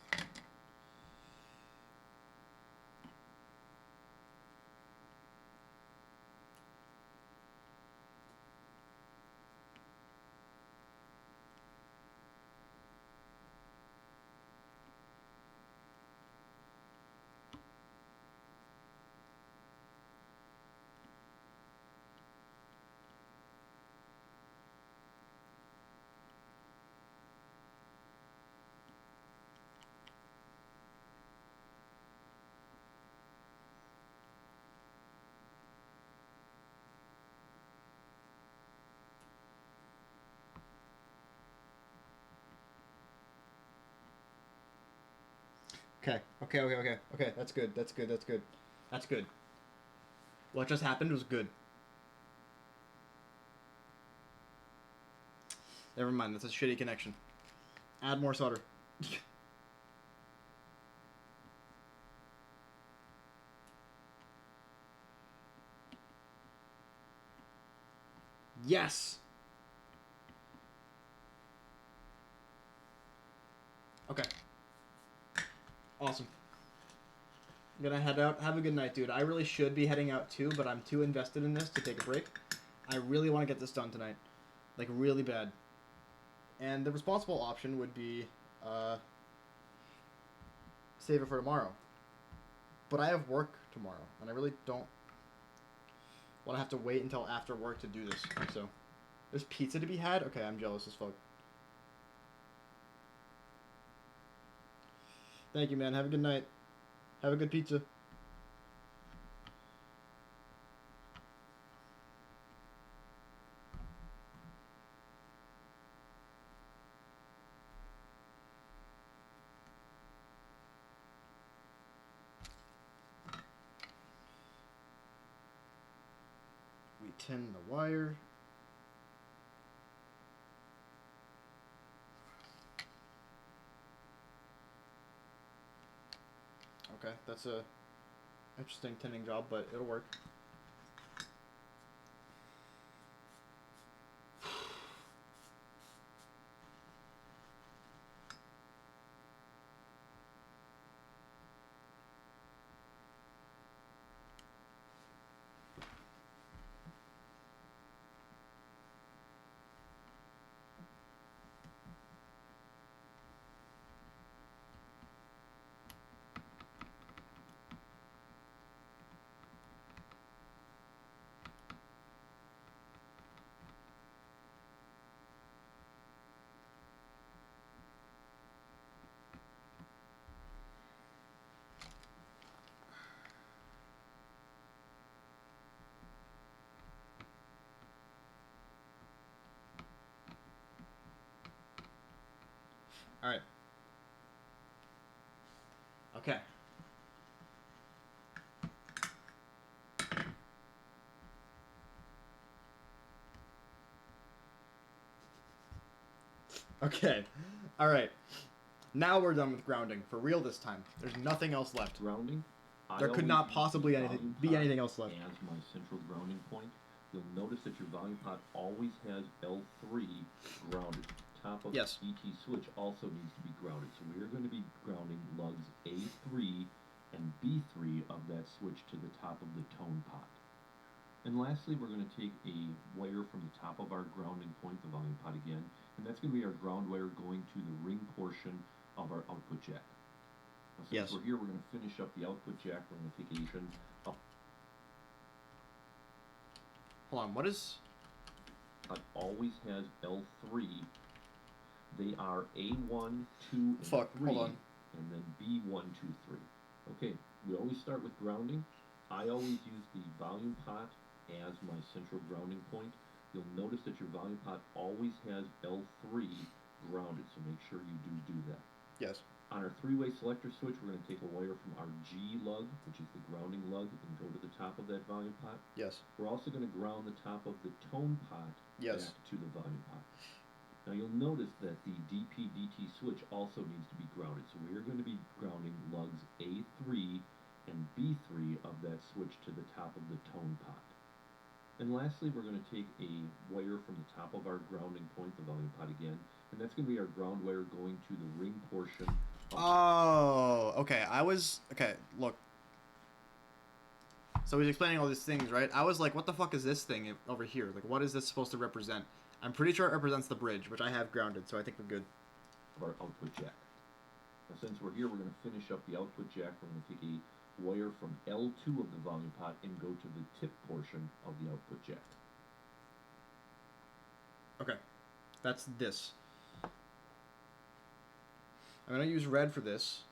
Okay. Okay. That's good. That's good. What just happened was good. Never mind. That's a shitty connection. Add more solder. Yes. Okay. Awesome. I'm gonna head out. Have a good night, dude. I really should be heading out too, but I'm too invested in this to take a break. I really want to get this done tonight. Like, really bad. And the responsible option would be, save it for tomorrow. But I have work tomorrow, and I really don't want to have to wait until after work to do this. So, there's pizza to be had? Okay, I'm jealous as fuck. Thank you, man. Have a good night. Have a good pizza. We tin the wire. Okay, that's a interesting tinning job, but it'll work. Alright. Okay. Okay. Alright. Now we're done with grounding. For real this time. There's nothing else left. Grounding. There could not possibly be anything else left. As my central grounding point, you'll notice that your volume pot always has L3 grounded. Top of Yes. the ET switch also needs to be grounded. So we are going to be grounding lugs A3 and B3 of that switch to the top of the tone pot. And lastly, we're going to take a wire from the top of our grounding point, the volume pot again, and that's going to be our ground wire going to the ring portion of our output jack. Now, since Yes. we're here, we're going to finish up the output jack. We're going to take a up. Hold on, what is... It always has L3. They are A1, 2, and Fuck, 3, hold on. and then B1, 2, 3. Okay, we always start with grounding. I always use the volume pot as my central grounding point. You'll notice that your volume pot always has L3 grounded, so make sure you do that. Yes. On our three-way selector switch, we're going to take a wire from our G lug, which is the grounding lug, and go to the top of that volume pot. Yes. We're also going to ground the top of the tone pot Yes. back to the volume pot. Now you'll notice that the DP-DT switch also needs to be grounded, so we are going to be grounding lugs A3 and B3 of that switch to the top of the tone pot. And lastly, we're going to take a wire from the top of our grounding point, the volume pot again, and that's going to be our ground wire going to the ring portion. Oh, okay. Okay, look. So he's explaining all these things, right? I was like, what the fuck is this thing over here? Like, what is this supposed to represent? I'm pretty sure it represents the bridge, which I have grounded, so I think we're good. Of our output jack. Now, since we're here, we're going to finish up the output jack. We're going to take a wire from L2 of the volume pot and go to the tip portion of the output jack. Okay. That's this. I'm going to use red for this,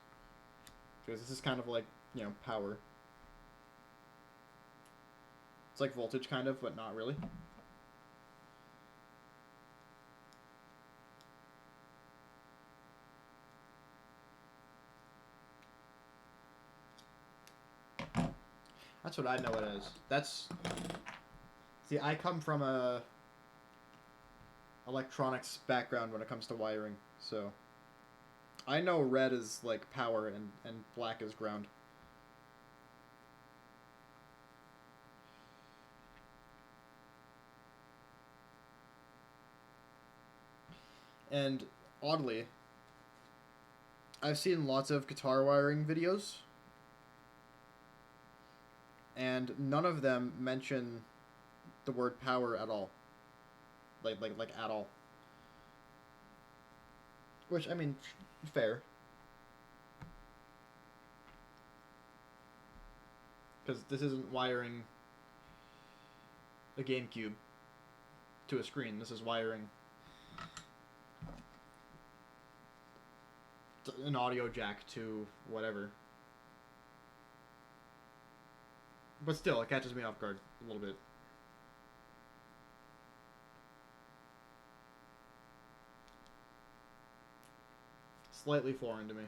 because this is kind of like, you know, power. It's like voltage, kind of, but not really. That's what I know it as. That's... See, I come from a electronics background when it comes to wiring, so... I know red is, like, power and black is ground. And, oddly, I've seen lots of guitar wiring videos, and none of them mention the word power at all. Like at all. Which, I mean, fair. Because this isn't wiring a GameCube to a screen. This is wiring an audio jack to whatever. But still, it catches me off guard a little bit. Slightly foreign to me.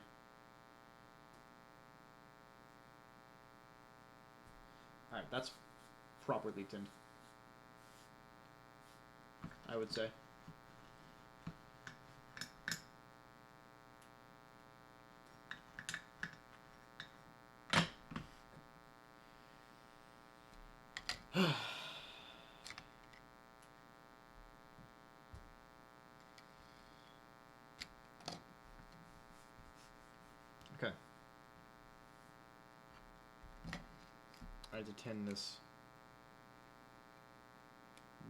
Alright, that's properly tinned, I would say. Okay. I had to tin this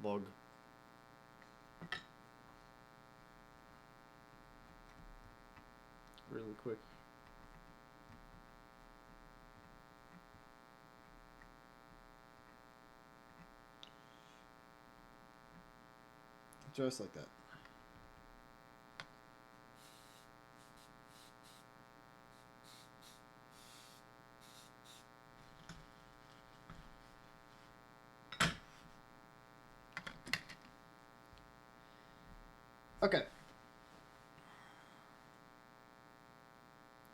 log. Really quick. Just like that. Okay.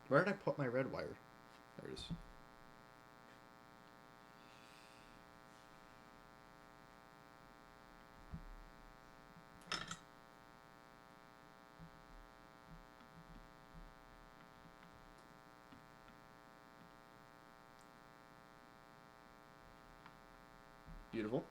Where did I put my red wire? There it is. Beautiful.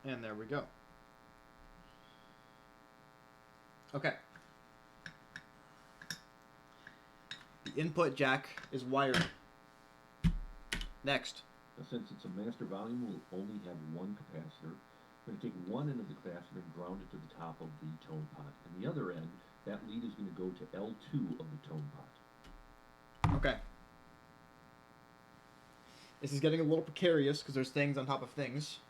And there we go. Okay. The input jack is wired. Next. Now, since it's a master volume, we'll only have one capacitor. We're going to take one end of the capacitor and ground it to the top of the tone pot. And the other end, that lead is going to go to L2 of the tone pot. Okay. This is getting a little precarious because there's things on top of things.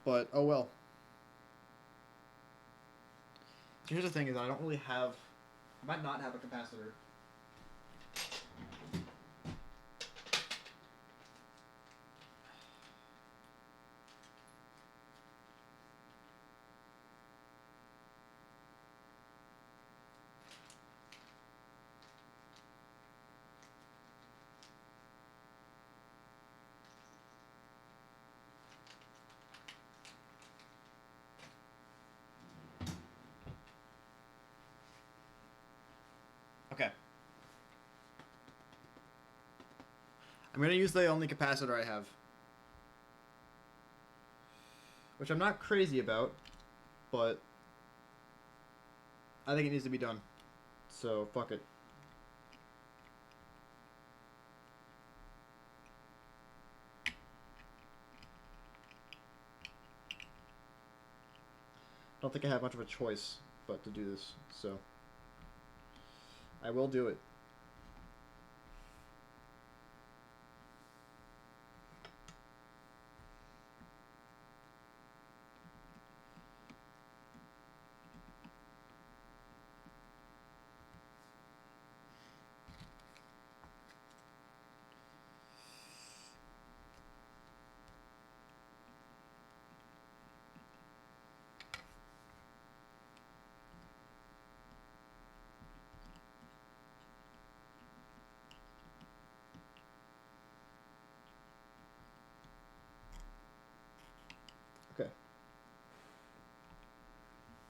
But, oh well. Here's the thing is I don't really have... I might not have a capacitor. Okay. I'm going to use the only capacitor I have. Which I'm not crazy about, but I think it needs to be done. So, fuck it. I don't think I have much of a choice but to do this, so I will do it.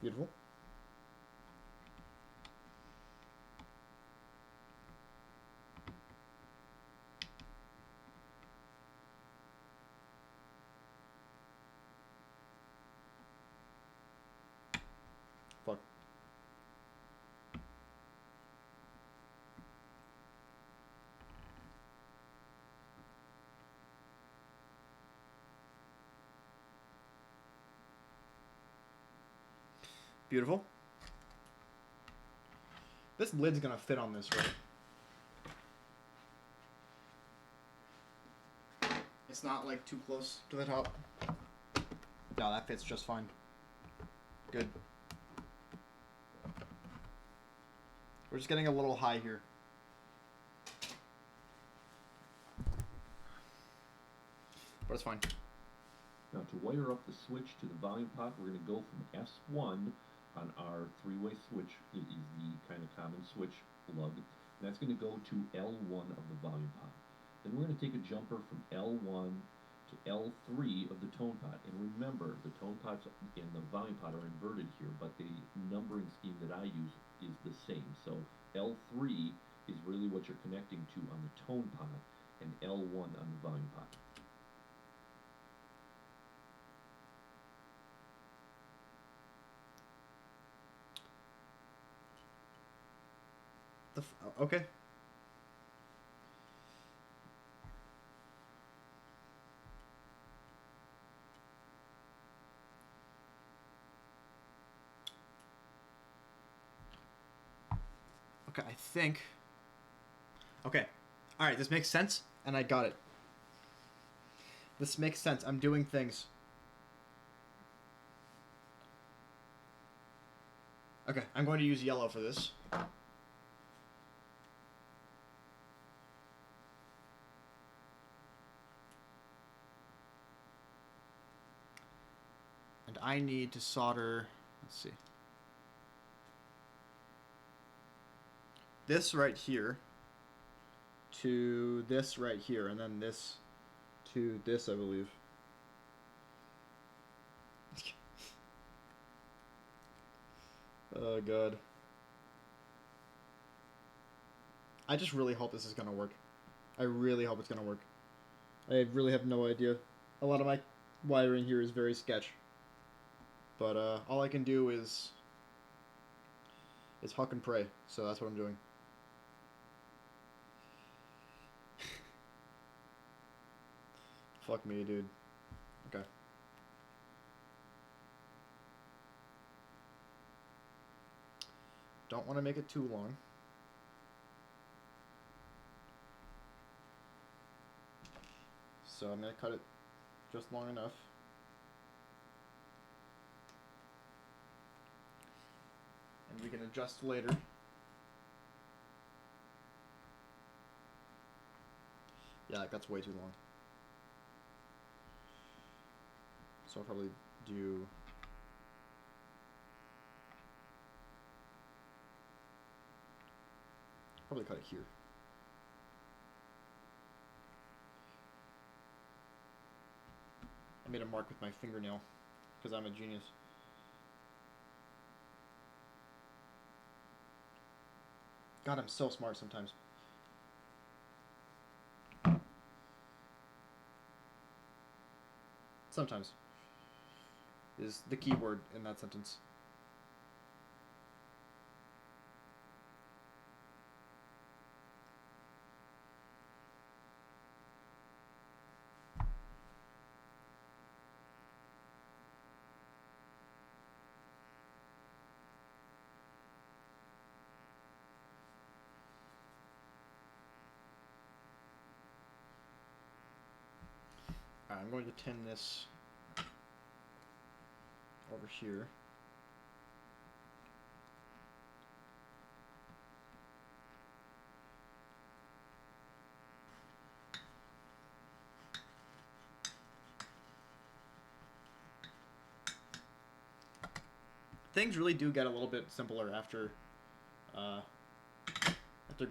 Beautiful. Fuck. Beautiful. This lid's gonna fit on this, right? It's not like too close to the top. No, that fits just fine. Good. We're just getting a little high here. But it's fine. Now to wire up the switch to the volume pot, we're going to go from S1 on our three-way switch. It is the kind of common switch lug. And that's going to go to L1 of the volume pot. Then we're going to take a jumper from L1 to L3 of the tone pot. And remember, the tone pots and the volume pot are inverted here, but the numbering scheme that I use is the same. So L3 is really what you're connecting to on the tone pot, and L1 on the volume pot. Okay. Okay, I think. Okay. Alright, this makes sense, and I got it. This makes sense. I'm doing things. Okay, I'm going to use yellow for this. And I need to solder, let's see. This right here to this right here, and then this to this, I believe. Oh god. I just really hope this is gonna work. I really hope it's gonna work. I really have no idea. A lot of my wiring here is very sketch. But all I can do is huck and pray. So that's what I'm doing. Fuck me, dude. Okay. Don't want to make it too long. So I'm going to cut it just long enough. And we can adjust later. Yeah, like that's way too long. So I'll probably do... Probably cut it here. I made a mark with my fingernail because I'm a genius. God, I'm so smart sometimes. Sometimes is the key word in that sentence. Alright, I'm going to tin this over here. Things really do get a little bit simpler after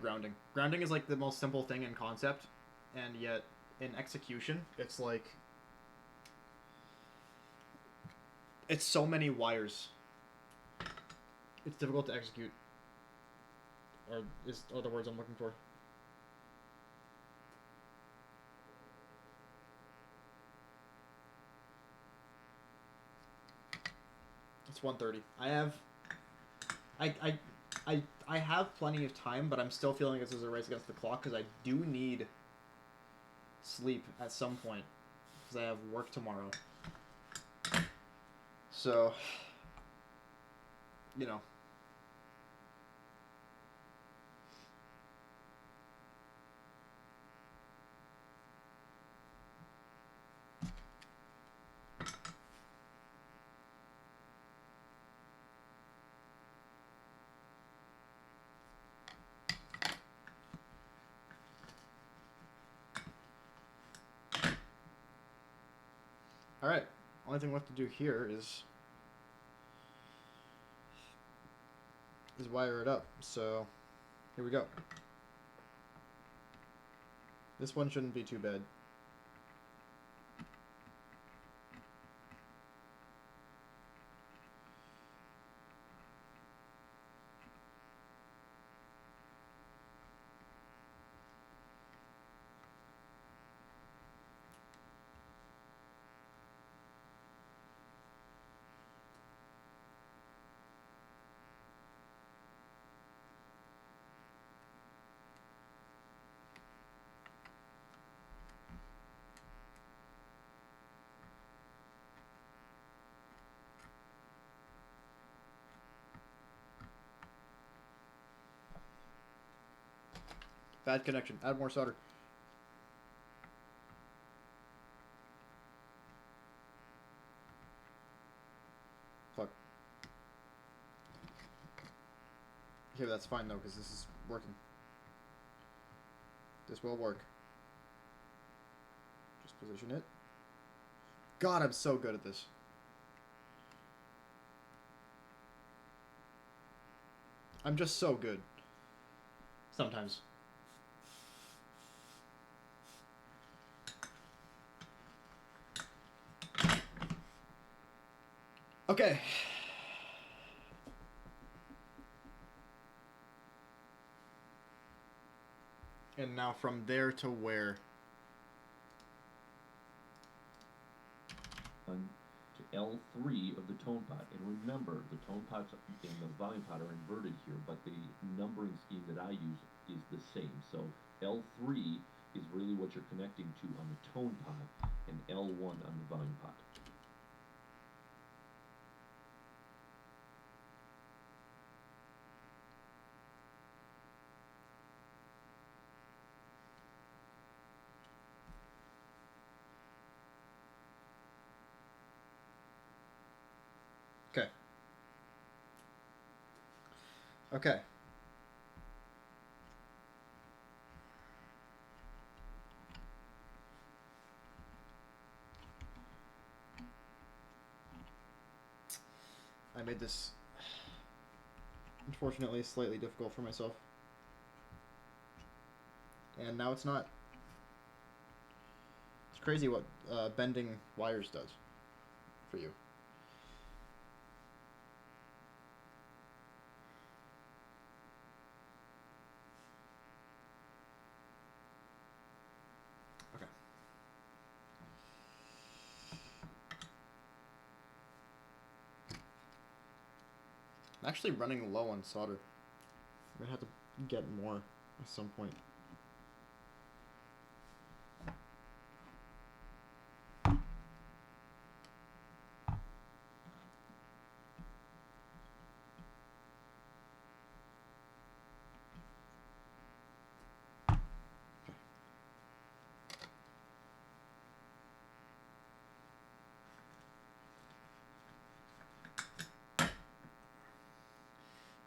grounding. Grounding is like the most simple thing in concept, and yet in execution, it's like it's so many wires. It's difficult to execute. Are the words I'm looking for. It's 1:30. I have plenty of time, but I'm still feeling this is a race against the clock because I do need sleep at some point because I have work tomorrow. So, you know. Alright, only thing left to do here is wire it up. So, here we go. This one shouldn't be too bad. Bad connection. Add more solder. Fuck. Okay, that's fine though, because this is working. This will work. Just position it. God, I'm so good at this. I'm just so good. Sometimes. Okay. And now from there to where? To L3 of the tone pot. And remember, the tone pots and the volume pot are inverted here, but the numbering scheme that I use is the same. So L3 is really what you're connecting to on the tone pot, and L1 on the volume pot. Okay. Okay. I made this, unfortunately, slightly difficult for myself. And now it's not. It's crazy what bending wires does for you. Okay. I'm actually running low on solder. I'm gonna have to get more at some point.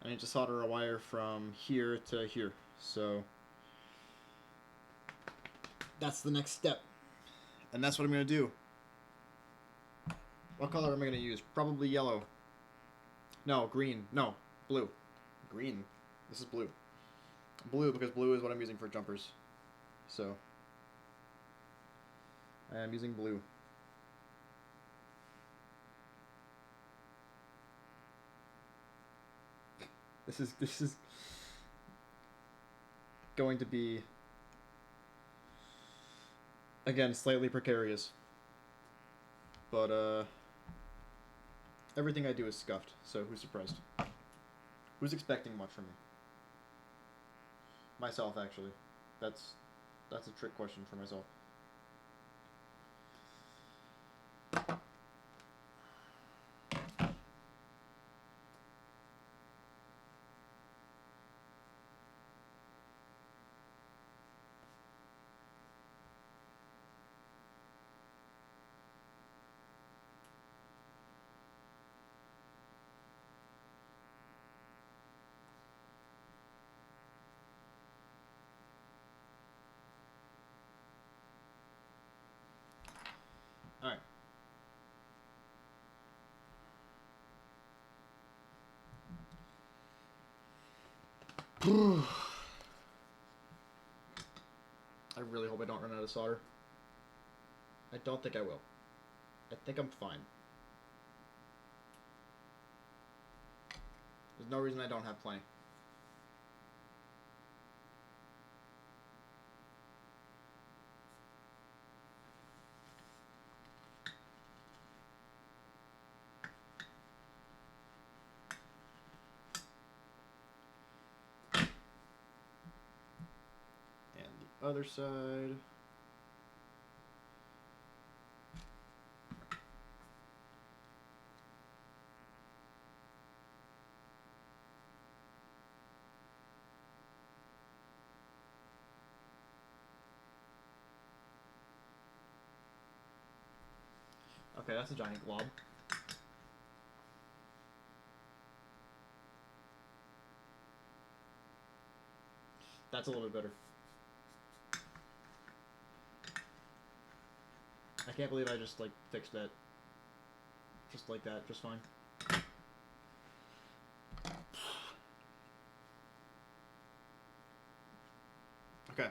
I need to solder a wire from here to here, so that's the next step. And that's what I'm going to do. What color am I going to use? Probably yellow. No, green. No, blue. Green. This is blue. Blue, because blue is what I'm using for jumpers. So, I am using blue. This is going to be, again, slightly precarious. But everything I do is scuffed, so who's surprised? Who's expecting much from me? Myself, actually. That's a trick question for myself. Alright. I really hope I don't run out of solder. I don't think I will. I think I'm fine. There's no reason I don't have plenty. And the other side. Okay, that's a giant glob. That's a little bit better. I can't believe I just, like, fixed that. Just like that, just fine. Okay.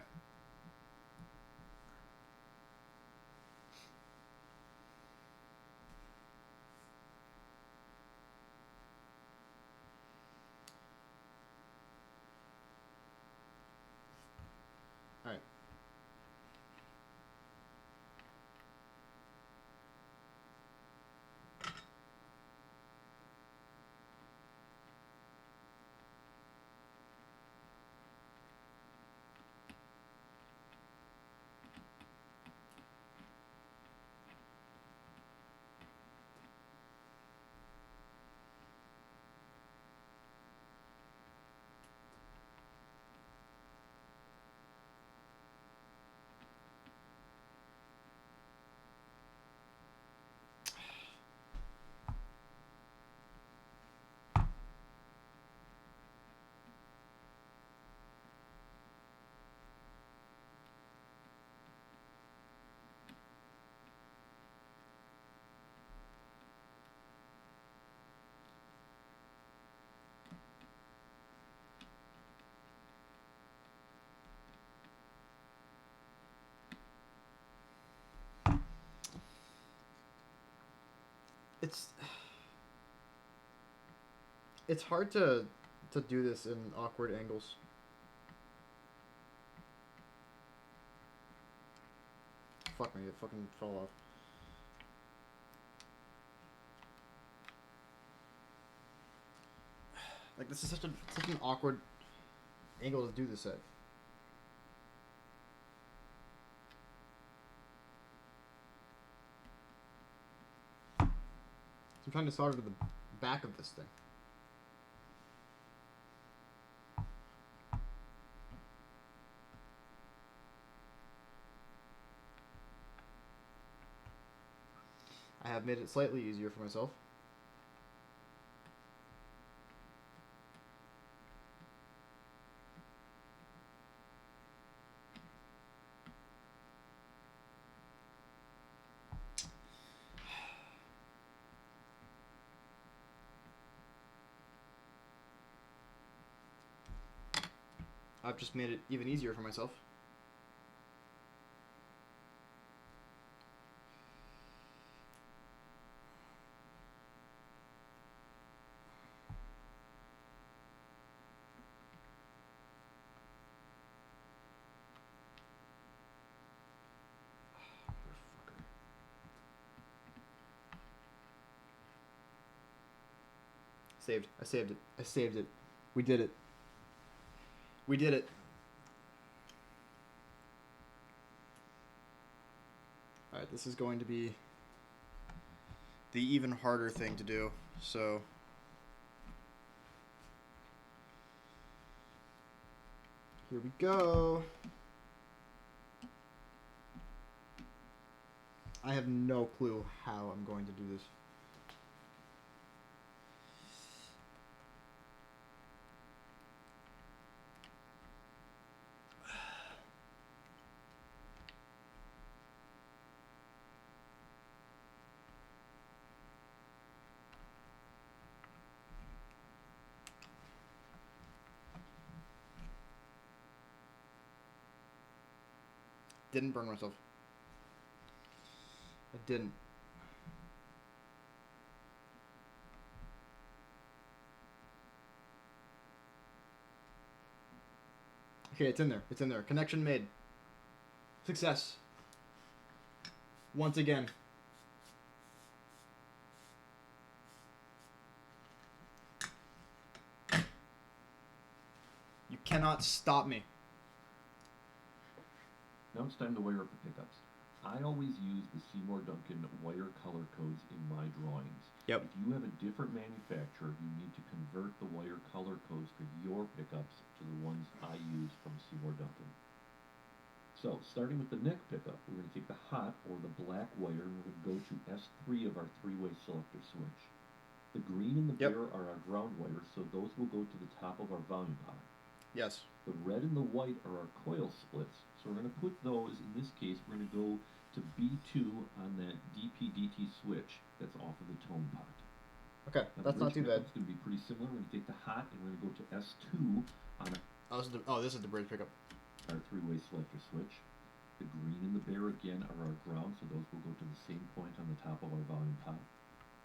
Alright. It's hard to do this in awkward angles. Fuck me, it fucking fell off. Like, this is such an awkward angle to do this at. So I'm trying to solder to the back of this thing. I have made it slightly easier for myself. I've just made it even easier for myself. Saved. I saved it. I saved it. We did it. We did it. Alright, this is going to be the even harder thing to do, so... Here we go. I have no clue how I'm going to do this. Didn't burn myself. I didn't. Okay, it's in there. It's in there. Connection made. Success. Once again. You cannot stop me. Now it's time to wire up the pickups. I always use the Seymour Duncan wire color codes in my drawings. Yep. If you have a different manufacturer, you need to convert the wire color codes for your pickups to the ones I use from Seymour Duncan. So, starting with the neck pickup, we're going to take the hot, or the black wire, and we're going to go to S3 of our three-way selector switch. The green and the bare are our ground wires, so those will go to the top of our volume pot. Yes. The red and the white are our coil splits, so we're going to put those, in this case, we're going to go to B2 on that DP-DT switch that's off of the tone pot. Okay, Now, that's not too bad. It's going to be pretty similar. We're going to take the hot and we're going to go to S2 on This is the bridge pickup. our three-way selector switch. The green and the bare again are our ground, so those will go to the same point on the top of our volume pot.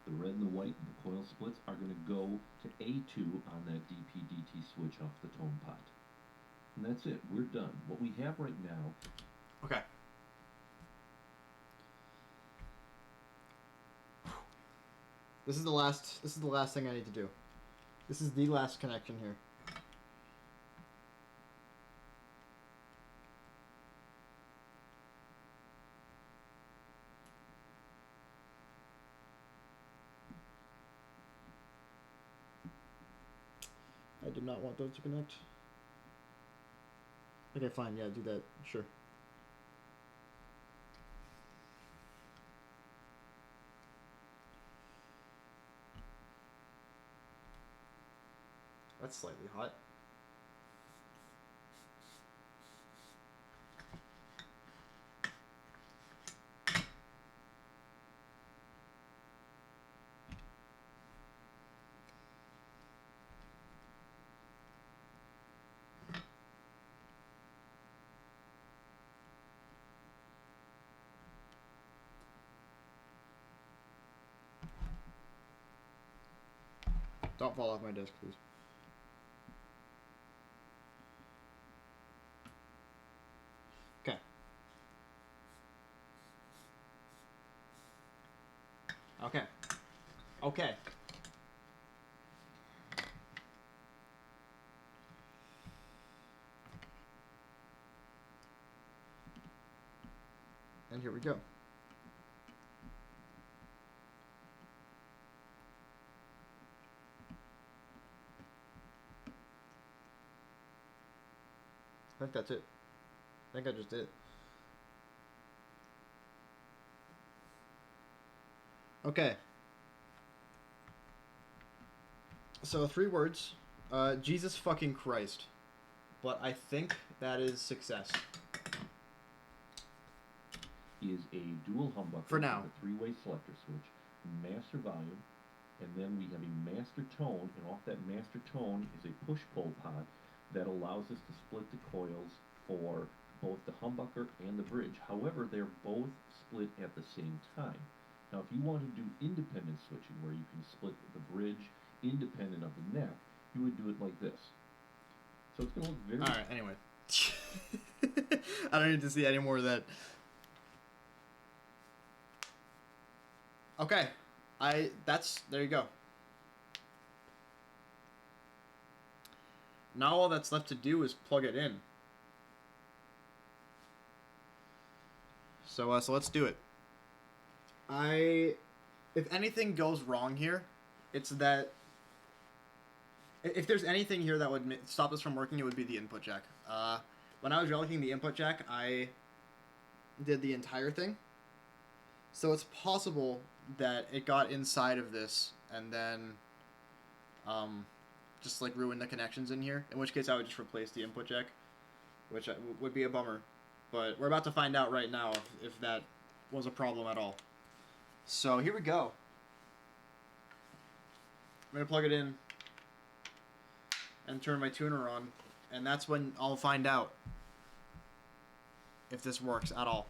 The red and the white and the coil splits are going to go to A2 on that DP-DT switch off the tone pot. And that's it. We're done. What we have right now... Okay. This is the last thing I need to do. This is the last connection here. I did not want those to connect. Okay, fine. Yeah, do that. Sure. That's slightly hot. Don't fall off my desk, please. Okay. Okay. Okay. And here we go. I think that's it. I think I just did it. Okay. So 3 words. Jesus fucking Christ. But I think that is success. is a dual humbucker For now. with a three-way selector switch, master volume, and then we have a master tone, and off that master tone is a push-pull pot that allows us to split the coils for both the humbucker and the bridge. However, they're both split at the same time. Now, if you want to do independent switching, where you can split the bridge independent of the neck, you would do it like this. So it's going to look very... Alright, anyway. I don't need to see any more of that. Okay. There you go. Now all that's left to do is plug it in. So let's do it. If anything goes wrong here, it's that if there's anything here that would stop this from working, it would be the input jack. When I was relicking the input jack, I did the entire thing. So it's possible that it got inside of this and then just like ruin the connections in here. In which case I would just replace the input jack, which would be a bummer. But we're about to find out right now if that was a problem at all. So here we go. I'm going to plug it in and turn my tuner on, and that's when I'll find out if this works at all.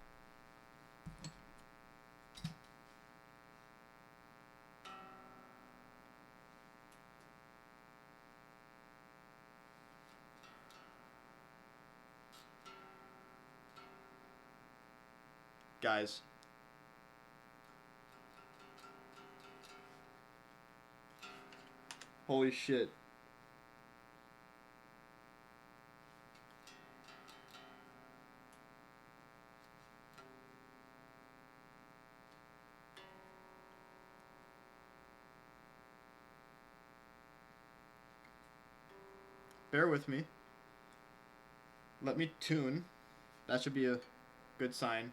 Guys. Holy shit. Bear with me. Let me tune. That should be a good sign.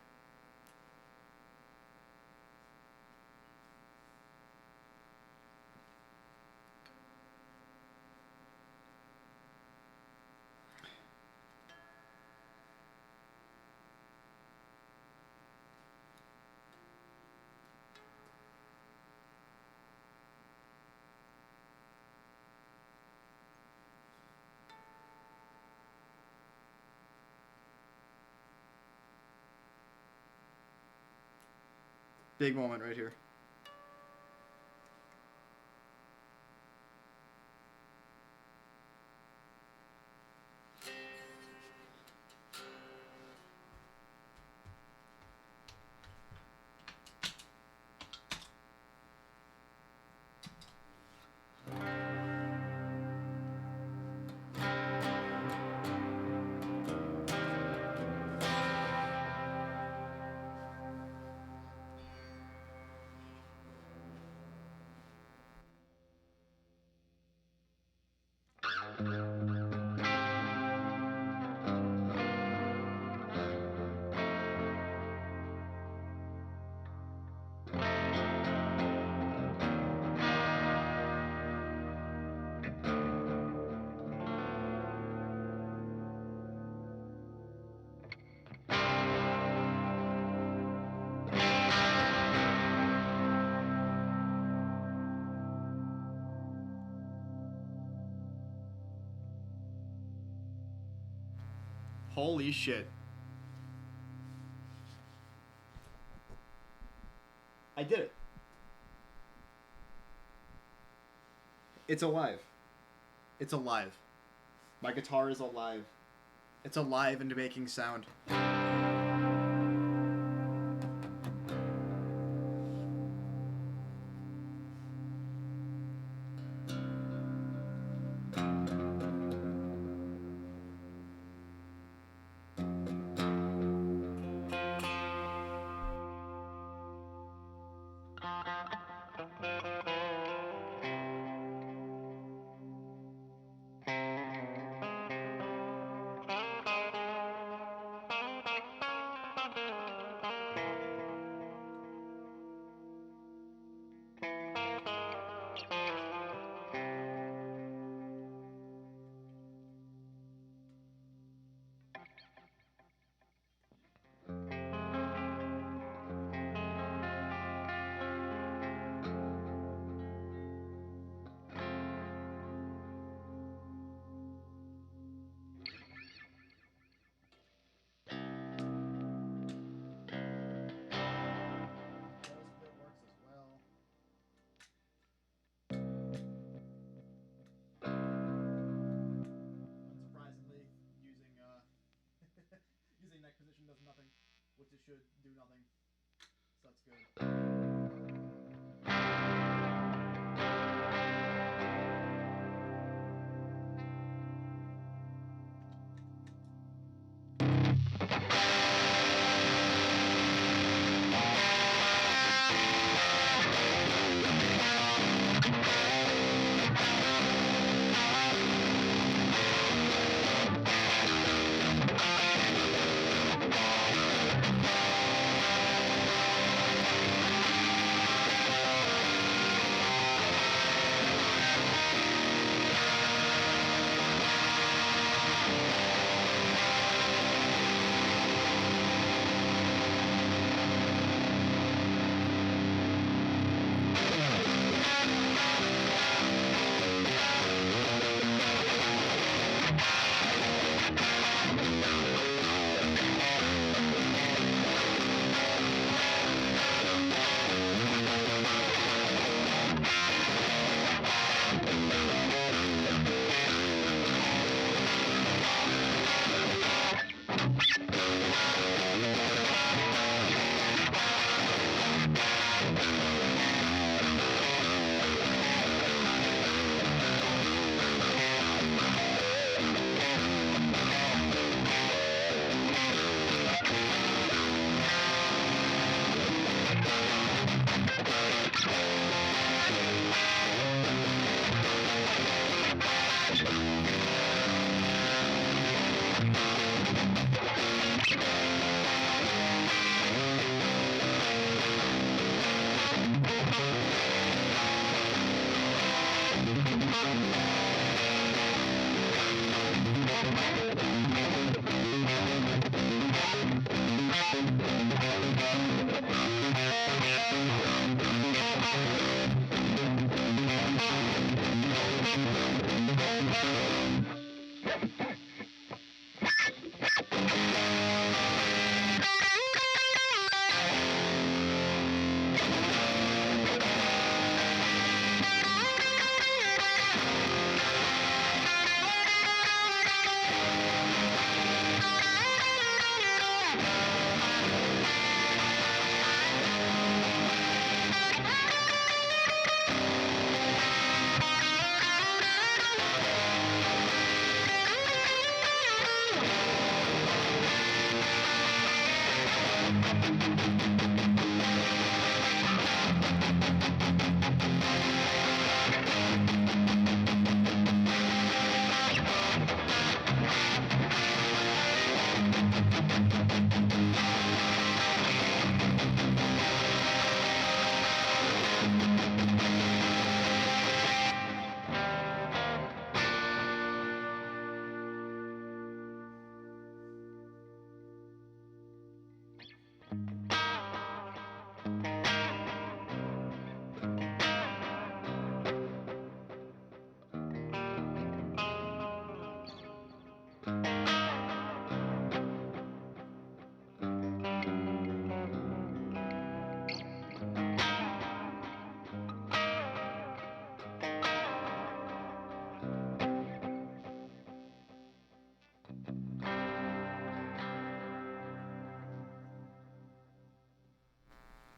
Big moment right here. Holy shit. I did it. It's alive. It's alive. My guitar is alive. It's alive and making sound. Does nothing, which it should do nothing. So that's good.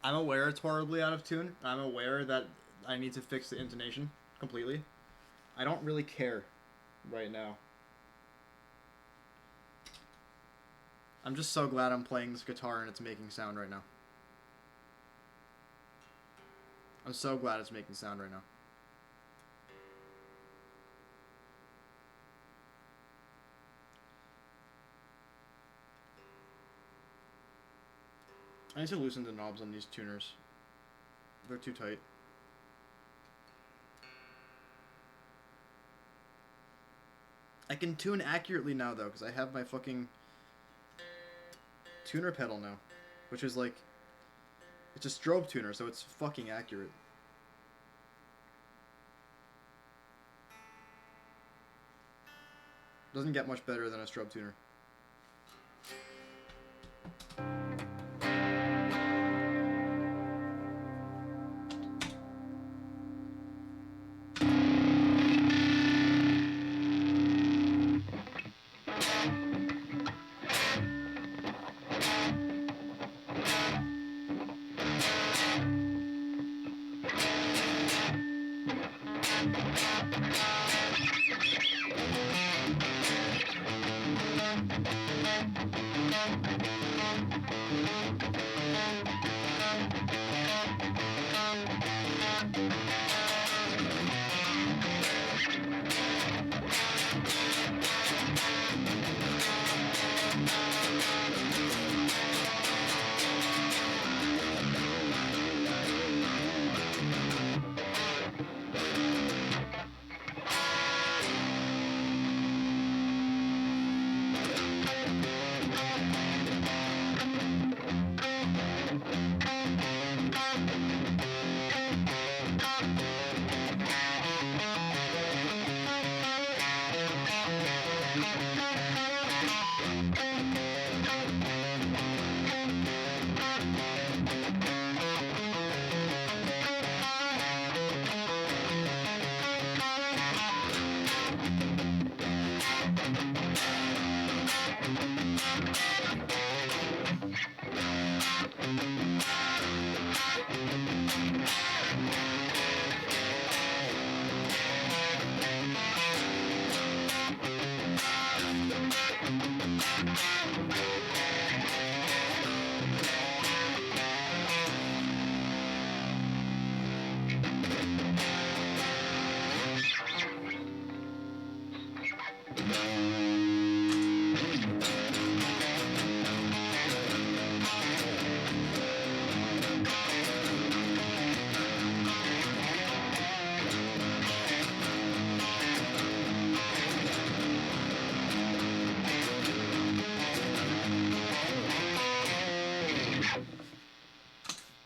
I'm aware it's horribly out of tune. I'm aware that I need to fix the intonation completely. I don't really care right now. I'm just so glad I'm playing this guitar and it's making sound right now. I'm so glad it's making sound right now. I need to loosen the knobs on these tuners. They're too tight. I can tune accurately now, though, because I have my fucking tuner pedal now. Which is like... It's a strobe tuner, so it's fucking accurate. Doesn't get much better than a strobe tuner.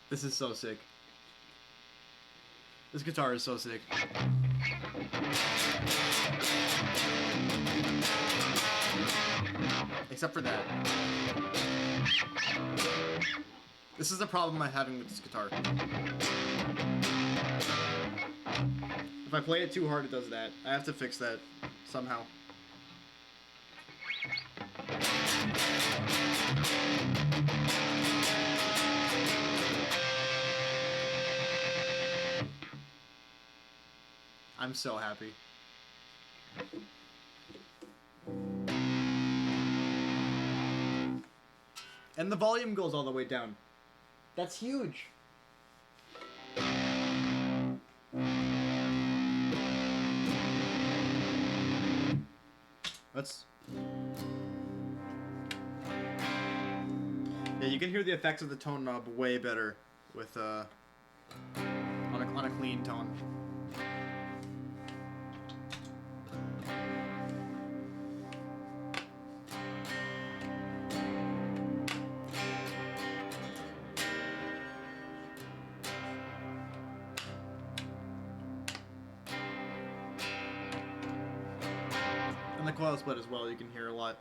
This is so sick. This guitar is so sick. Except for that. This is the problem I'm having with this guitar. If I play it too hard, it does that. I have to fix that somehow. I'm so happy. And the volume goes all the way down. That's huge. Let's... Yeah, you can hear the effects of the tone knob way better with on a clean tone. And the coil split as well, you can hear a lot.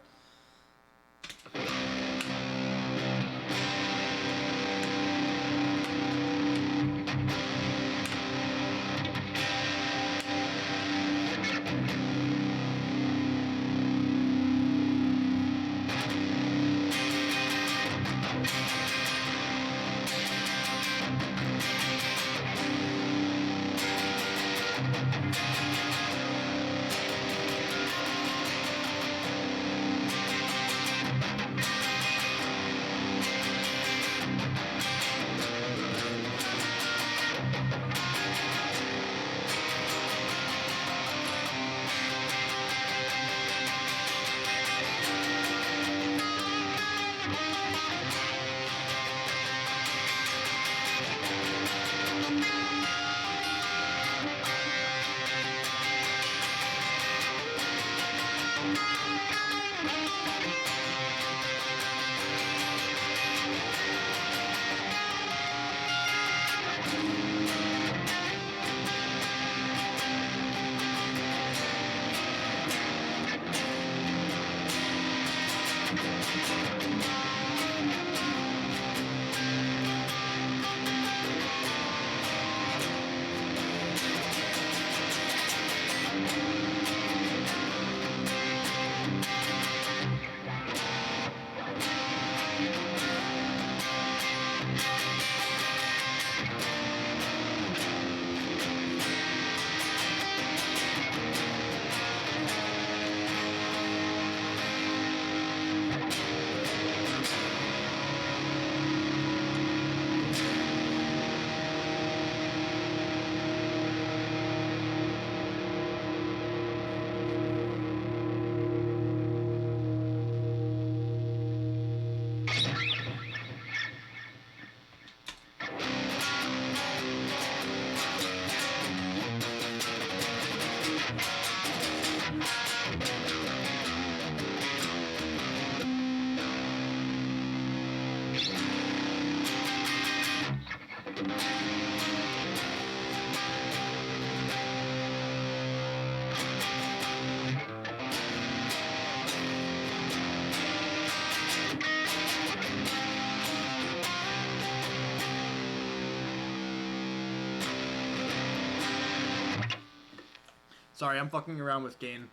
Sorry, I'm fucking around with gain.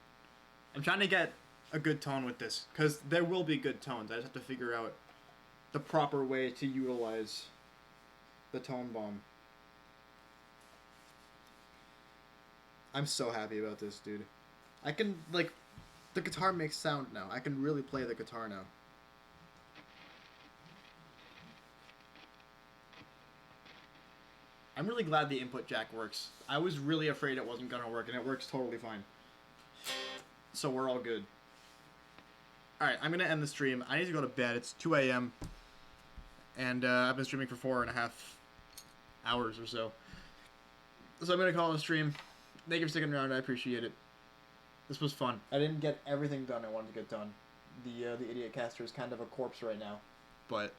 I'm trying to get a good tone with this, because there will be good tones. I just have to figure out the proper way to utilize the tone bomb. I'm so happy about this, dude. I can, like, the guitar makes sound now. I can really play the guitar now. I'm really glad the input jack works. I was really afraid it wasn't gonna work, and it works totally fine. So we're all good. Alright, I'm gonna end the stream. I need to go to bed. It's 2 a.m. And I've been streaming for 4.5 hours or so. So I'm gonna call it a stream. Thank you for sticking around. I appreciate it. This was fun. I didn't get everything done I wanted to get done. The Idiotcaster is kind of a corpse right now. But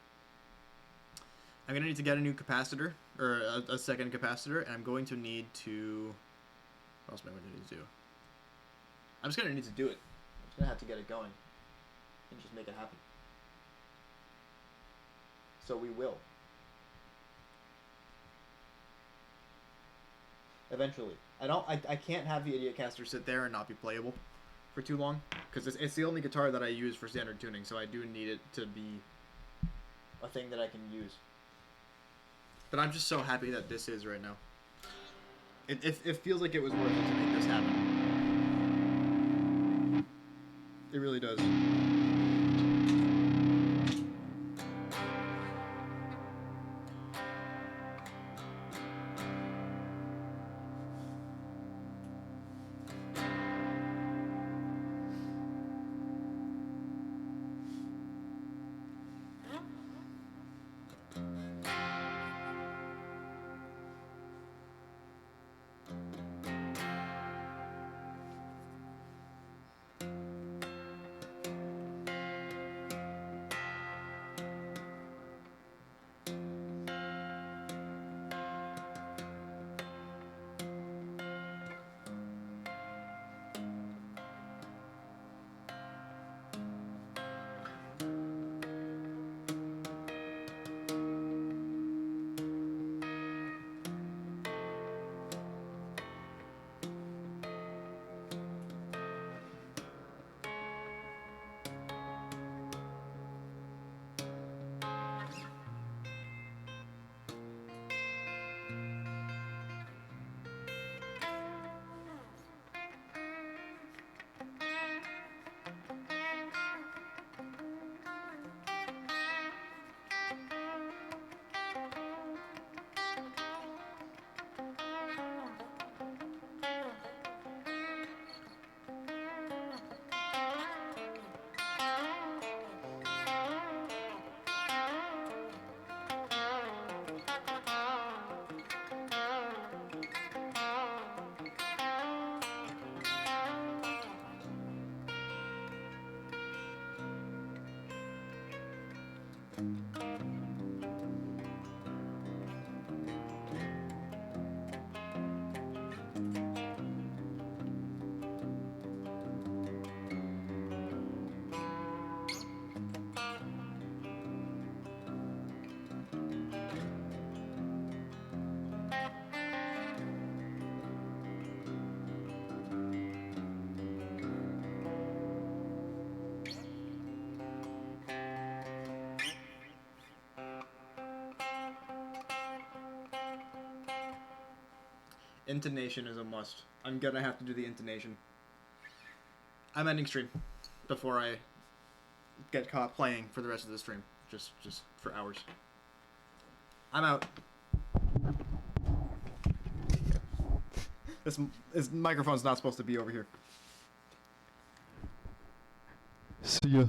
I'm going to need to get a new capacitor, or a second capacitor, and I'm going to need to... What else am I going to need to do? I'm just going to need to do it. I'm just going to have to get it going. And just make it happen. So we will. Eventually. I can't have the Idiotcaster sit there and not be playable for too long, because it's the only guitar that I use for standard tuning, so I do need it to be a thing that I can use. But I'm just so happy that this is right now. It feels like it was worth it to make this happen. It really does. Intonation is a must. I'm gonna have to do the intonation. I'm ending stream before I get caught playing for the rest of the stream. Just for hours. I'm out. This microphone's not supposed to be over here. See ya.